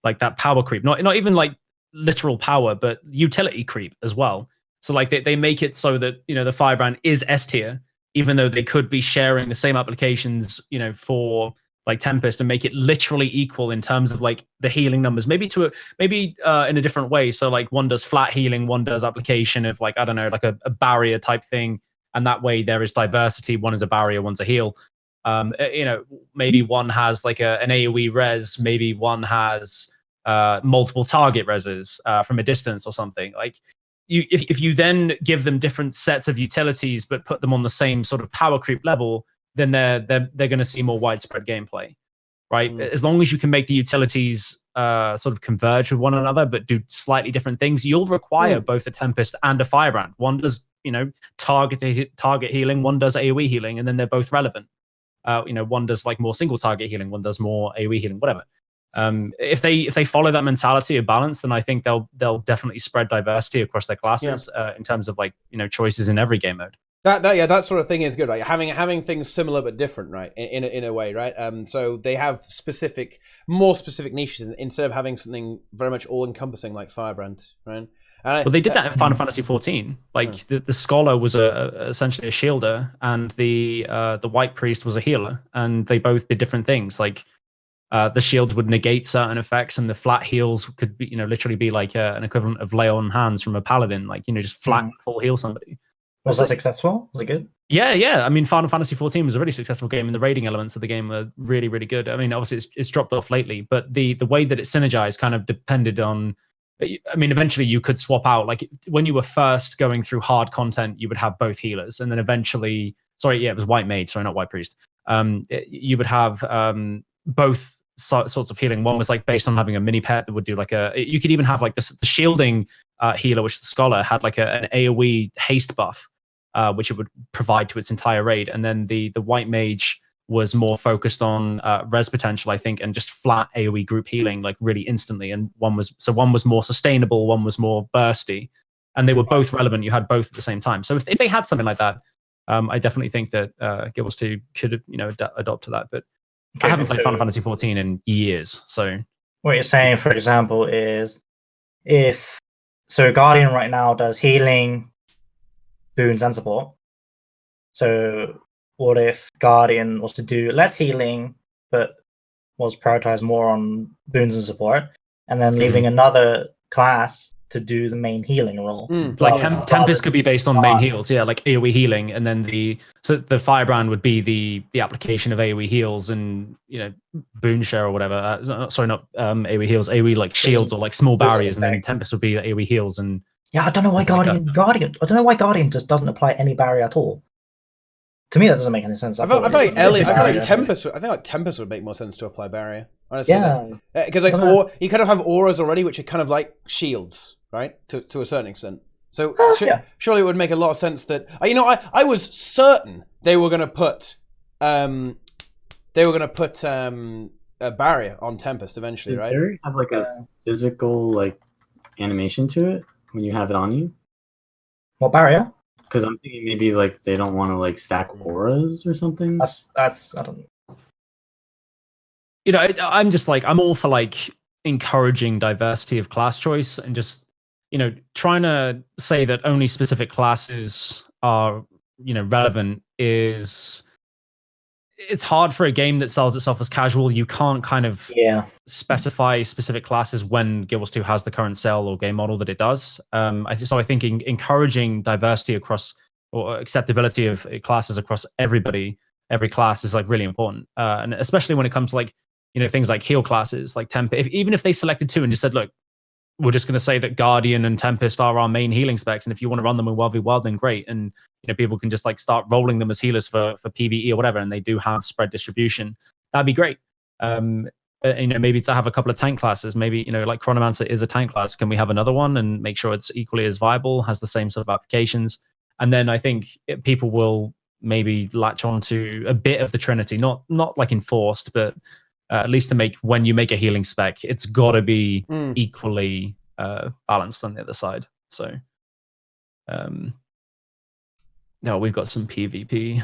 [SPEAKER 1] like that power creep, not even like literal power, but utility creep as well. So like they make it so that, you know, the Firebrand is S tier, even though they could be sharing the same applications, you know, for like Tempest, and make it literally equal in terms of like the healing numbers, maybe in a different way. So like one does flat healing, one does application of like, I don't know, like a barrier type thing. And that way there is diversity. One is a barrier, one's a heal. You know, maybe one has like an AoE res, maybe one has multiple target reses from a distance or something. Like if you then give them different sets of utilities but put them on the same sort of power creep level, then they're going to see more widespread gameplay, right? As long as you can make the utilities sort of converge with one another but do slightly different things, you'll require both a Tempest and a Firebrand. One does, you know, target healing, one does AoE healing, and then they're both relevant. You know, one does like more single target healing, one does more AoE healing, whatever. If they follow that mentality of balance, then I think they'll definitely spread diversity across their classes in terms of like, you know, choices in every game mode.
[SPEAKER 2] That sort of thing is good, right? Having things similar but different, right? In a way, right? So they have more specific niches instead of having something very much all encompassing like Firebrand, right?
[SPEAKER 1] Well, they did that in Final Fantasy XIV. Like the Scholar was essentially a shielder, and the White Priest was a healer, and they both did different things. Like the shield would negate certain effects, and the flat heals could be, you know, literally be like an equivalent of lay on hands from a paladin, like, you know, just flat full heal somebody.
[SPEAKER 4] Was that successful? Was it good?
[SPEAKER 1] Yeah. I mean, Final Fantasy XIV was a really successful game, and the raiding elements of the game were really, really good. I mean, obviously it's dropped off lately, but the way that it synergized kind of depended on. I mean, eventually you could swap out. Like when you were first going through hard content, you would have both healers, and then eventually, it was White Mage, sorry, not White Priest. You would have both sorts of healing. One was like based on having a mini pet that would do like you could even have like the shielding healer, which the Scholar had like an AoE haste buff, which it would provide to its entire raid. And then the White Mage was more focused on res potential, I think, and just flat AoE group healing, like really instantly. And one was more sustainable, one was more bursty, and they were both relevant. You had both at the same time. So if they had something like that, I definitely think that Guild Wars 2 could, you know, adopt to that. But I haven't played Final Fantasy XIV in years. So
[SPEAKER 4] what you're saying, for example, is Guardian right now does healing, boons, and support. So what if Guardian was to do less healing, but was prioritized more on boons and support, and then leaving another class to do the main healing role?
[SPEAKER 1] Like Tempest could be based on main heals, like AoE healing, and then the Firebrand would be the application of AoE heals and, you know, boon share or whatever. Sorry, not AoE heals, AoE like shields or like small barriers, and then Tempest would be AoE heals. And
[SPEAKER 4] I don't know why Guardian. I don't know why Guardian just doesn't apply any barrier at all. To me, that doesn't make any sense. I feel like
[SPEAKER 2] Tempest would make more sense to apply barrier. Honestly, because you kind of have auras already, which are kind of like shields, right? To a certain extent. So surely it would make a lot of sense that I was certain they were going to put a barrier on Tempest eventually, right?
[SPEAKER 3] Does have like a physical like animation to it when you have it on you?
[SPEAKER 4] What barrier?
[SPEAKER 3] Because I'm thinking maybe like they don't want to like stack auras or something.
[SPEAKER 4] That's I don't know.
[SPEAKER 1] You know, I'm just like, I'm all for like encouraging diversity of class choice, and just, you know, trying to say that only specific classes are, you know, relevant is, it's hard for a game that sells itself as casual. You can't kind of specify specific classes when Guild Wars 2 has the current sell or game model that it does. I think encouraging diversity across, or acceptability of classes across every class is like really important. And especially when it comes to like, you know, things like heal classes, like Tempest. Even if they selected two and just said, look, we're just going to say that Guardian and Tempest are our main healing specs, and if you want to run them in 1v1, then great. And, you know, people can just like start rolling them as healers for PvE or whatever, and they do have spread distribution. That'd be great. maybe to have a couple of tank classes. Maybe like Chronomancer is a tank class. Can we have another one and make sure it's equally as viable, has the same sort of applications? And then I think people will maybe latch on to a bit of the Trinity, not like enforced, but at least to make, when you make a healing spec, it's got to be equally balanced on the other side. So, no, we've got some PvP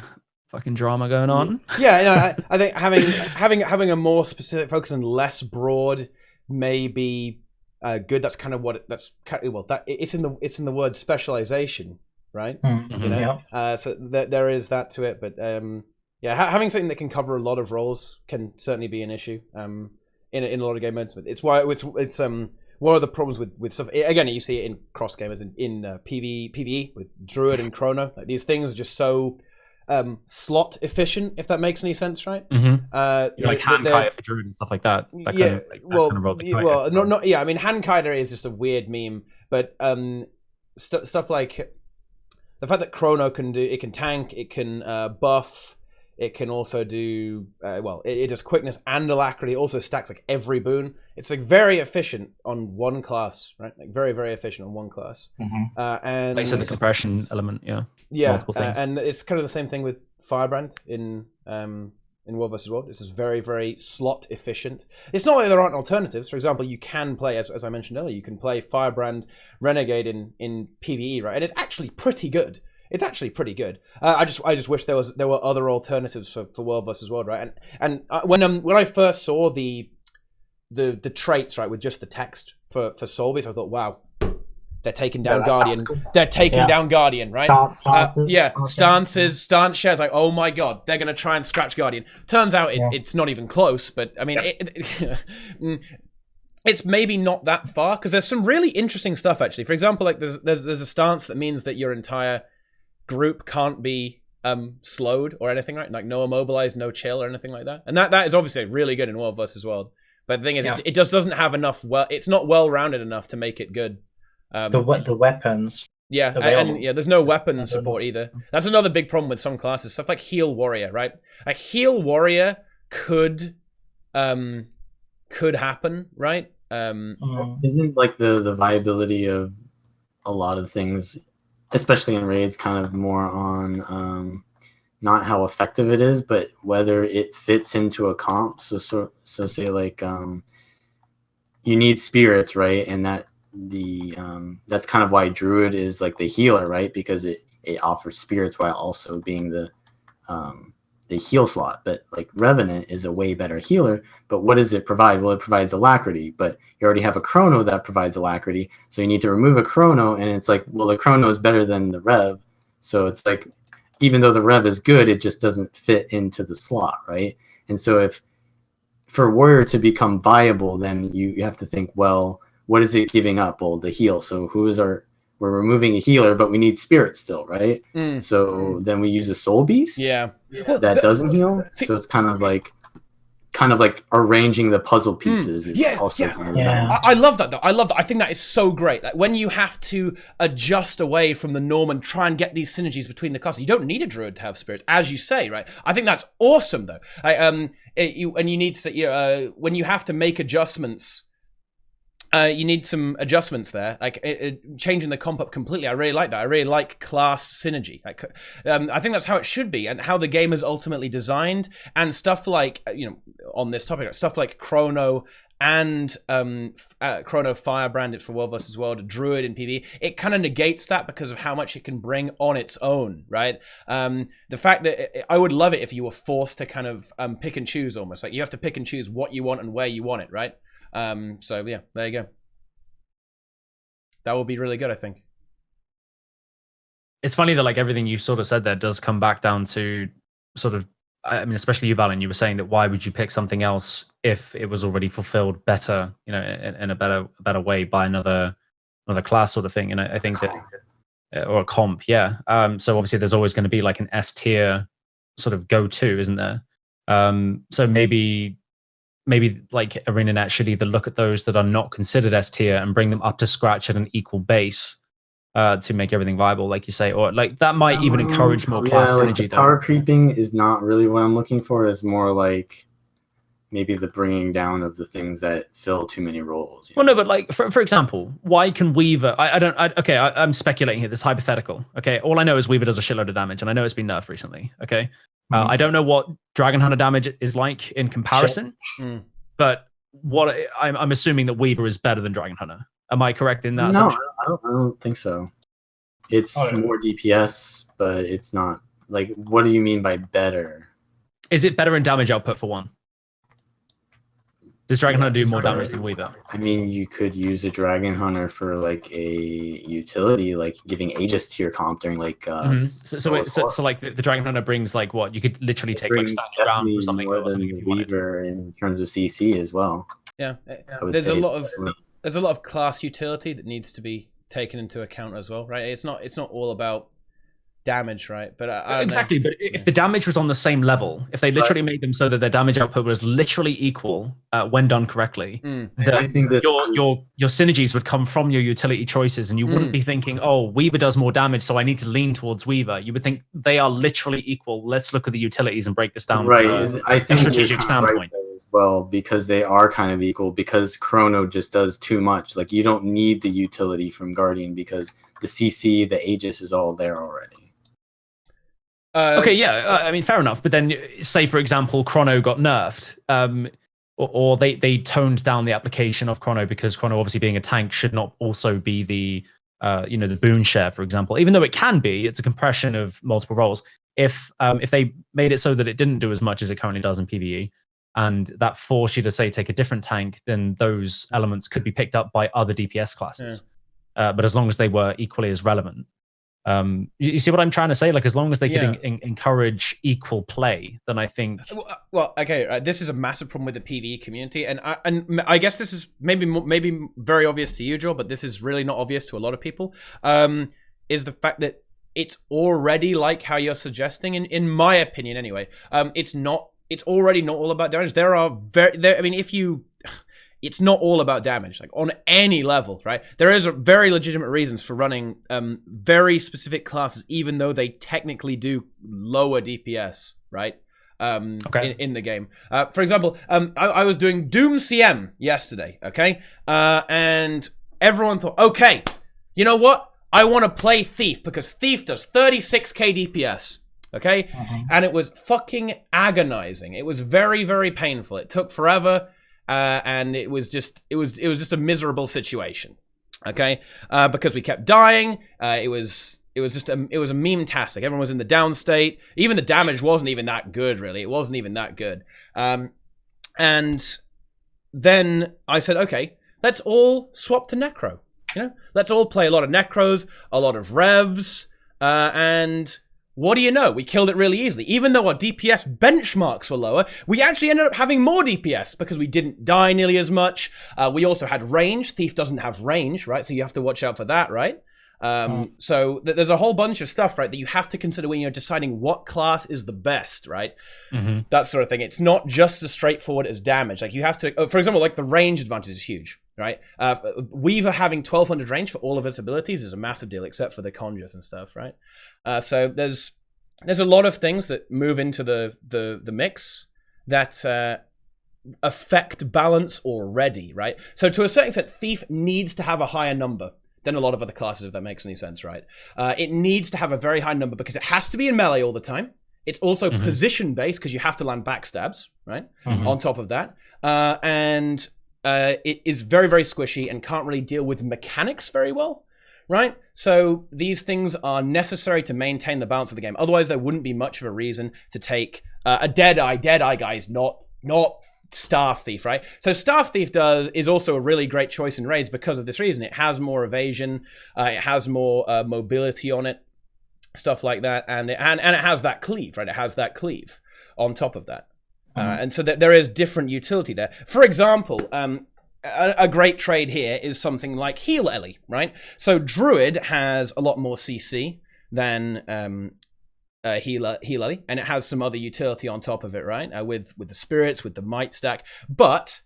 [SPEAKER 1] fucking drama going on.
[SPEAKER 2] Yeah, I think having a more specific focus and less broad may be good. That's kind of what it's in the word specialization, right? So there is that to it, but having something that can cover a lot of roles can certainly be an issue in a lot of game modes. It's why it's one of the problems with stuff. Again, you see it in cross gamers in PvE with Druid and Chrono. Like, these things are just so slot efficient, if that makes any sense, right?
[SPEAKER 1] Like hand kite for Druid and stuff like that. I
[SPEAKER 2] mean, hand kiter is just a weird meme, but stuff like the fact that Chrono can tank, it can buff, it can also do it does quickness and alacrity. It also stacks like every boon. It's like very efficient on one class, right? Like very, very efficient on one class. And
[SPEAKER 1] like the compression element, multiple things.
[SPEAKER 2] And it's kind of the same thing with Firebrand in World vs. World. This is very, very slot efficient. It's not like there aren't alternatives. For example, you can play, as I mentioned earlier, you can play Firebrand Renegade in PvE, right? And it's actually pretty good. It's actually pretty good. I just wish there were other alternatives for World vs. World, right? And when I first saw the traits, right, with just the text for Soul Beast, I thought, wow, they're taking down Guardian. Cool. They're taking down Guardian, right? Stances, stance shares. Like, oh my god, they're gonna try and scratch Guardian. Turns out it's not even close. But I mean, it's maybe not that far, because there's some really interesting stuff actually. For example, like there's a stance that means that your entire group can't be slowed or anything, right? Like no immobilize, no chill or anything like that. And that is obviously really good in World vs. World. But the thing is, it just doesn't have enough. It's not well rounded enough to make it good.
[SPEAKER 4] The weapons.
[SPEAKER 2] There's no weapon support either. That's another big problem with some classes. Stuff like Heal Warrior, right? Like Heal Warrior could happen, right?
[SPEAKER 3] Isn't like the viability of a lot of things, especially in raids, kind of more on not how effective it is, but whether it fits into a comp. So say like you need spirits, right? And that's kind of why Druid is like the healer, right? Because it offers spirits while also being the heal slot. But like Revenant is a way better healer, but what does it provide? Well, it provides alacrity, but you already have a Chrono that provides alacrity, so you need to remove a Chrono, and it's like, well, the Chrono is better than the Rev, so it's like, even though the Rev is good, it just doesn't fit into the slot, right? And so if for Warrior to become viable, then you have to think, well, what is it giving up? Well, the heal. So we're removing a healer, but we need spirit still, right? So then we use a Soul Beast. That doesn't heal. So it's kind of like arranging the puzzle pieces.
[SPEAKER 2] I love that though. I love that. I think that is so great. Like when you have to adjust away from the norm and try and get these synergies between the classes, you don't need a Druid to have spirits, as you say, right? I think that's awesome though. You need to, when you have to make adjustments. You need some adjustments there, like changing the comp up completely. I really like that. I really like class synergy. Like, I think that's how it should be, and how the game is ultimately designed. And stuff like, on this topic, stuff like Chrono and Chrono Firebrand for World vs. World, Druid in PvE, it kind of negates that because of how much it can bring on its own, right? The fact that I would love it if you were forced to kind of pick and choose, almost like you have to pick and choose what you want and where you want it, right? So yeah, there you go. That would be really good, I think.
[SPEAKER 1] It's funny that like everything you sort of said there does come back down to sort of, I mean, especially you, Vallun, you were saying that why would you pick something else if it was already fulfilled better, in a better way by another class sort of thing. And I think that, or a comp, yeah. So obviously there's always going to be like an S tier sort of go-to, isn't there? So maybe like ArenaNet should either look at those that are not considered S tier and bring them up to scratch at an equal base to make everything viable, like you say, or like that might even encourage more class synergy.
[SPEAKER 3] Like power creeping is not really what I'm looking for. It's more like maybe the bringing down of the things that fill too many roles.
[SPEAKER 1] Well, no, but like for example, why can Weaver? I'm speculating here. This is hypothetical. Okay, all I know is Weaver does a shitload of damage, and I know it's been nerfed recently. Okay, I don't know what Dragon Hunter damage is like in comparison, but what I'm assuming that Weaver is better than Dragon Hunter. Am I correct in that?
[SPEAKER 3] No,
[SPEAKER 1] assumption?
[SPEAKER 3] I don't think so. It's more DPS, but it's not like. What do you mean by better?
[SPEAKER 1] Is it better in damage output for one? Does Dragon Hunter do more damage than Weaver?
[SPEAKER 3] I mean, you could use a Dragon Hunter for like a utility, like giving Aegis to your comp during like.
[SPEAKER 1] So like the Dragon Hunter brings like what? You could literally take like standing ground or something.
[SPEAKER 3] More than Weaver in terms of CC as well.
[SPEAKER 2] Yeah, there's a lot of class utility that needs to be taken into account as well, right? It's not all about damage, right? But I
[SPEAKER 1] exactly. But if the damage was on the same level, if they literally made them so that their damage output was literally equal when done correctly,
[SPEAKER 3] I think
[SPEAKER 1] your synergies would come from your utility choices, and you wouldn't be thinking, "Oh, Weaver does more damage, so I need to lean towards Weaver." You would think they are literally equal. Let's look at the utilities and break this down.
[SPEAKER 3] Right. I think
[SPEAKER 1] from a strategic standpoint.
[SPEAKER 3] Right as well, because they are kind of equal. Because Chrono just does too much. Like you don't need the utility from Guardian because the CC, the Aegis is all there already.
[SPEAKER 1] Okay, yeah, I mean, fair enough. But then, say for example, Chrono got nerfed, or they toned down the application of Chrono because Chrono, obviously being a tank, should not also be the the boon share, for example. Even though it can be, it's a compression of multiple roles. If they made it so that it didn't do as much as it currently does in PvE, and that forced you to say take a different tank, then those elements could be picked up by other DPS classes. But as long as they were equally as relevant. You see what I'm trying to say? Like, as long as they could encourage equal play, then I think.
[SPEAKER 2] Well, okay. This is a massive problem with the PvE community, and I guess this is maybe very obvious to you, Joel, but this is really not obvious to a lot of people. Is the fact that it's already like how you're suggesting, in my opinion, anyway. It's already not all about damage. It's not all about damage, like on any level, right? There is very legitimate reasons for running very specific classes, even though they technically do lower DPS, right? In the game. For example, I was doing Doom CM yesterday, okay? And everyone thought, okay, you know what? I want to play Thief because Thief does 36k DPS. Okay? And it was fucking agonizing. It was very, very painful. It took forever. And it was just a miserable situation, okay? Because we kept dying. It was a meme-tastic. Everyone was in the down state. Even the damage wasn't even that good, really. It wasn't even that good. And then I said, okay, let's all swap to Necro. You know, let's all play a lot of Necros, a lot of Revs, and what do you know? We killed it really easily. Even though our DPS benchmarks were lower, we actually ended up having more DPS because we didn't die nearly as much. We also had range. Thief doesn't have range, right? So you have to watch out for that, right? So there's a whole bunch of stuff, right, that you have to consider when you're deciding what class is the best, right? That sort of thing. It's not just as straightforward as damage. Like you have to, for example, like the range advantage is huge, right? Weaver having 1200 range for all of its abilities is a massive deal, except for the conjures and stuff, right? So there's a lot of things that move into the mix that affect balance already, right? So to a certain extent, Thief needs to have a higher number than a lot of other classes, if that makes any sense, right? It needs to have a very high number because it has to be in melee all the time. It's also position-based because you have to land backstabs, right? On top of that. And it is very, very squishy and can't really deal with mechanics very well, right? So these things are necessary to maintain the balance of the game. Otherwise, there wouldn't be much of a reason to take a Deadeye. Deadeye, guys, not Staff Thief, right? So Staff Thief is also a really great choice in raids because of this reason. It has more evasion, it has more mobility on it, stuff like that, and it has that cleave, right? It has that cleave on top of that, and so there is different utility there. For example, a great trade here is something like Heal Ellie, right? So Druid has a lot more CC than Heal Ellie, and it has some other utility on top of it, right? With the spirits, with the might stack. But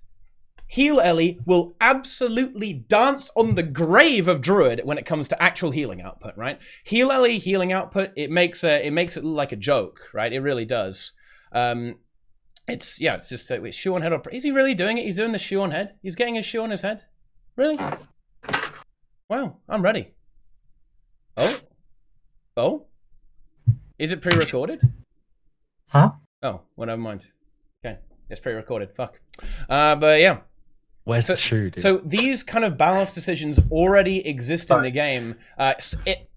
[SPEAKER 2] Heal Ellie will absolutely dance on the grave of Druid when it comes to actual healing output, right? Heal Ellie healing output, it makes it look like a joke, right? It really does. it's just wait, shoe on head. Or is he really doing it? He's doing the shoe on head. He's getting his shoe on his head. Really? Wow, I'm ready. Oh, is it pre-recorded?
[SPEAKER 4] Huh?
[SPEAKER 2] Oh, well, never mind. Okay, it's pre-recorded. Fuck. But yeah.
[SPEAKER 1] Where's the shoe, dude?
[SPEAKER 2] So these kind of balance decisions already exist in the game,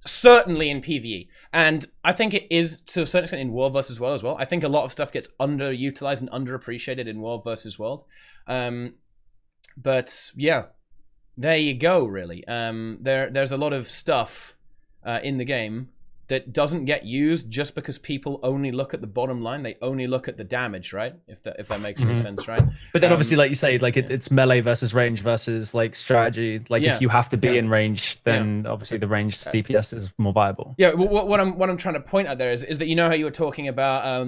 [SPEAKER 2] certainly in PvE. And I think it is to a certain extent in World versus World as well. I think a lot of stuff gets underutilized and underappreciated in World versus World. But yeah, there you go, really. There's a lot of stuff in the game that doesn't get used just because people only look at the bottom line. They only look at the damage, right? If that makes any sense, right?
[SPEAKER 1] But then obviously, like you say, like it's melee versus range versus like strategy. Like if you have to be in range, then obviously the ranged DPS is more viable.
[SPEAKER 2] Yeah, what I'm trying to point out there is that you know how you were talking about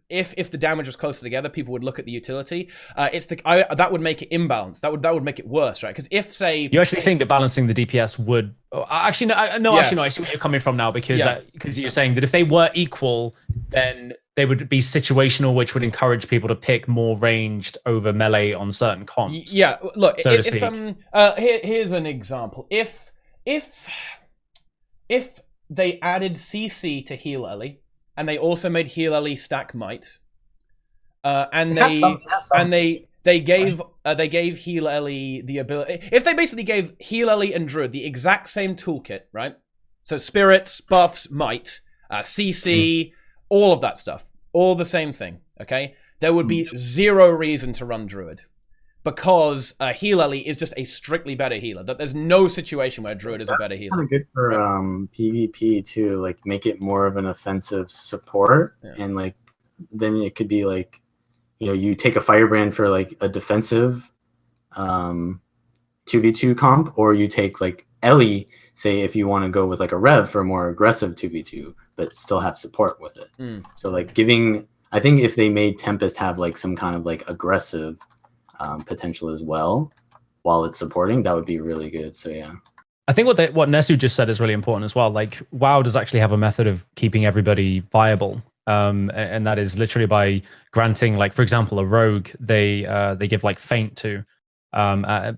[SPEAKER 2] if the damage was closer together, people would look at the utility. That would make it imbalanced. That would make it worse, right? Because if say
[SPEAKER 1] you actually think that balancing the DPS would actually no, actually no, I see where you're coming from now because you're saying that if they were equal, then they would be situational, which would encourage people to pick more ranged over melee on certain comps.
[SPEAKER 2] Yeah, look,
[SPEAKER 1] so to speak.
[SPEAKER 2] Here's an example. If they added CC to heal Ellie, and they also made heal Ellie stack might, and they gave heal Ellie the ability. If they basically gave heal Ellie and Druid the exact same toolkit, right? So spirits, buffs, might, CC, all of that stuff, all the same thing. Okay, there would be zero reason to run Druid. Because heal Ellie is just a strictly better healer. That there's no situation where Druid is a better healer.
[SPEAKER 3] Kind of good for PvP too. Like make it more of an offensive support, and like then it could be like, you know, you take a Firebrand for like a defensive 2v2 comp, or you take like Ellie, say if you want to go with like a Rev for a more aggressive 2v2, but still have support with it. So like I think if they made Tempest have like some kind of like aggressive potential as well while it's supporting, that would be really good. So yeah,
[SPEAKER 1] I think what Nesu just said is really important as well. Like WoW does actually have a method of keeping everybody viable, and that is literally by granting, like for example, a rogue they give like feint to,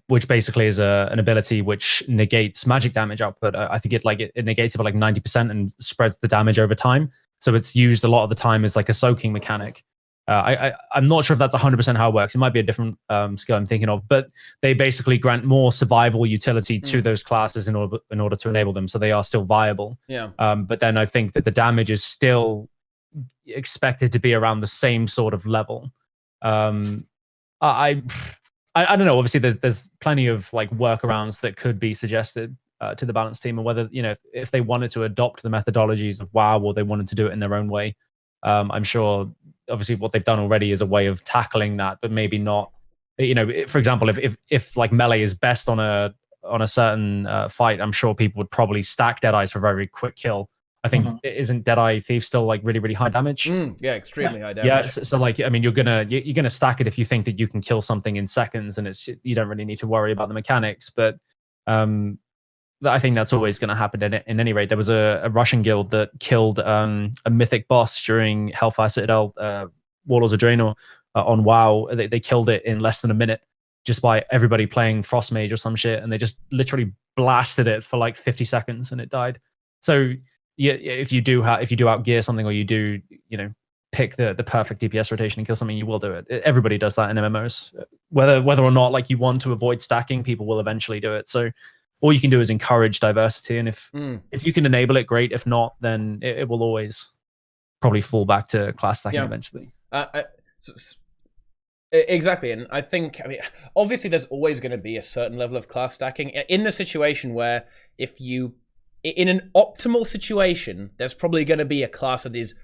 [SPEAKER 1] which basically is an ability which negates magic damage output. I think it negates it by like 90% and spreads the damage over time. So it's used a lot of the time as like a soaking mechanic. I'm not sure if that's 100% how it works. It might be a different skill I'm thinking of, but they basically grant more survival utility to those classes in order to enable them, so they are still viable.
[SPEAKER 2] Yeah.
[SPEAKER 1] But then I think that the damage is still expected to be around the same sort of level. I don't know. Obviously, there's plenty of like workarounds that could be suggested to the balance team, and whether if they wanted to adopt the methodologies of WoW or they wanted to do it in their own way. I'm sure obviously what they've done already is a way of tackling that, but maybe not, for example, if like melee is best on a certain fight, I'm sure people would probably stack Deadeyes for a very quick kill. I think isn't Deadeye Thief still like really, really high damage?
[SPEAKER 2] Yeah, extremely high damage.
[SPEAKER 1] Yeah, so like, I mean, you're gonna stack it if you think that you can kill something in seconds, and you don't really need to worry about the mechanics. But I think that's always going to happen in any rate. There was a Russian guild that killed a mythic boss during Hellfire Citadel, Warlords of Draenor on WoW. They killed it in less than a minute just by everybody playing Frost Mage or some shit, and they just literally blasted it for like 50 seconds and it died. So yeah, if you do outgear something, or you do pick the perfect DPS rotation and kill something, you will do it. Everybody does that in MMOs. Whether or not like you want to avoid stacking, people will eventually do it. So all you can do is encourage diversity, and if you can enable it, great. If not, then it will always probably fall back to class stacking eventually.
[SPEAKER 2] Exactly, and I think, obviously there's always going to be a certain level of class stacking in the situation where in an optimal situation, there's probably going to be a class that is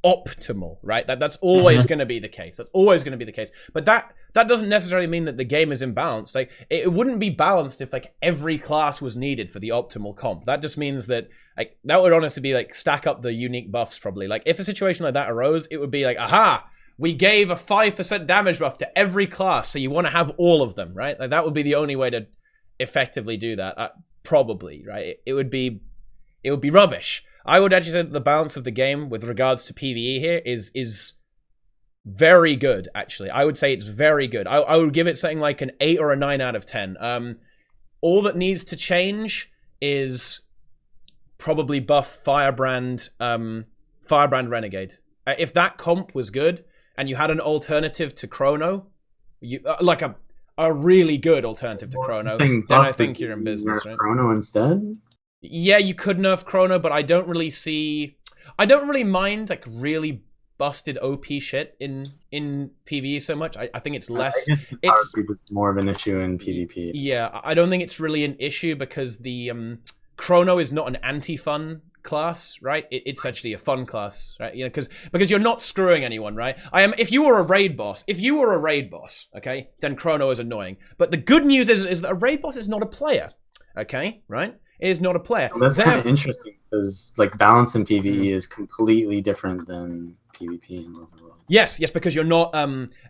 [SPEAKER 2] optimal, right? That's always going to be the case. That's always going to be the case. But that doesn't necessarily mean that the game is imbalanced. Like it wouldn't be balanced if like every class was needed for the optimal comp. That just means that like that would honestly be like stack up the unique buffs probably. Like if a situation like that arose, it would be like, aha, we gave a 5% damage buff to every class, so you want to have all of them, right? Like that would be the only way to effectively do that. Probably, right? It would be rubbish. I would actually say that the balance of the game with regards to PvE here is very good, actually. I would say it's very good. I would give it something like an 8 or a 9 out of 10. All that needs to change is probably buff Firebrand Renegade. If that comp was good and you had an alternative to Chrono, like a really good alternative to Chrono, then I think you're in business, right?
[SPEAKER 3] Chrono instead?
[SPEAKER 2] Yeah, you could nerf Chrono, but I don't really mind like really busted OP shit in PvE so much. I think it's less.
[SPEAKER 3] I guess the power creep is more of an issue in PvP.
[SPEAKER 2] Yeah, I don't think it's really an issue because the Chrono is not an anti-fun class, right? It's actually a fun class, right? You know, because you're not screwing anyone, right? If you were a raid boss, okay, then Chrono is annoying. But the good news is that a raid boss is not a player, okay, right? It is not a player.
[SPEAKER 3] Well, that's kind of interesting because like balance in PvE is completely different than PvP in Overworld.
[SPEAKER 2] Yes, because you're not.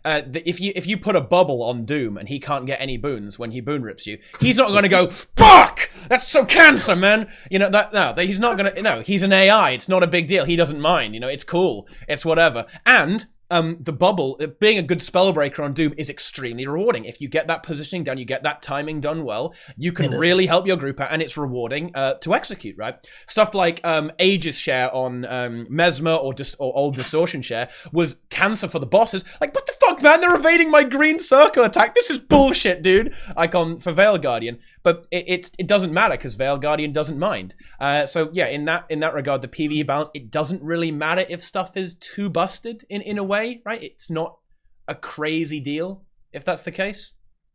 [SPEAKER 2] If you put a bubble on Doom and he can't get any boons when he boon rips you, he's not going to go fuck. That's so cancer, man. You know he's not going to. No, he's an AI. It's not a big deal. He doesn't mind. You know, it's cool. It's whatever. And the bubble, being a good spellbreaker on Doom is extremely rewarding. If you get that positioning done, you get that timing done well, you can really help your group out, and it's rewarding to execute, right? Stuff like Aegis share on Mesmer or old Distortion share was cancer for the bosses. Like, what the fuck, man? They're evading my green circle attack. This is bullshit, dude. Icon for Veil Guardian. But it doesn't matter because Veil Guardian doesn't mind. So yeah, in that regard, the PvE balance, it doesn't really matter if stuff is too busted in a way. Right, it's not a crazy deal if that's the case.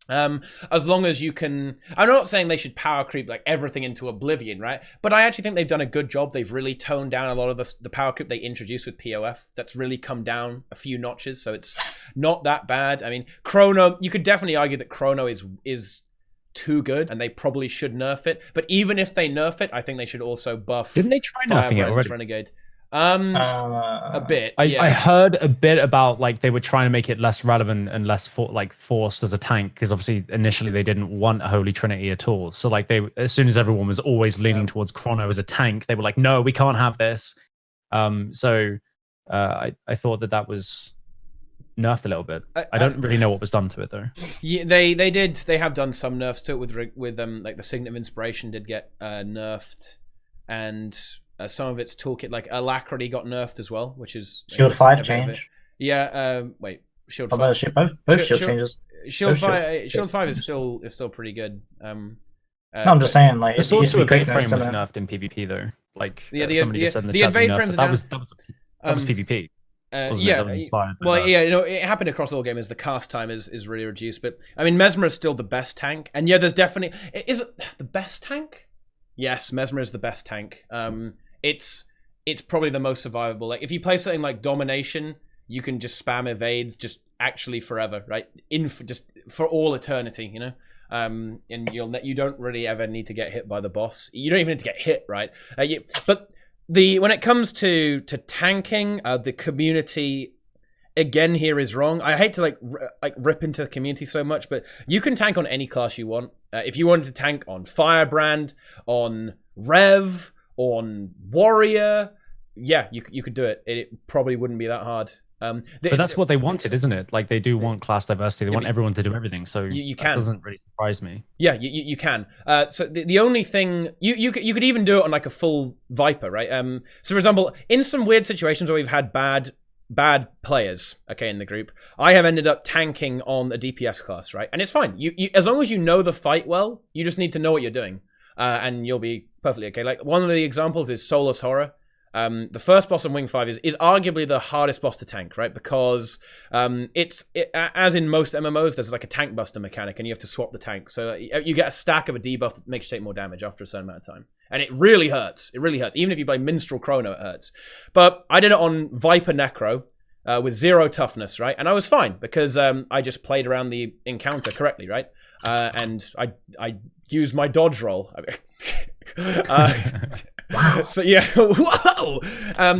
[SPEAKER 2] As long as you can. I'm not saying they should power creep like everything into oblivion, right? But I actually think they've done a good job. They've really toned down a lot of the power creep they introduced with POF. That's really come down a few notches, so it's not that bad. I mean, Chrono. You could definitely argue that Chrono is too good, and they probably should nerf it. But even if they nerf it, I think they should also buff.
[SPEAKER 1] Didn't they try nerfing it already?
[SPEAKER 2] Renegade. A bit.
[SPEAKER 1] I heard a bit about like they were trying to make it less relevant and less forced as a tank because obviously initially they didn't want a Holy Trinity at all. So like as soon as everyone was always leaning towards Chrono as a tank, they were like, no, we can't have this. So I thought that was nerfed a little bit. I don't really know what was done to it though.
[SPEAKER 2] Yeah, they have done some nerfs to it with like the Signet of Inspiration did get nerfed, and some of its toolkit, like Alacrity, got nerfed as well, which is
[SPEAKER 4] Shield 5 change.
[SPEAKER 2] Yeah, wait, Shield 5.
[SPEAKER 4] Both shield changes.
[SPEAKER 2] Shield 5 is still pretty good.
[SPEAKER 4] No, I'm just saying, like,
[SPEAKER 1] the Sword to Evade frame was nerfed in PvP though. Like, somebody just said in the chat,
[SPEAKER 2] Evade frames
[SPEAKER 1] that was PvP.
[SPEAKER 2] It happened across all gamers. The cast time is really reduced, but I mean, Mesmer is still the best tank, and yeah, there's definitely is it the best tank? Yes, Mesmer is the best tank. It's probably the most survivable. Like if you play something like Domination, you can just spam evades just actually forever, right? Just for all eternity, you know. And you don't really ever need to get hit by the boss. You don't even need to get hit, right? But when it comes to tanking, the community again here is wrong. I hate to like rip into the community so much, but you can tank on any class you want. If you wanted to tank on Firebrand, on Rev, on Warrior, yeah, you could do it. It probably wouldn't be that hard.
[SPEAKER 1] But that's what they wanted, isn't it? Like they do want class diversity. They want everyone to do everything. So
[SPEAKER 2] you can.
[SPEAKER 1] That doesn't really surprise me.
[SPEAKER 2] Yeah, you can. So the only thing you could even do it on like a full Viper, right? So for example, in some weird situations where we've had bad players, okay, in the group, I have ended up tanking on a DPS class, right? And it's fine. You as long as you know the fight well, you just need to know what you're doing, and you'll be perfectly okay. Like one of the examples is Soulless Horror. The first boss on Wing 5 is arguably the hardest boss to tank, right? Because as in most MMOs, there's like a tank buster mechanic, and you have to swap the tank. So you get a stack of a debuff that makes you take more damage after a certain amount of time. And it really hurts. It really hurts. Even if you play Minstrel Chrono, it hurts. But I did it on Viper Necro with 0 toughness, right? And I was fine because I just played around the encounter correctly, right? And I used my dodge roll. So yeah, whoa!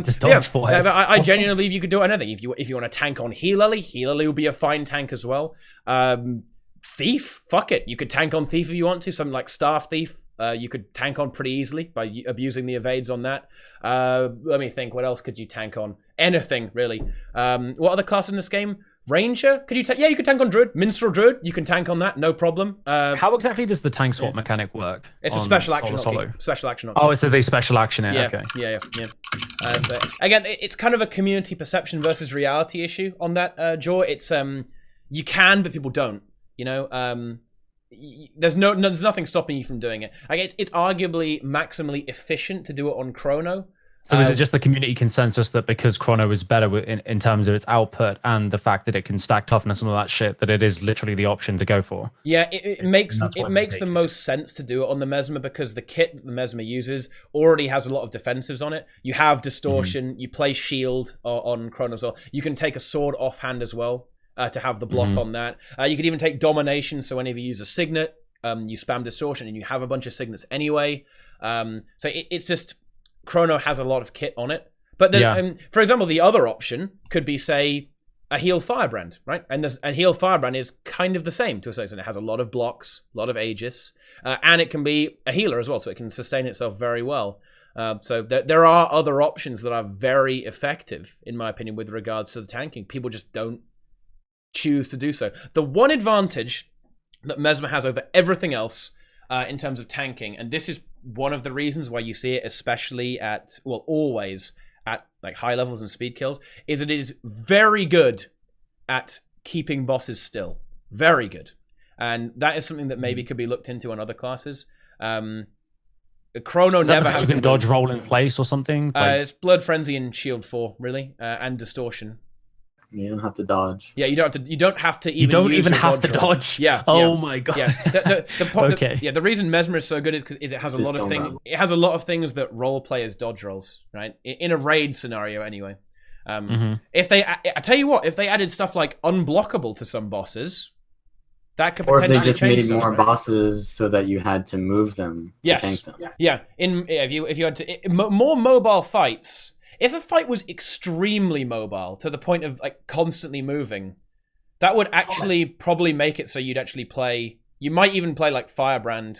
[SPEAKER 1] Just dodge for it.
[SPEAKER 2] I genuinely believe you could do anything. If you want to tank on Healerly will be a fine tank as well. Thief, fuck it, you could tank on Thief if you want to. Something like Staff Thief, you could tank on pretty easily by abusing the evades on that. Let me think. What else could you tank on? Anything, really. What other classes in this game? Ranger? Could you yeah, you could tank on Druid. Minstrel Druid, you can tank on that, no problem.
[SPEAKER 1] How exactly does the tank swap mechanic work?
[SPEAKER 2] It's a special action hotkey. Special action hotkey.
[SPEAKER 1] Oh, it's a special action.
[SPEAKER 2] Yeah,
[SPEAKER 1] okay.
[SPEAKER 2] Yeah. So again, it's kind of a community perception versus reality issue on that, Jaw. It's you can, but people don't. You know, there's nothing stopping you from doing it. Like it's arguably maximally efficient to do it on Chrono.
[SPEAKER 1] So is it just the community consensus that because Chrono is better in terms of its output and the fact that it can stack toughness and all that shit, that it is literally the option to go for?
[SPEAKER 2] Yeah, it makes the most sense to do it on the Mesmer because the kit that the Mesmer uses already has a lot of defensives on it. You have Distortion, you play Shield on Chrono as well. You can take a sword offhand as well to have the block on that. You could even take Domination, so whenever you use a Signet, you spam Distortion and you have a bunch of Signets anyway. So it's just... Chrono has a lot of kit on it. But for example, the other option could be, say, a heal Firebrand, right? And a heal Firebrand is kind of the same to a certain extent. It has a lot of blocks, a lot of Aegis, and it can be a healer as well, so it can sustain itself very well. So there are other options that are very effective, in my opinion, with regards to the tanking. People just don't choose to do so. The one advantage that Mesmer has over everything else in terms of tanking, and this is one of the reasons why you see it especially at, well, always at like high levels and speed kills, is that it is very good at keeping bosses still. Very good. And that is something that maybe could be looked into on other classes. Chrono never has
[SPEAKER 1] to dodge roll in place or something.
[SPEAKER 2] It's Blood Frenzy and Shield 4, really, and Distortion.
[SPEAKER 3] You don't have to dodge.
[SPEAKER 2] Yeah, you don't have to. You don't have to even.
[SPEAKER 1] You don't
[SPEAKER 2] use
[SPEAKER 1] even have to
[SPEAKER 2] roll.
[SPEAKER 1] dodge.
[SPEAKER 2] Yeah.
[SPEAKER 1] Oh my god.
[SPEAKER 2] Yeah.
[SPEAKER 1] Okay.
[SPEAKER 2] The reason Mesmer is so good is because it has a lot of things. It has a lot of things that role players dodge rolls, right? In a raid scenario, anyway. If they, I tell you what, if they added stuff like unblockable to some bosses, that could potentially change.
[SPEAKER 3] Or if they just made more bosses so that you had to move them to tank them.
[SPEAKER 2] Yeah. If you had to more mobile fights. If a fight was extremely mobile to the point of like constantly moving, that would actually probably make it so you'd actually play. You might even play like Firebrand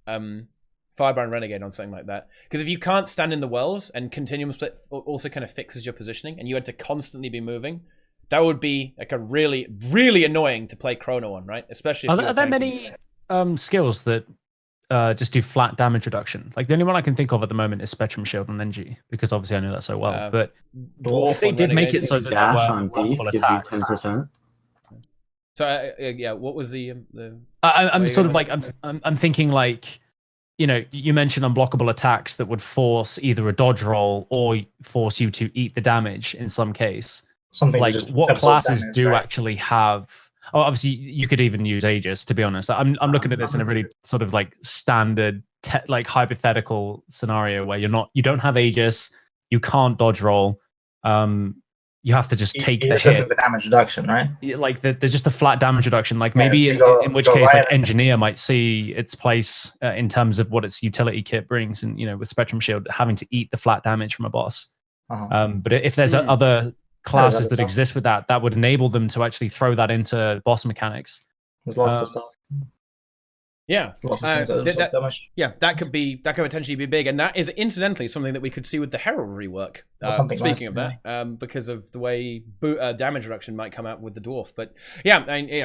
[SPEAKER 2] Renegade on something like that. Because if you can't stand in the wells and Continuum Split also kind of fixes your positioning, and you had to constantly be moving, that would be like a really, really annoying to play Chrono on, right? Especially. If
[SPEAKER 1] are there many skills that just do flat damage reduction? Like the only one I can think of at the moment is Spectrum Shield on NG, because obviously I know that so well. But if they did make it so that
[SPEAKER 3] dash on Thief gives you 10%.
[SPEAKER 2] So yeah, what was the?
[SPEAKER 1] I'm sort of like I'm thinking like, you know, you mentioned unblockable attacks that would force either a dodge roll or force you to eat the damage in some case.
[SPEAKER 4] Something
[SPEAKER 1] like what classes do actually have. Oh, obviously, you could even use Aegis, to be honest. I'm looking at this in a really sort of like standard, like hypothetical scenario where you don't have Aegis, you can't dodge roll, you have to just take the hit.
[SPEAKER 4] The damage reduction, right?
[SPEAKER 1] Like there's just a flat damage reduction. Like maybe in which case, like Engineer might see its place in terms of what its utility kit brings, and you know, with Spectrum Shield having to eat the flat damage from a boss. But if there's other classes that exist with that would enable them to actually throw that into boss mechanics.
[SPEAKER 4] There's lots of stuff.
[SPEAKER 2] Yeah, that could potentially be big, and that is incidentally something that we could see with the Heraldry work. Speaking of that, because of the way damage reduction might come out with the dwarf, but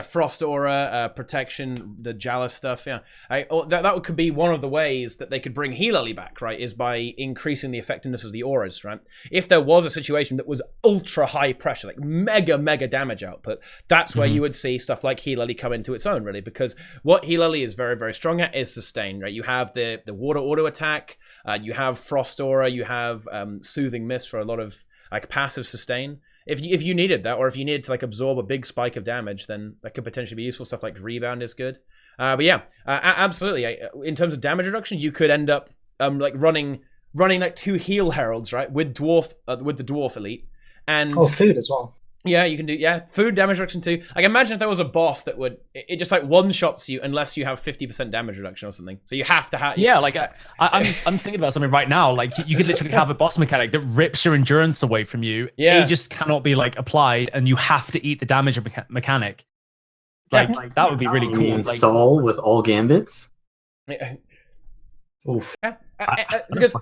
[SPEAKER 2] Frost Aura, protection, the Jala stuff. That could be one of the ways that they could bring Healally back. Right, is by increasing the effectiveness of the auras. Right, if there was a situation that was ultra high pressure, like mega damage output, that's where you would see stuff like Healally come into its own. Really, because what Healally is very, very strong at is sustain, right? You have the water auto attack, you have Frost Aura, you have Soothing Mist for a lot of like passive sustain. If you needed that, or if you needed to like absorb a big spike of damage, then that could potentially be useful. Stuff like Rebound is good. But yeah, absolutely. In terms of damage reduction, you could end up like running like 2 heal heralds, right? With the dwarf elite, and
[SPEAKER 4] food as well.
[SPEAKER 2] Yeah, you can do food damage reduction too. Like imagine if there was a boss that would it just like one shots you unless you have 50% damage reduction or something. So you have to have
[SPEAKER 1] like I'm thinking about something right now. Like you could literally have a boss mechanic that rips your endurance away from you.
[SPEAKER 2] Yeah,
[SPEAKER 1] it just cannot be like applied, and you have to eat the damage mechanic. Like that would be really cool.
[SPEAKER 3] Like Saul with all gambits.
[SPEAKER 4] Oof.
[SPEAKER 2] Because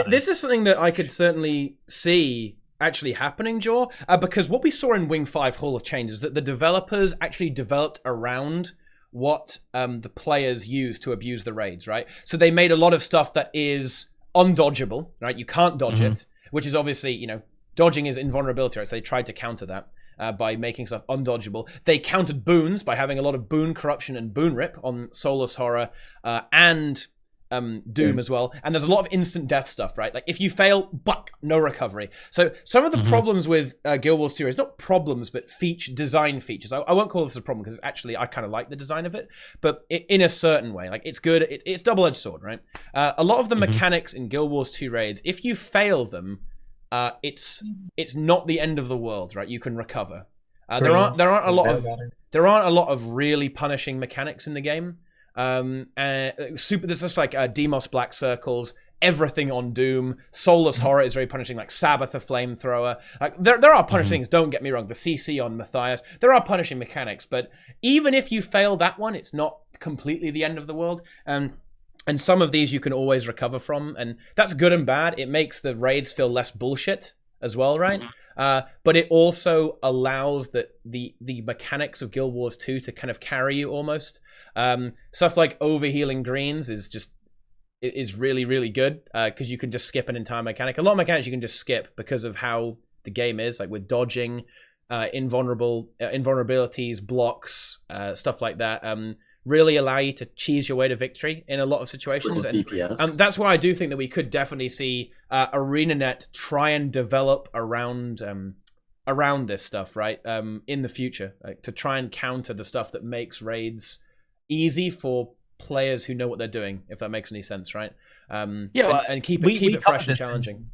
[SPEAKER 2] this is something that I could certainly see actually happening, Jaw, because what we saw in Wing 5 Hall of Change is that the developers actually developed around what the players use to abuse the raids, right? So they made a lot of stuff that is undodgeable, right? You can't dodge it, which is obviously, you know, dodging is invulnerability, right? So they tried to counter that by making stuff undodgeable. They countered boons by having a lot of boon corruption and boon rip on Soulless Horror and Doom as well. And there's a lot of instant death stuff, right? Like if you fail, buck, no recovery. So some of the problems with Guild Wars 2 is not problems, but design features. I won't call this a problem because actually I kind of like the design of it, but in a certain way. Like it's good. It's double-edged sword, right? A lot of the mechanics in Guild Wars 2 raids, if you fail them, it's not the end of the world, right? You can recover. There aren't a lot of really punishing mechanics in the game. There's just like Demos Black Circles, everything on Doom. Soulless Horror is very punishing, like Sabbath the Flamethrower. Like there are punishing things, don't get me wrong. The CC on Matthias, there are punishing mechanics, but even if you fail that one, it's not completely the end of the world. And some of these you can always recover from, and that's good and bad. It makes the raids feel less bullshit as well, right? But it also allows the mechanics of Guild Wars 2 to kind of carry you almost. Stuff like overhealing greens is really, really good because you can just skip an entire mechanic. A lot of mechanics you can just skip because of how the game is, like with dodging, invulnerabilities, blocks, stuff like that. Really allow you to cheese your way to victory in a lot of situations. And that's why I do think that we could definitely see ArenaNet try and develop around this stuff, right? In the future, like, to try and counter the stuff that makes raids easy for players who know what they're doing, if that makes any sense, right? And keep it fresh and challenging.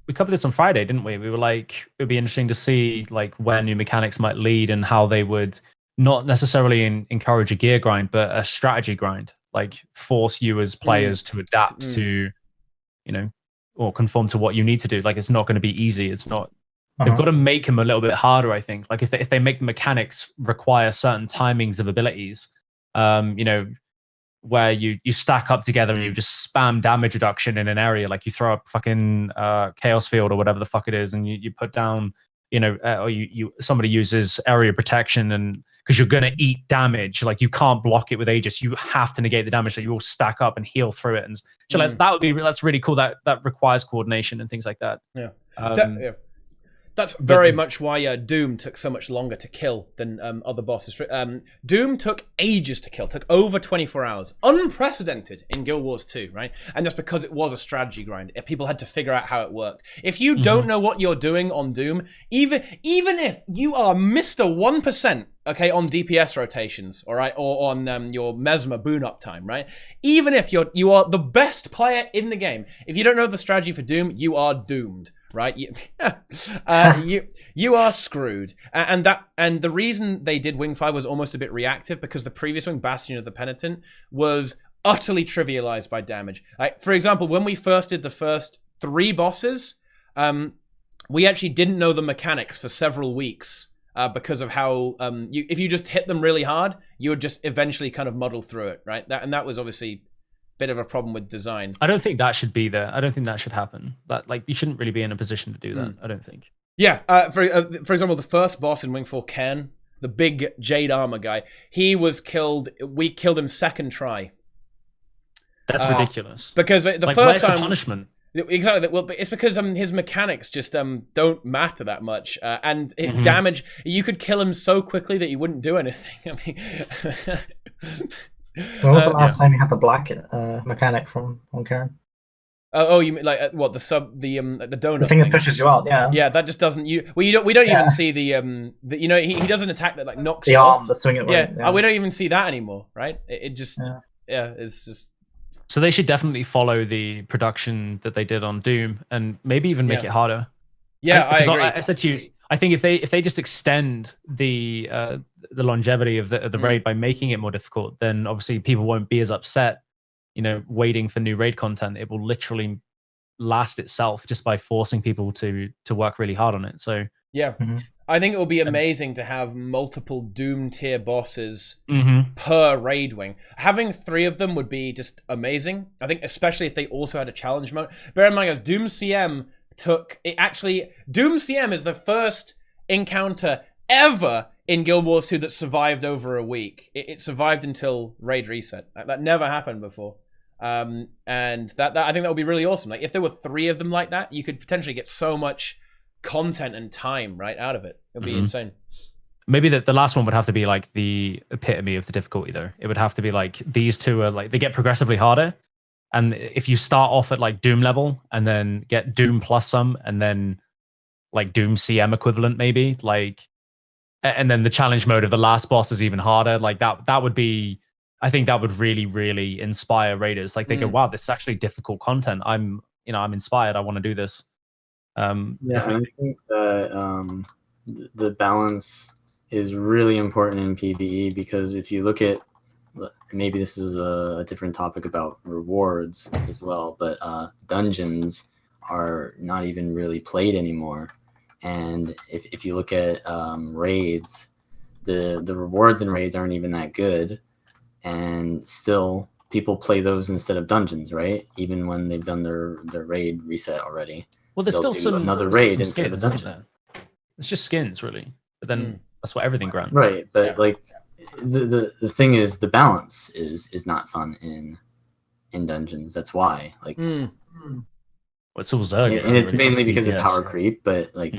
[SPEAKER 1] We covered this on Friday, didn't we? We were like, it'd be interesting to see like where new mechanics might lead and how they would not necessarily encourage a gear grind, but a strategy grind, like force you as players to adapt to, you know, or conform to what you need to do. Like it's not going to be easy. It's not. They've got to make them a little bit harder, I think. Like if they make the mechanics require certain timings of abilities, you know, where you stack up together and you just spam damage reduction in an area, like you throw a fucking chaos field or whatever the fuck it is, and you put down, you know, or somebody uses area protection, and because you're gonna eat damage, like you can't block it with Aegis, you have to negate the damage, so you all stack up and heal through it, and so like that's really cool. That requires coordination and things like that.
[SPEAKER 2] That's very much why Doom took so much longer to kill than other bosses. Doom took ages to kill, took over 24 hours. Unprecedented in Guild Wars 2, right? And that's because it was a strategy grind. People had to figure out how it worked. If you don't know what you're doing on Doom, even if you are Mr. 1%, okay, on DPS rotations, all right, or on your Mesmer boon uptime, right? Even if you are the best player in the game, if you don't know the strategy for Doom, you are doomed. Right, you are screwed, and the reason they did Wing 5 was almost a bit reactive because the previous Wing, Bastion of the Penitent, was utterly trivialized by damage. Like for example, when we first did the first 3 bosses, we actually didn't know the mechanics for several weeks because of how if you just hit them really hard, you would just eventually kind of muddle through it, right? That was obviously bit of a problem with design.
[SPEAKER 1] I don't think that should be there. I don't think that should happen. That like you shouldn't really be in a position to do that. I don't think.
[SPEAKER 2] Yeah. For example, the first boss in Wing 4, Ken, the big Jade Armor guy, he was killed. We killed him second try.
[SPEAKER 1] That's ridiculous.
[SPEAKER 2] Because the first time,
[SPEAKER 1] the punishment.
[SPEAKER 2] Exactly. Well, but it's because his mechanics just don't matter that much, and damage. You could kill him so quickly that you wouldn't do anything. I mean.
[SPEAKER 4] When was the last time you had the black mechanic on Karen?
[SPEAKER 2] Oh, you mean like what the donut?
[SPEAKER 4] The thing that pushes you out, yeah.
[SPEAKER 2] Yeah, that just doesn't. We don't even see the you know he doesn't attack that like knocks
[SPEAKER 4] the
[SPEAKER 2] you
[SPEAKER 4] arm,
[SPEAKER 2] off.
[SPEAKER 4] the swing it.
[SPEAKER 2] Yeah, we don't even see that anymore, right? It just it's just.
[SPEAKER 1] So they should definitely follow the production that they did on Doom and maybe even make it harder.
[SPEAKER 2] Yeah, I agree.
[SPEAKER 1] I said to you, I think if they just extend the longevity of the raid by making it more difficult, then obviously people won't be as upset, you know, waiting for new raid content. It will literally last itself just by forcing people to work really hard on it. So
[SPEAKER 2] yeah, I think it would be amazing to have multiple Doom tier bosses
[SPEAKER 1] Mm-hmm.
[SPEAKER 2] per raid wing. Having 3 of them would be just amazing. I think especially if they also had a challenge mode. Bear in mind, guys, Doom CM Doom CM is the first encounter ever in Guild Wars 2 that survived over a week. It survived until raid reset. That never happened before. And that I think that would be really awesome. Like if there were 3 of them like that, you could potentially get so much content and time right out of it. It would be insane.
[SPEAKER 1] Maybe the last one would have to be like the epitome of the difficulty, though. It would have to be like these 2 are like they get progressively harder. And if you start off at like Doom level and then get Doom plus some and then like Doom CM equivalent, maybe like, and then the challenge mode of the last boss is even harder. Like that would be, I think that would really, really inspire raiders. Like they go, wow, this is actually difficult content. I'm inspired. I want to do this.
[SPEAKER 3] Yeah, I think that the balance is really important in PvE because if you look at, maybe this is a different topic about rewards as well, but dungeons are not even really played anymore. And if you look at raids, the rewards in raids aren't even that good, and still people play those instead of dungeons, right? Even when they've done their raid reset already.
[SPEAKER 1] Well, there's
[SPEAKER 3] They'll
[SPEAKER 1] still
[SPEAKER 3] do
[SPEAKER 1] some
[SPEAKER 3] another raid
[SPEAKER 1] some
[SPEAKER 3] instead of a
[SPEAKER 1] skins,
[SPEAKER 3] dungeon.
[SPEAKER 1] isn't there? It's just skins, really. But then that's what everything grants.
[SPEAKER 3] Right, but like the thing is, the balance is not fun in dungeons. That's why, like,
[SPEAKER 1] well, it's all Zerg,
[SPEAKER 3] and it's
[SPEAKER 1] really
[SPEAKER 3] mainly
[SPEAKER 1] just
[SPEAKER 3] because of
[SPEAKER 1] DPS.
[SPEAKER 3] power creep. But like,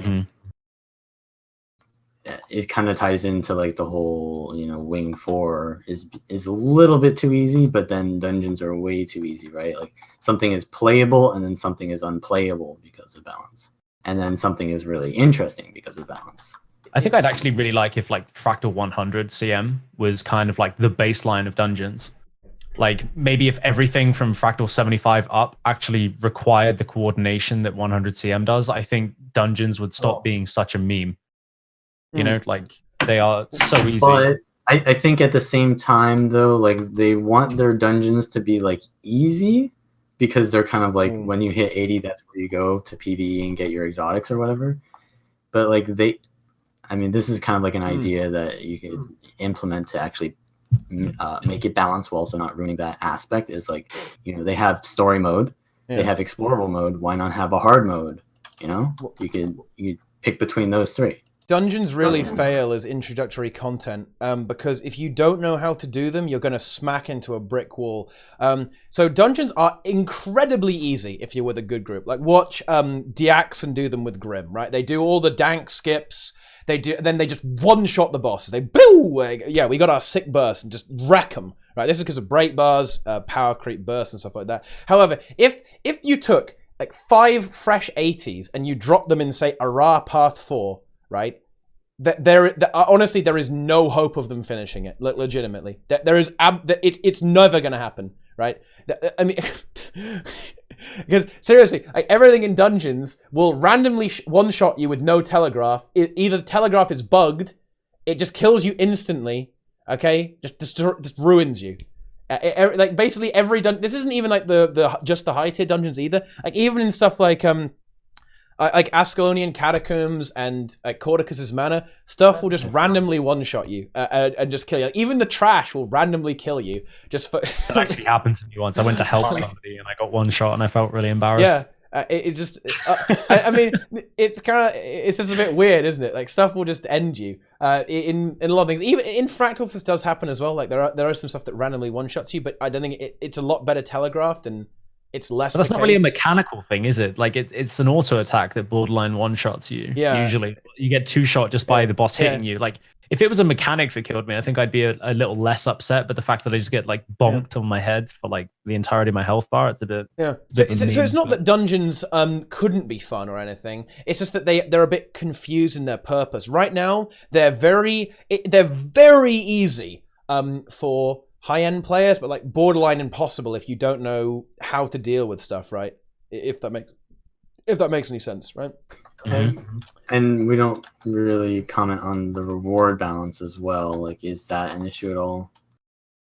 [SPEAKER 3] it kind of ties into like the whole, Wing 4 is a little bit too easy, but then dungeons are way too easy, right? Like something is playable and then something is unplayable because of balance, and then something is really interesting because of balance.
[SPEAKER 1] I think I'd actually really like if like Fractal 100 CM was kind of like the baseline of dungeons. Like maybe if everything from Fractal 75 up actually required the coordination that 100 CM does, I think dungeons would stop being such a meme. You know, like they are so easy.
[SPEAKER 3] But I think at the same time though, like they want their dungeons to be like easy because they're kind of like when you hit 80, that's where you go to PvE and get your exotics or whatever. But like this is kind of like an idea that you could implement to actually make it balanced while also not ruining that aspect. Is like, they have story mode, they have explorable mode. Why not have a hard mode? You could pick between those 3.
[SPEAKER 2] Dungeons really fail as introductory content because if you don't know how to do them, you're going to smack into a brick wall. So dungeons are incredibly easy if you're with a good group. Like watch Diaxon do them with Grim, right? They do all the dank skips. Then they just one-shot the bosses. They we got our sick burst and just wreck them. Right? This is because of break bars, power creep bursts, and stuff like that. However, if you took like 5 fresh 80s and you dropped them in say Ara Path 4, right? Honestly, there is no hope of them finishing it. Legitimately, it's never going to happen, right? I mean, because seriously, like everything in dungeons will randomly one-shot you with no telegraph. Either the telegraph is bugged, it just kills you instantly. Okay, just ruins you. Like basically every this isn't even like just the high tier dungeons either. Like even in stuff like Ascalonian Catacombs and Cordicus's Manor, stuff will just randomly one-shot you and just kill you. Like, even the trash will randomly kill you. Just for
[SPEAKER 1] that actually happened to me once. I went to help somebody and I got one shot and I felt really embarrassed.
[SPEAKER 2] Yeah, it just. I mean, it's just a bit weird, isn't it? Like stuff will just end you. In a lot of things, even in Fractals, this does happen as well. Like there are some stuff that randomly one-shots you, but I don't think it's a lot better telegraphed and. It's less.
[SPEAKER 1] But that's not really a mechanical thing, is it? Like it's an auto attack that borderline one shots you.
[SPEAKER 2] Yeah.
[SPEAKER 1] Usually, you get 2 shot just by the boss hitting you. Like if it was a mechanic that killed me, I think I'd be a little less upset. But the fact that I just get like bonked on my head for like the entirety of my health bar, it's a bit.
[SPEAKER 2] Yeah. So it's not that dungeons couldn't be fun or anything. It's just that they're a bit confused in their purpose. Right now, they're very easy for high-end players, but like borderline impossible if you don't know how to deal with stuff, right? If that makes any sense, right?
[SPEAKER 3] And we don't really comment on the reward balance as well. Like, is that an issue at all?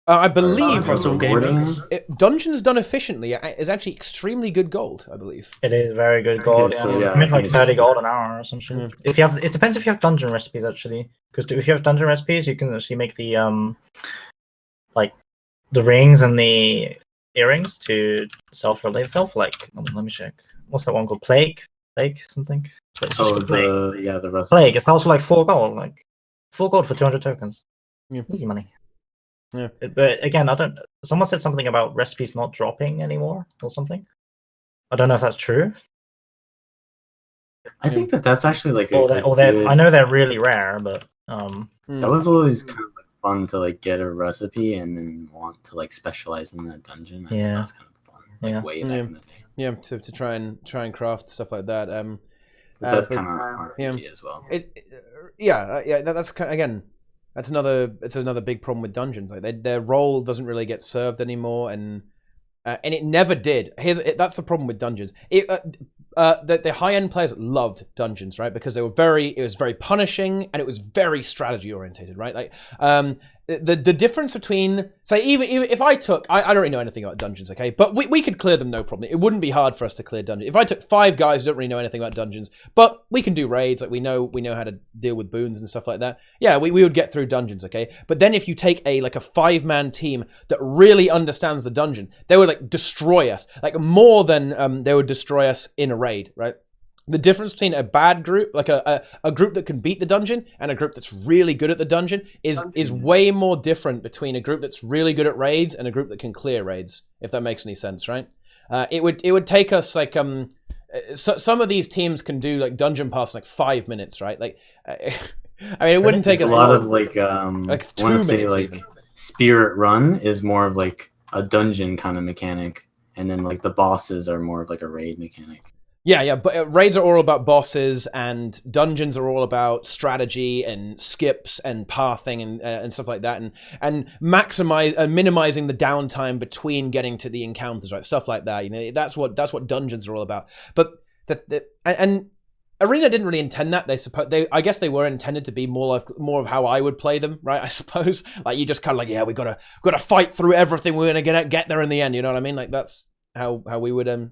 [SPEAKER 2] I believe
[SPEAKER 1] Across all game modes.
[SPEAKER 2] dungeons done efficiently is actually extremely good gold. I believe
[SPEAKER 4] It is very good gold.
[SPEAKER 3] so,
[SPEAKER 4] You
[SPEAKER 3] yeah,
[SPEAKER 4] can make
[SPEAKER 3] I
[SPEAKER 4] like
[SPEAKER 3] think
[SPEAKER 4] 30
[SPEAKER 3] it's
[SPEAKER 4] gold an hour or some shit.
[SPEAKER 2] Yeah.
[SPEAKER 4] If you have, it depends if you have dungeon recipes actually. Because if you have dungeon recipes, you can actually make the like the rings and the earrings to self-relate self. Like, let me check. What's that one called? Plague something. It's just called Plague.
[SPEAKER 3] The rest.
[SPEAKER 4] Plague. It's also like 4 gold. Like 4 gold for 200 tokens.
[SPEAKER 2] Yeah.
[SPEAKER 4] Easy money.
[SPEAKER 2] Yeah.
[SPEAKER 4] But again, I don't. Someone said something about recipes not dropping anymore or something. I don't know if that's true.
[SPEAKER 3] I think that's actually like
[SPEAKER 4] I know they're really rare, but
[SPEAKER 3] that was always kind of like fun to like get a recipe and then want to like specialize in that dungeon. I think that was kind of fun. Like, way back in the day.
[SPEAKER 2] Yeah, to try and craft stuff like that.
[SPEAKER 3] But that's kind of RPG as well.
[SPEAKER 2] That's kind of, again, it's another big problem with dungeons. Like their role doesn't really get served anymore, and it never did. That's the problem with dungeons. The high end players loved dungeons, right? Because it was very punishing and it was very strategy orientated, right? Like the difference between, say, even if I don't really know anything about dungeons, okay, but we could clear them no problem. It wouldn't be hard for us to clear dungeons. If I took 5 guys who don't really know anything about dungeons, but we can do raids, like we know how to deal with boons and stuff like that. Yeah, we would get through dungeons, okay. But then if you take a 5-man team that really understands the dungeon, they would like destroy us, like more than they would destroy us in a raid, right? The difference between a bad group, like a group that can beat the dungeon, and a group that's really good at the dungeon is way more different between a group that's really good at raids and a group that can clear raids, if that makes any sense, right? It would take us like some of these teams can do like dungeon pass in like 5 minutes, right? Like I mean, it wouldn't take us
[SPEAKER 3] a lot of like
[SPEAKER 2] 2
[SPEAKER 3] I want to say like
[SPEAKER 2] even.
[SPEAKER 3] Spirit Run is more of like a dungeon kind of mechanic, and then like the bosses are more of like a raid mechanic.
[SPEAKER 2] Yeah, but raids are all about bosses, and dungeons are all about strategy and skips and pathing and stuff like that, and minimizing the downtime between getting to the encounters, right? Stuff like that. You know, that's what dungeons are all about. But and Arena didn't really intend that. I guess they were intended to be more of how I would play them, right? I suppose like you just kind of like, yeah, we gotta fight through everything. We're gonna get there in the end. You know what I mean? Like that's how we would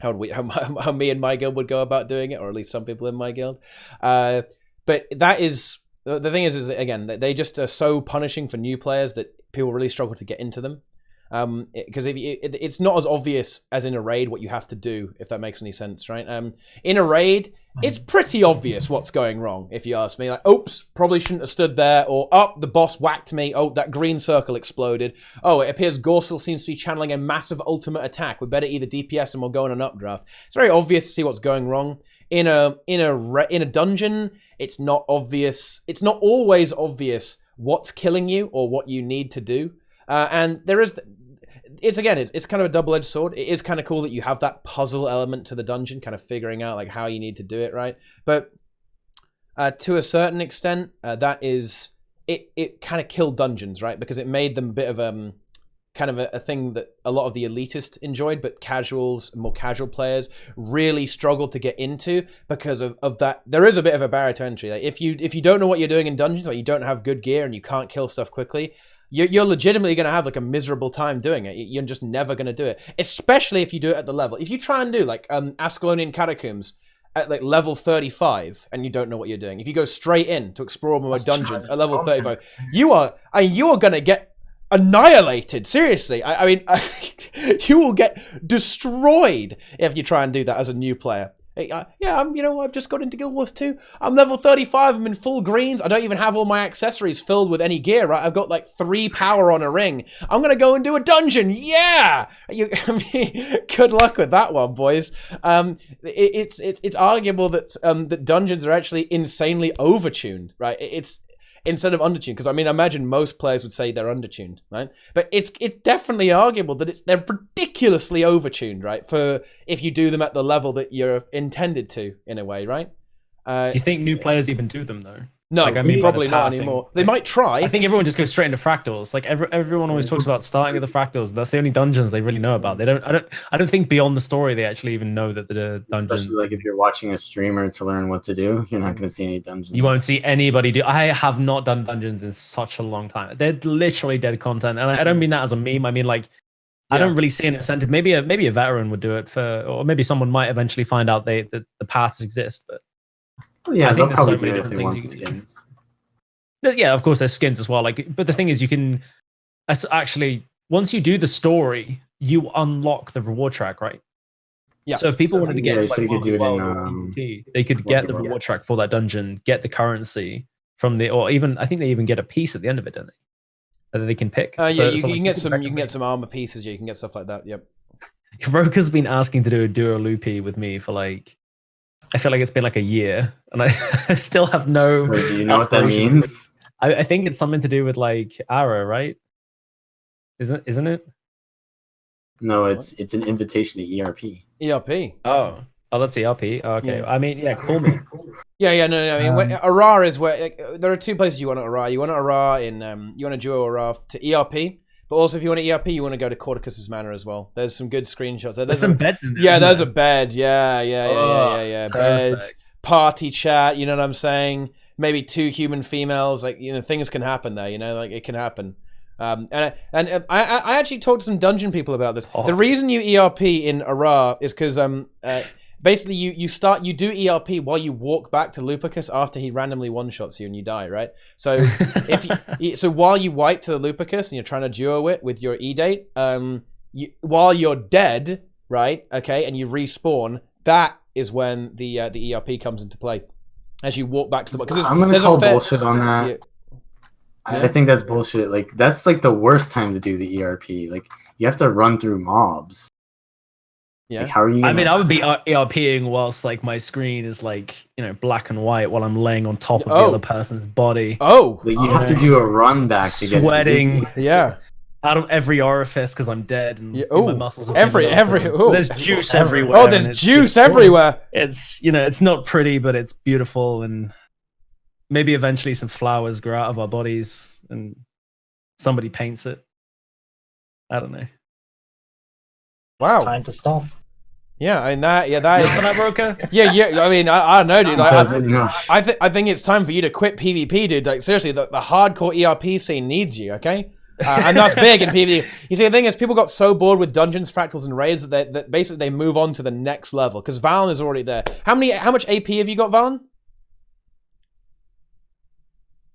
[SPEAKER 2] how me and my guild would go about doing it, or at least some people in my guild. But that is the thing is that, again, they just are so punishing for new players that people really struggle to get into them. Because it's not as obvious as in a raid what you have to do, if that makes any sense, right? In a raid, it's pretty obvious what's going wrong, if you ask me. Like, oops, probably shouldn't have stood there, or the boss whacked me. Oh, that green circle exploded. Oh, it appears Gorsil seems to be channeling a massive ultimate attack. We better either DPS and we'll go on an updraft. It's very obvious to see what's going wrong. In a dungeon, it's not obvious. It's not always obvious what's killing you or what you need to do. And there is. It's kind of a double-edged sword. It is kind of cool that you have that puzzle element to the dungeon, kind of figuring out like how you need to do it, right? But to a certain extent, that is it kind of killed dungeons, right? Because it made them a bit of kind of a thing that a lot of the elitists enjoyed, but more casual players really struggled to get into because of that. There is a bit of a barrier to entry. Like if you don't know what you're doing in dungeons, or you don't have good gear and you can't kill stuff quickly, you're legitimately going to have like a miserable time doing it. You're just never going to do it, especially if you do it at the level. If you try and do like Ascalonian Catacombs at like level 35 and you don't know what you're doing, if you go straight in to explore more dungeons at level 35, you are going to get annihilated. Seriously, I mean, you will get destroyed if you try and do that as a new player. I've just got into Guild Wars 2. I'm level 35. I'm in full greens. I don't even have all my accessories filled with any gear, right? I've got like 3 power on a ring. I'm going to go and do a dungeon. Yeah! Good luck with that one, boys. It's arguable that that dungeons are actually insanely overtuned, right? It's instead of undertuned, because I mean, I imagine most players would say they're undertuned, right? But it's definitely arguable that they're ridiculously overtuned, right? For if you do them at the level that you're intended to, in a way, right?
[SPEAKER 1] Do you think new players even do them though?
[SPEAKER 2] No,
[SPEAKER 1] Like, I mean,
[SPEAKER 2] probably
[SPEAKER 1] by the
[SPEAKER 2] not
[SPEAKER 1] pathing.
[SPEAKER 2] anymore. They might try.
[SPEAKER 1] I think everyone just goes straight into fractals. Like everyone always talks about starting at the fractals. That's the only dungeons they really know about. They don't. I don't think beyond the story they actually even know that the dungeons.
[SPEAKER 3] Especially like if you're watching a streamer to learn what to do, you're not going to see any dungeons.
[SPEAKER 1] You won't see anybody do. I have not done dungeons in such a long time. They're literally dead content, and I don't mean that as a meme. I mean like. I don't really see an incentive. Maybe a veteran would do it or maybe someone might eventually find out that the paths exist. But
[SPEAKER 3] yeah, they'll probably
[SPEAKER 1] so
[SPEAKER 3] do it if they want the skins.
[SPEAKER 1] Yeah, of course, there's skins as well. Like, but the thing is, you can actually once you do the story, you unlock the reward track, right?
[SPEAKER 2] Yeah.
[SPEAKER 1] So if people wanted to get,
[SPEAKER 3] so you could do it in.
[SPEAKER 1] They could get the reward track for that dungeon, get the currency from or even I think they even get a piece at the end of it, don't they? That they can pick.
[SPEAKER 2] Yeah, you can get some. You can get some armor pieces. You can get stuff like that. Yep.
[SPEAKER 1] Roka's been asking to do a duo loopy with me for like, I feel like it's been like a year, and I still have no.
[SPEAKER 3] Wait, do you know what that means?
[SPEAKER 1] I think it's something to do with like Ara, right? Isn't it?
[SPEAKER 3] No, it's an invitation to ERP.
[SPEAKER 2] ERP.
[SPEAKER 1] Oh, that's ERP. Oh, okay.
[SPEAKER 2] Yeah.
[SPEAKER 1] I mean, yeah, call me.
[SPEAKER 2] Yeah, no. I mean, Ara is where there are two places you want to Ara. You want to Ara in you want to duo Ara to ERP, but also if you want to ERP, you want to go to Corticus's Manor as well. There's some good screenshots.
[SPEAKER 1] There's some beds in there.
[SPEAKER 2] Yeah, there's a bed. Yeah. Bed,
[SPEAKER 1] perfect.
[SPEAKER 2] party chat. You know what I'm saying? Maybe 2 human females. Like things can happen there. Like it can happen. And I actually talked to some dungeon people about this. The reason you ERP in Ara is because basically you do ERP while you walk back to Lupicus after he randomly one-shots you and you die, right? So so while you wipe to the Lupicus and you're trying to duo it with your E-date, while you're dead, right? Okay, and you respawn, that is when the ERP comes into play as you walk back to the because
[SPEAKER 3] I'm gonna call bullshit on that. Yeah. I think that's bullshit. Like that's like the worst time to do the ERP. Like you have to run through mobs.
[SPEAKER 2] Yeah.
[SPEAKER 3] Like, how are you?
[SPEAKER 1] I mean, I would be ERPing whilst like my screen is like black and white while I'm laying on top of the other person's body.
[SPEAKER 2] Oh,
[SPEAKER 3] like, you have to do a run back to get
[SPEAKER 1] sweating.
[SPEAKER 2] Yeah.
[SPEAKER 1] Out of every orifice because I'm dead and my muscles are
[SPEAKER 2] there's
[SPEAKER 1] juice everywhere.
[SPEAKER 2] Oh, there's juice everywhere.
[SPEAKER 1] It's it's not pretty, but it's beautiful, and maybe eventually some flowers grow out of our bodies and somebody paints it. I don't know.
[SPEAKER 2] Wow.
[SPEAKER 4] It's time to stop.
[SPEAKER 2] Yeah, I mean that is
[SPEAKER 1] for that, Roka?
[SPEAKER 2] Yeah. I mean, I don't know, dude. I think it's time for you to quit PvP, dude. Like seriously, the hardcore ERP scene needs you. Okay. And that's big in PvP. You see, the thing is, people got so bored with dungeons, fractals, and raids that basically they move on to the next level because Vallun is already there. How much AP have you got, Vallun?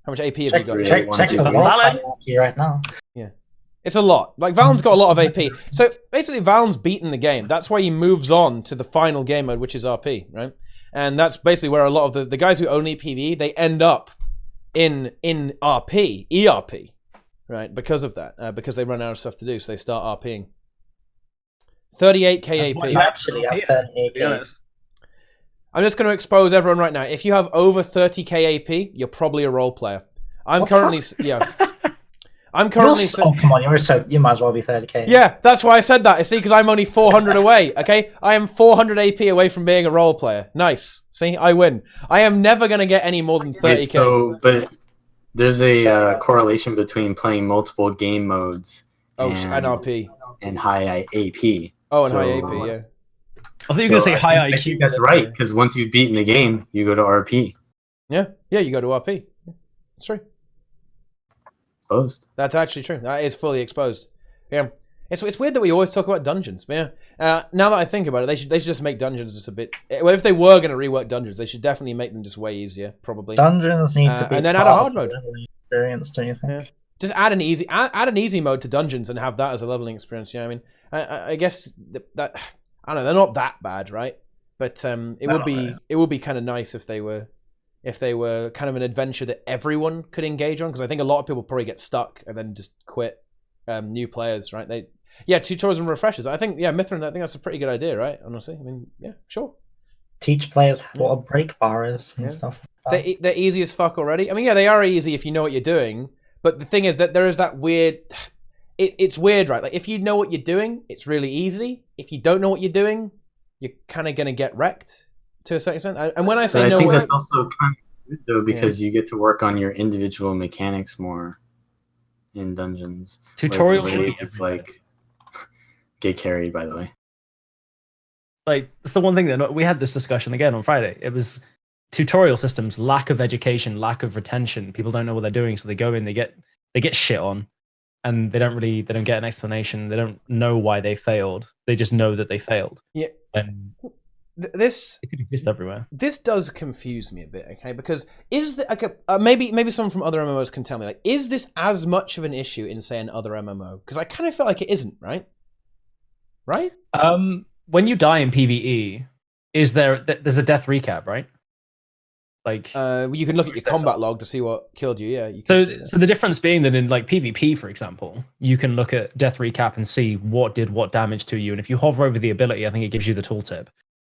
[SPEAKER 2] How much AP have you got?
[SPEAKER 4] Check for the Vallun right now.
[SPEAKER 2] Yeah, it's a lot. Like Vallun's got a lot of AP. So basically, Vallun's beaten the game. That's why he moves on to the final game mode, which is RP, right? And that's basically where a lot of the guys who only PvE they end up in RP, ERP. Right, because of that, because they run out of stuff to do, so they start RPing. 38k AP.
[SPEAKER 4] You actually have 38k.
[SPEAKER 2] I'm just going to expose everyone right now. If you have over 30k AP, you're probably a role player. I'm currently. Oh,
[SPEAKER 4] come on, you might as well be 30k.
[SPEAKER 2] Yeah, that's why I said that. See, because I'm only 400 away. Okay, I am 400 AP away from being a role player. Nice. See, I win. I am never going to get any more than 30k.
[SPEAKER 3] But. There's a correlation between playing multiple game modes
[SPEAKER 2] and RP
[SPEAKER 3] and high AP.
[SPEAKER 2] Oh, and high AP, yeah.
[SPEAKER 1] I think you're gonna say high IQ.
[SPEAKER 3] I think that's right because once you've beaten the game, you go to RP.
[SPEAKER 2] Yeah, you go to RP. Yeah, that's true.
[SPEAKER 3] Exposed.
[SPEAKER 2] That's actually true. That is fully exposed. Yeah, it's weird that we always talk about dungeons. But yeah, now that I think about it, they should just make dungeons just a bit. Well, if they were going to rework dungeons, they should definitely make them just way easier. Probably
[SPEAKER 4] dungeons need to be
[SPEAKER 2] and then add a hard mode
[SPEAKER 4] experience. Don't you think?
[SPEAKER 2] Yeah. Just add an easy mode to dungeons and have that as a leveling experience. Yeah, I mean, I guess that I don't know. They're not that bad, right? But it would be kind of nice if they were kind of an adventure that everyone could engage on, because I think a lot of people probably get stuck and then just quit. New players, right? Tutorials and refreshers. I think, Mithrin, I think that's a pretty good idea, right? Honestly, I mean, yeah, sure.
[SPEAKER 4] Teach players what a break bar is and stuff.
[SPEAKER 2] Like they're easy as fuck already. I mean, yeah, they are easy if you know what you're doing. But the thing is that there is that weird. It's weird, right? Like if you know what you're doing, it's really easy. If you don't know what you're doing, you're kind of gonna get wrecked to a certain extent. And when I say
[SPEAKER 3] I think that's also kind Though, because you get to work on your individual mechanics more in dungeons.
[SPEAKER 1] Tutorials should be
[SPEAKER 3] raids, it's like get carried, by the way.
[SPEAKER 1] Like, it's the one thing that we had this discussion again on Friday. It was tutorial systems, lack of education, lack of retention. People don't know what they're doing, so they go in, they get shit on, and they don't get an explanation. They don't know why they failed. They just know that they failed.
[SPEAKER 2] Yeah.
[SPEAKER 1] And
[SPEAKER 2] this
[SPEAKER 1] it could exist everywhere.
[SPEAKER 2] This does confuse me a bit, okay? Because is the maybe someone from other MMOs can tell me, like, is this as much of an issue in, say, an other MMO? Because I kind of feel like it isn't, right? Right?
[SPEAKER 1] When you die in PvE, there's a death recap, right? Like,
[SPEAKER 2] you can look at your combat log to see what killed you. Yeah. You can
[SPEAKER 1] so the difference being that in like PvP, for example, you can look at death recap and see what did what damage to you, and if you hover over the ability, I think it gives you the tooltip.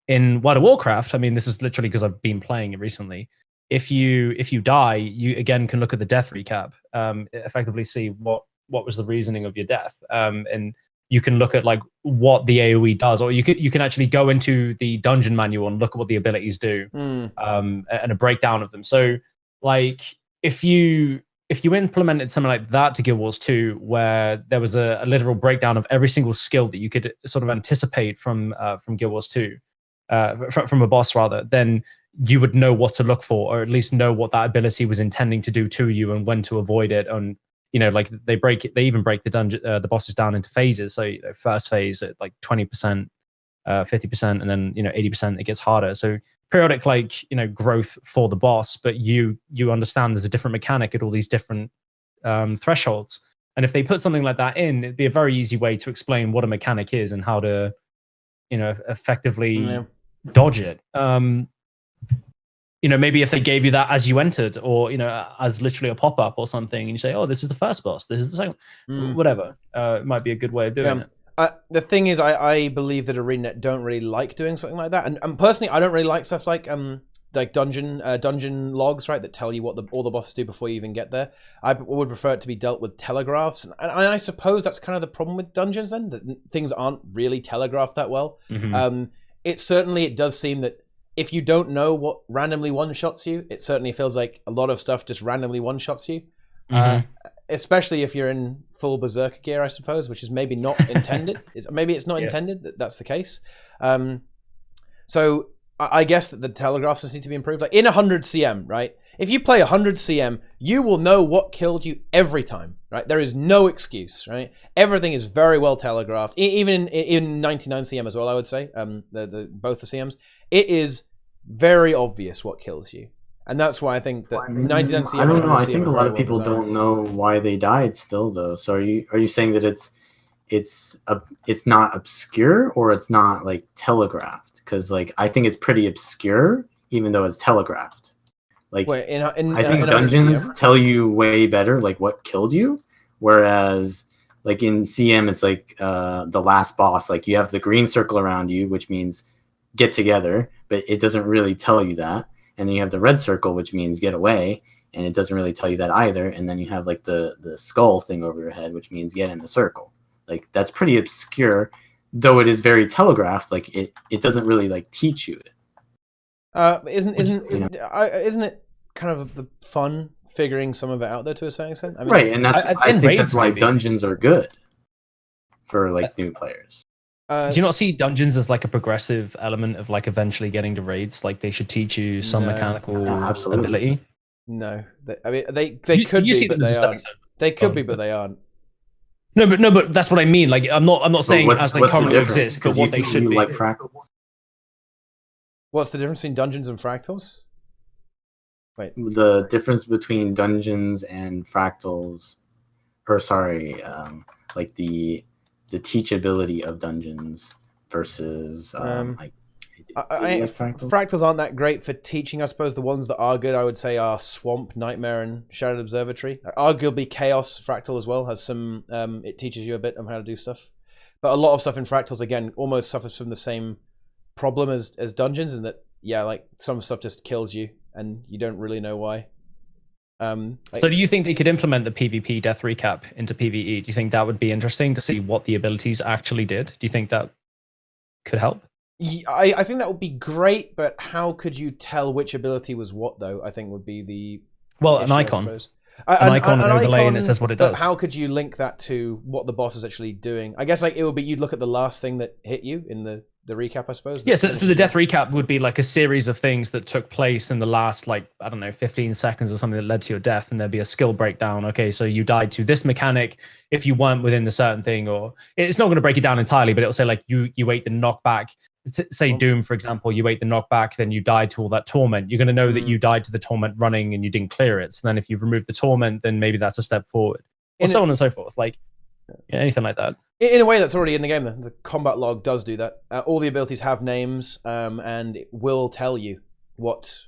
[SPEAKER 1] In World of Warcraft, I mean, this is literally because I've been playing it recently. If you die, you again can look at the death recap, effectively see what was the reasoning of your death, and you can look at like what the AOE does, or you can actually go into the dungeon manual and look at what the abilities do, and a breakdown of them. So, like, if you implemented something like that to Guild Wars 2, where there was a literal breakdown of every single skill that you could sort of anticipate from Guild Wars 2. From a boss rather, then you would know what to look for, or at least know what that ability was intending to do to you and when to avoid it. And like they even break the dungeon, the bosses down into phases. So first phase at like 20%, 50%, and then 80% it gets harder. So periodic growth for the boss, but you understand there's a different mechanic at all these different thresholds. And if they put something like that in, it'd be a very easy way to explain what a mechanic is and how to effectively dodge it. Maybe if they gave you that as you entered, or as literally a pop-up or something, and you say, oh, this is the first boss, this is the second, whatever, it might be a good way of doing it.
[SPEAKER 2] The thing is, I believe that ArenaNet don't really like doing something like that, and personally I don't really like stuff like dungeon logs, right, that tell you what all the bosses do before you even get there. I would prefer it to be dealt with telegraphs, and I suppose that's kind of the problem with dungeons then, that things aren't really telegraphed that well. It does seem that if you don't know what randomly one-shots you, it certainly feels like a lot of stuff just randomly one-shots you. Especially if you're in full berserker gear, I suppose, which is maybe not intended. Maybe it's not intended that that's the case. So I guess that the telegraphs just need to be improved. Like in 100 CM, right? If you play 100 CM, you will know what killed you every time, right? There is no excuse, right? Everything is very well telegraphed. Even in 99 CM as well, I would say. Both the CMs, it is very obvious what kills you, and that's why I think that 99 CM.
[SPEAKER 3] I don't know. I think a lot of people don't know why they died still, though. So are you saying that it's not obscure, or it's not like telegraphed? Because like I think it's pretty obscure, even though it's telegraphed. Like I think dungeons tell you way better like what killed you, whereas like in CM it's like the last boss, like you have the green circle around you, which means get together, but it doesn't really tell you that. And then you have the red circle, which means get away, and it doesn't really tell you that either. And then you have like the skull thing over your head, which means get in the circle. Like that's pretty obscure, though it is very telegraphed. Like it doesn't really like teach you it.
[SPEAKER 2] Isn't it kind of the fun figuring some of it out there to a certain extent? I mean,
[SPEAKER 3] right, and I think that's why dungeons are good for like new players.
[SPEAKER 1] Do you not see dungeons as like a progressive element of like eventually getting to raids? Like they should teach you some mechanical ability.
[SPEAKER 2] No, they could be, but they aren't. They could be, but they aren't.
[SPEAKER 1] No, but that's what I mean. Like I'm not saying as they currently exist, but what they should be.
[SPEAKER 3] Like fractals.
[SPEAKER 2] What's the difference between dungeons and fractals? Wait.
[SPEAKER 3] The difference between dungeons and fractals, or sorry, like the teachability of dungeons versus
[SPEAKER 2] fractals aren't that great for teaching. I suppose the ones that are good, I would say, are Swamp, Nightmare, and Shadowed Observatory. Arguably Chaos Fractal as well has some. It teaches you a bit on how to do stuff, but a lot of stuff in fractals again almost suffers from the same problem as dungeons, in that like some stuff just kills you and you don't really know why.
[SPEAKER 1] So do you think they could implement the PvP death recap into PvE? Do you think that would be interesting to see what the abilities actually did? Do you think that could help?
[SPEAKER 2] I think that would be great, but how could you tell which ability was what, though? I think would be the
[SPEAKER 1] Well,
[SPEAKER 2] issue,
[SPEAKER 1] an icon.
[SPEAKER 2] An
[SPEAKER 1] icon overlay, and it says what it does.
[SPEAKER 2] But how could you link that to what the boss is actually doing? I guess like it would be you'd look at the last thing that hit you in the recap, I suppose.
[SPEAKER 1] Yeah, so the death recap would be like a series of things that took place in the last, like, I don't know, 15 seconds or something that led to your death, and there'd be a skill breakdown. Okay, so you died to this mechanic if you weren't within the certain thing, or it's not going to break it down entirely, but it'll say like you ate the knockback. Say Doom, for example, you ate the knockback, then you died to all that torment. You're going to know that you died to the torment running and you didn't clear it. So then if you've removed the torment, then maybe that's a step forward, or so on and so forth. Like, yeah, anything like that. In
[SPEAKER 2] a way, that's already in the game. The combat log does do that. All the abilities have names, and it will tell you what.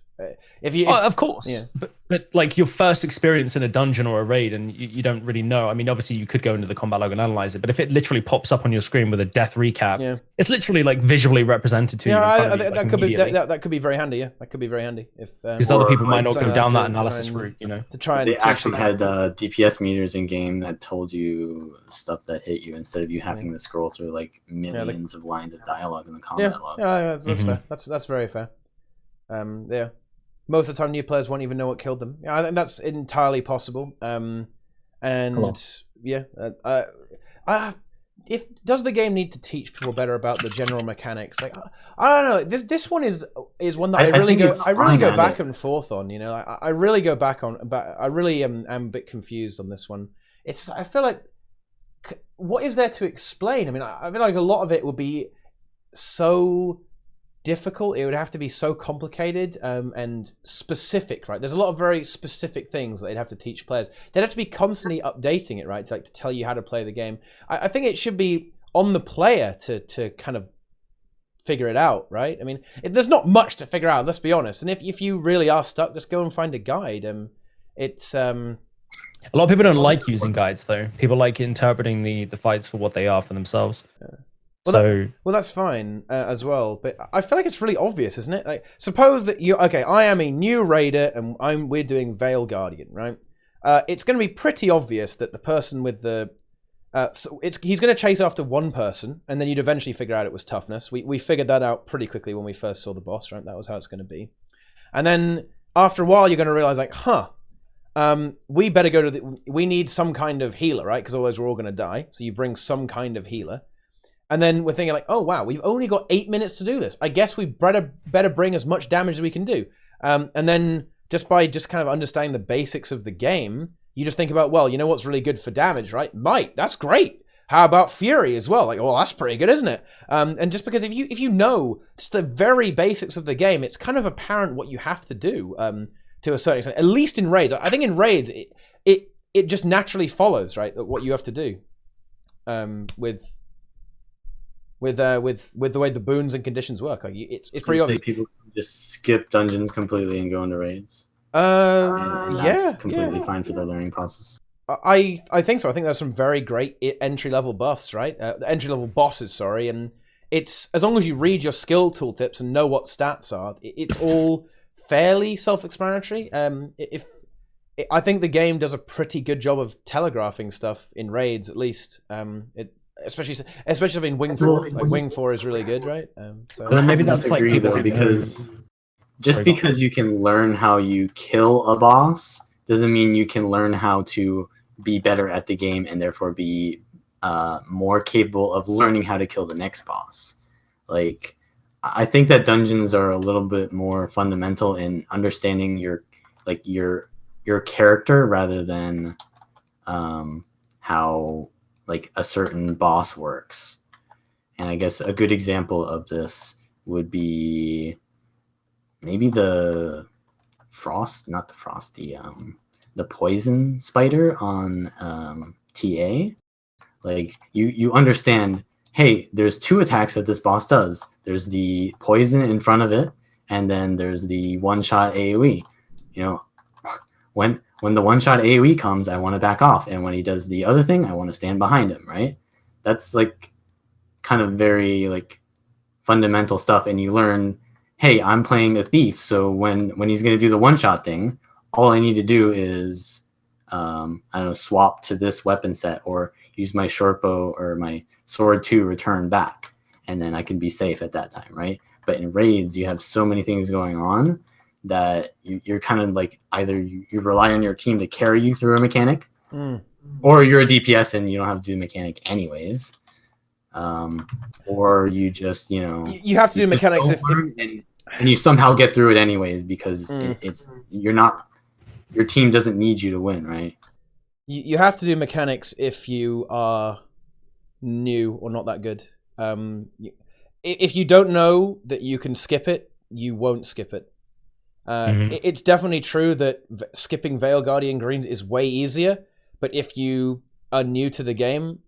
[SPEAKER 2] Of course, yeah. But like your first experience in a dungeon or a raid, and you don't really know. I mean, obviously you could go into the combat log and analyze it, but if it literally pops up on your screen with a death recap, it's literally like visually represented to you. That could be that could be very handy. Yeah, that could be very handy if
[SPEAKER 1] because other people might not go down that analysis route. You know,
[SPEAKER 2] to try and
[SPEAKER 3] they actually had DPS meters in game that told you stuff that hit you instead of you having to scroll through like millions of lines of dialogue in the combat log.
[SPEAKER 2] Yeah, that's fair. That's very fair. Yeah. Most of the time, new players won't even know what killed them. Yeah, I think that's entirely possible. Does the game need to teach people better about the general mechanics? Like, I don't know. This one is one that I really go back and forth on. You know, I really go back on, but I really am a bit confused on this one. I feel like, what is there to explain? I mean, I feel like a lot of it would be so difficult. It would have to be so complicated and specific, right? There's a lot of very specific things that they'd have to teach players. They'd have to be constantly updating it, right, to tell you how to play the game. I think it should be on the player to kind of figure it out, right? I mean, there's not much to figure out, let's be honest. And if you really are stuck, just go and find a guide. It's a
[SPEAKER 1] lot of people don't like using guides, though. People like interpreting the fights for what they are for themselves.
[SPEAKER 2] Well, that's fine as well, but I feel like it's really obvious, isn't it? Like, suppose that I am a new raider and we're doing Veil Guardian, right? It's going to be pretty obvious that the person with the he's going to chase after one person, and then you'd eventually figure out it was toughness. We figured that out pretty quickly when we first saw the boss, right? That was how it's going to be, and then after a while, you're going to realize like, we better go to we need some kind of healer, right? Because otherwise we're all going to die. So you bring some kind of healer. And then we're thinking like, oh, wow, we've only got 8 minutes to do this. I guess we better bring as much damage as we can do. And then by kind of understanding the basics of the game, you just think about, well, you know what's really good for damage, right? Might, that's great. How about Fury as well? Like, well, that's pretty good, isn't it? And just because if you know just the very basics of the game, it's kind of apparent what you have to do to a certain extent. At least in raids. I think in raids, it just naturally follows, right? What you have to do with the way the boons and conditions work. Like it's pretty obvious.
[SPEAKER 3] People just skip dungeons completely and go into raids. And that's completely fine for their learning process.
[SPEAKER 2] I think so. I think there's some very great entry-level buffs, right? Entry-level bosses, sorry. And it's as long as you read your skill tooltips and know what stats are, it's all fairly self-explanatory. I think the game does a pretty good job of telegraphing stuff in raids, at least. Especially in Wing 4. Like Wing 4 is really good, right?
[SPEAKER 1] So maybe that's like
[SPEAKER 3] though, because because you can learn how you kill a boss doesn't mean you can learn how to be better at the game and therefore be more capable of learning how to kill the next boss. Like, I think that dungeons are a little bit more fundamental in understanding your character rather than how like a certain boss works. And I guess a good example of this would be maybe the poison spider on TA. Like you understand, hey, there's 2 attacks that this boss does. There's the poison in front of it, and then there's the one-shot AoE. You know, when the one-shot AoE comes, I want to back off. And when he does the other thing, I want to stand behind him, right? That's like kind of very like fundamental stuff. And you learn, hey, I'm playing a thief. So when he's going to do the one-shot thing, all I need to do is, swap to this weapon set or use my short bow or my sword to return back. and then I can be safe at that time, right? But in raids, you have so many things going on that you're kind of like either you rely on your team to carry you through a mechanic, or you're a DPS and you don't have to do mechanic anyways, or you just
[SPEAKER 2] you have to do mechanics
[SPEAKER 3] and you somehow get through it anyways because your team doesn't need you to win, right?
[SPEAKER 2] You have to do mechanics if you are new or not that good. If you don't know that you can skip it, you won't skip it. It's definitely true that skipping Veil Guardian Greens is way easier, but if you are new to the game,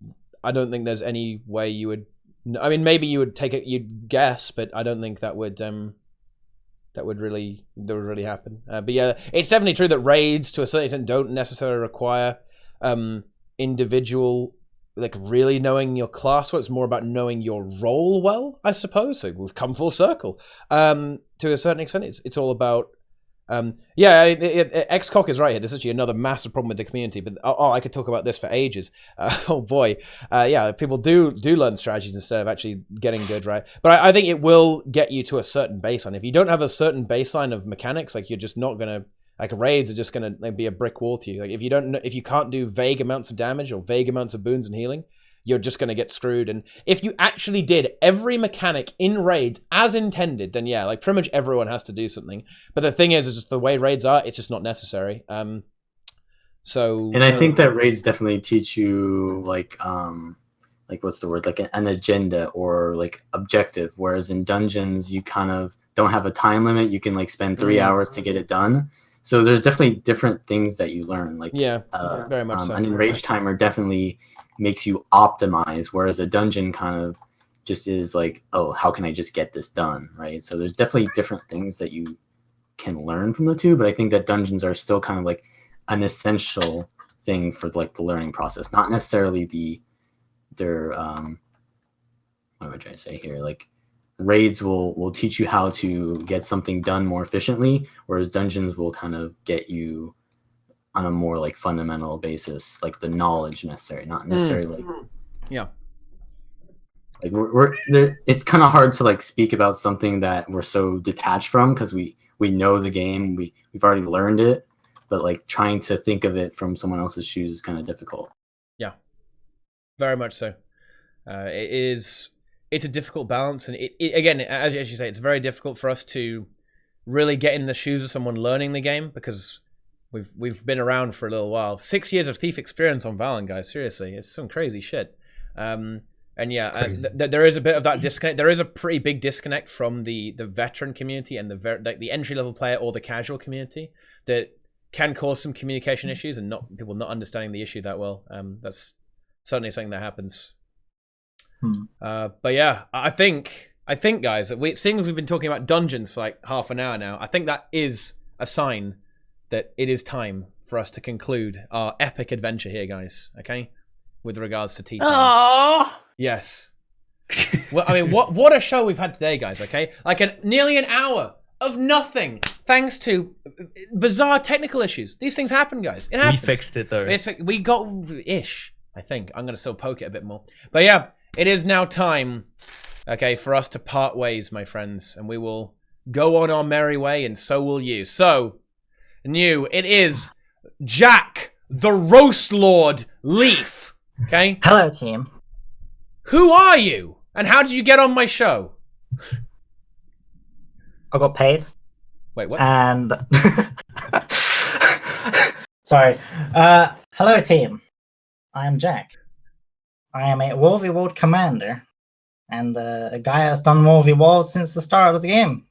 [SPEAKER 2] I don't think there's any way you would. I mean, maybe you would you'd guess, but I don't think that would really happen. But yeah, it's definitely true that raids to a certain extent don't necessarily require individual, like really knowing your class. Well, it's more about knowing your role well, I suppose. So we've come full circle. To a certain extent, it's all about. Xcock is right here. There's actually another massive problem with the community, but I could talk about this for ages. Oh boy, people do learn strategies instead of actually getting good, right? But I think it will get you to a certain baseline. If you don't have a certain baseline of mechanics, like you're just not gonna, like raids are just gonna be a brick wall to you. Like if you can't do vague amounts of damage or vague amounts of boons and healing, you're just going to get screwed. And if you actually did every mechanic in raids as intended, then yeah, like pretty much everyone has to do something. But the thing is just the way raids are, it's just not necessary. And
[SPEAKER 3] I think that raids definitely teach you like what's the word, like an agenda or like objective, whereas in dungeons you kind of don't have a time limit. You can like spend 3 hours to get it done. So there's definitely different things that you learn, like
[SPEAKER 2] very much so.
[SPEAKER 3] And in Rage Timer definitely makes you optimize, whereas a dungeon kind of just is like, oh, how can I just get this done, right? So there's definitely different things that you can learn from the two, but I think that dungeons are still kind of like an essential thing for like the learning process, not necessarily their what am I trying to say here? Like raids will teach you how to get something done more efficiently, whereas dungeons will kind of get you on a more like fundamental basis, like the knowledge necessary, not necessarily like like we're there. It's kind of hard to like speak about something that we're so detached from because we know the game, we've already learned it, but like trying to think of it from someone else's shoes is kind of difficult.
[SPEAKER 2] Yeah, very much so. It's a difficult balance, and it again, as you say, it's very difficult for us to really get in the shoes of someone learning the game because we've been around for a little while. 6 years of Thief experience on Vallun, guys. Seriously, it's some crazy shit. And yeah, there is a bit of that disconnect. There is a pretty big disconnect from the veteran community and the entry level player or the casual community that can cause some communication issues and people not understanding the issue that well. That's certainly something that happens. But yeah, I think guys, seeing as we've been talking about dungeons for like half an hour now, I think that is a sign that it is time for us to conclude our epic adventure here, guys. Okay, with regards to TeaTime.
[SPEAKER 1] Aww.
[SPEAKER 2] Yes. Well, I mean, what a show we've had today, guys. Okay, like nearly an hour of nothing, thanks to bizarre technical issues. These things happen, guys. It happens.
[SPEAKER 1] We fixed it though.
[SPEAKER 2] We got ish. I think I'm gonna still poke it a bit more, but yeah, it is now time. Okay, for us to part ways, my friends, and we will go on our merry way, and so will you. So. It is Jack the Roast Lord Leaf. Okay?
[SPEAKER 4] Hello, team.
[SPEAKER 2] Who are you? And how did you get on my show?
[SPEAKER 4] I got paid.
[SPEAKER 2] Wait, what?
[SPEAKER 4] And sorry. Hello, team. I am Jack. I am a World v World commander and a guy that's done World v World since the start of the game.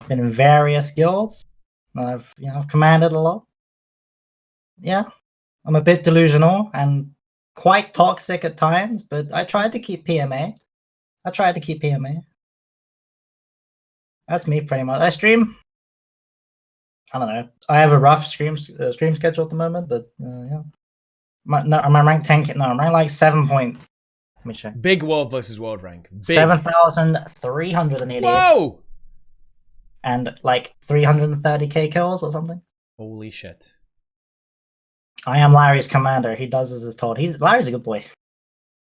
[SPEAKER 4] Been in various guilds. I've commanded a lot. Yeah, I'm a bit delusional and quite toxic at times, but I tried to keep PMA. That's me pretty much. I stream. I don't know. I have a rough stream schedule at the moment, but yeah. Am I ranked 10? No, I'm ranked like 7 point. Let me check.
[SPEAKER 2] Big world versus world rank.
[SPEAKER 4] 7,388.
[SPEAKER 2] Whoa!
[SPEAKER 4] And like 330k kills or something.
[SPEAKER 2] Holy shit.
[SPEAKER 4] I am Larry's commander. He does as is told. Larry's a good boy.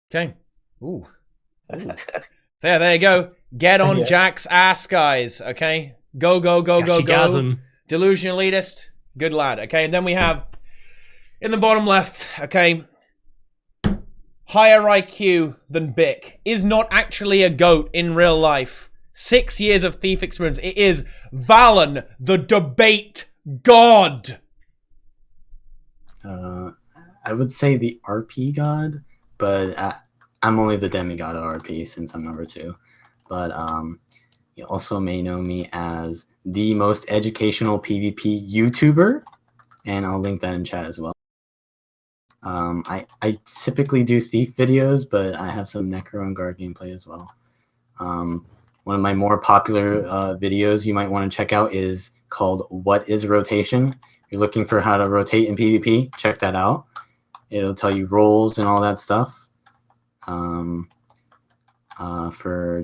[SPEAKER 2] Okay. Ooh. So yeah, there you go. Get on
[SPEAKER 4] Yes.
[SPEAKER 2] Jack's ass, guys. Okay, go.
[SPEAKER 1] Gashigasm.
[SPEAKER 2] Delusion elitist, good lad. Okay, and then we have in the bottom left. Okay, higher IQ than Bick is not actually a goat in real life. 6 years of thief experience. It is Vallun, the debate god.
[SPEAKER 3] I would say the RP god, but I'm only the demigod of RP since I'm number 2. But you also may know me as the most educational PvP YouTuber, and I'll link that in chat as well. I typically do thief videos, but I have some Necro and Guard gameplay as well. One of my more popular videos you might want to check out is called What is Rotation? If you're looking for how to rotate in PvP, check that out. It'll tell you roles and all that stuff. For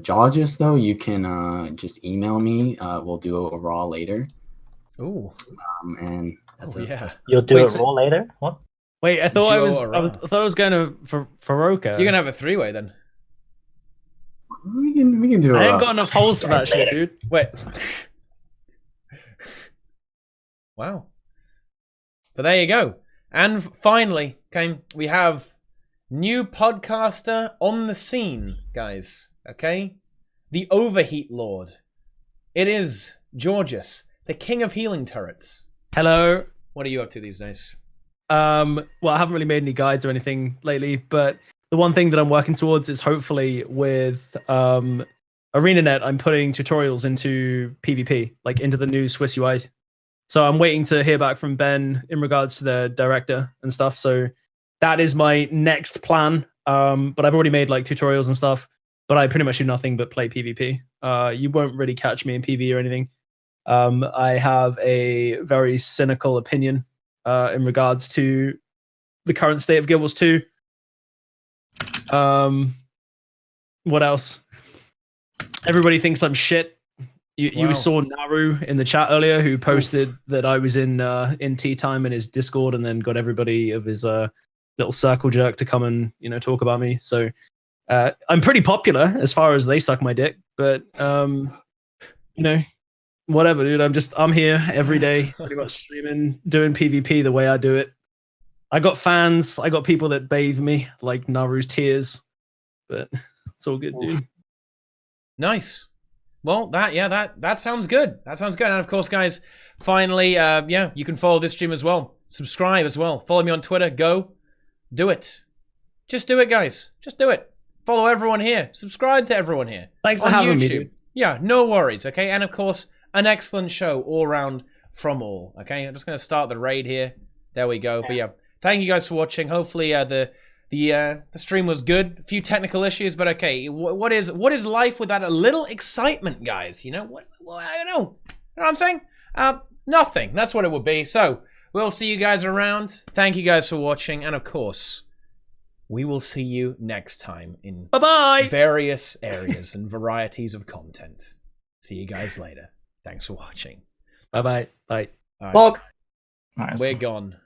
[SPEAKER 3] Jawgeous, though, you can just email me. We'll do a raw later.
[SPEAKER 2] Ooh.
[SPEAKER 3] And that's
[SPEAKER 2] yeah.
[SPEAKER 4] You'll do it raw later? What?
[SPEAKER 1] Wait, I thought I
[SPEAKER 2] Joe
[SPEAKER 1] thought I was going to Faroka.
[SPEAKER 2] You're gonna have a 3-way then.
[SPEAKER 3] We can do it.
[SPEAKER 1] I ain't got enough holes for that shit, dude.
[SPEAKER 2] Wait. Wow. But there you go. And finally, okay, we have new podcaster on the scene, guys. Okay? The Overheat Lord. It is Jawgeous, the king of healing turrets.
[SPEAKER 1] Hello.
[SPEAKER 2] What are you up to these days?
[SPEAKER 1] Well, I haven't really made any guides or anything lately, but the one thing that I'm working towards is hopefully with ArenaNet, I'm putting tutorials into PvP, like into the new Swiss UI. So I'm waiting to hear back from Ben in regards to the director and stuff. So that is my next plan. But I've already made like tutorials and stuff, but I pretty much do nothing but play PvP. You won't really catch me in PvE or anything. I have a very cynical opinion in regards to the current state of Guild Wars 2. What else? Everybody thinks I'm shit. You saw Naru in the chat earlier, who posted that I was in TeaTime in his Discord, and then got everybody of his little circle jerk to come and talk about me. So I'm pretty popular as far as they suck my dick, but whatever, dude. I'm here every day, pretty much streaming, doing PvP the way I do it. I got fans. I got people that bathe me like Naru's tears, but it's all good, dude.
[SPEAKER 2] Nice. Well, that sounds good. That sounds good. And of course, guys, finally, you can follow this stream as well. Subscribe as well. Follow me on Twitter. Go. Do it. Just do it, guys. Just do it. Follow everyone here. Subscribe to everyone here.
[SPEAKER 1] Thanks for having me, dude.
[SPEAKER 2] Yeah, no worries, okay? And of course, an excellent show all around from all, okay? I'm just going to start the raid here. There we go. But yeah, thank you guys for watching. Hopefully the stream was good. A few technical issues, but okay. What is life without a little excitement, guys? I don't know. You know what I'm saying? Nothing. That's what it would be. So we'll see you guys around. Thank you guys for watching, and of course, we will see you next time in various areas and varieties of content. See you guys later. Thanks for watching.
[SPEAKER 1] Bye.
[SPEAKER 2] All right.
[SPEAKER 4] Nice.
[SPEAKER 2] We're gone.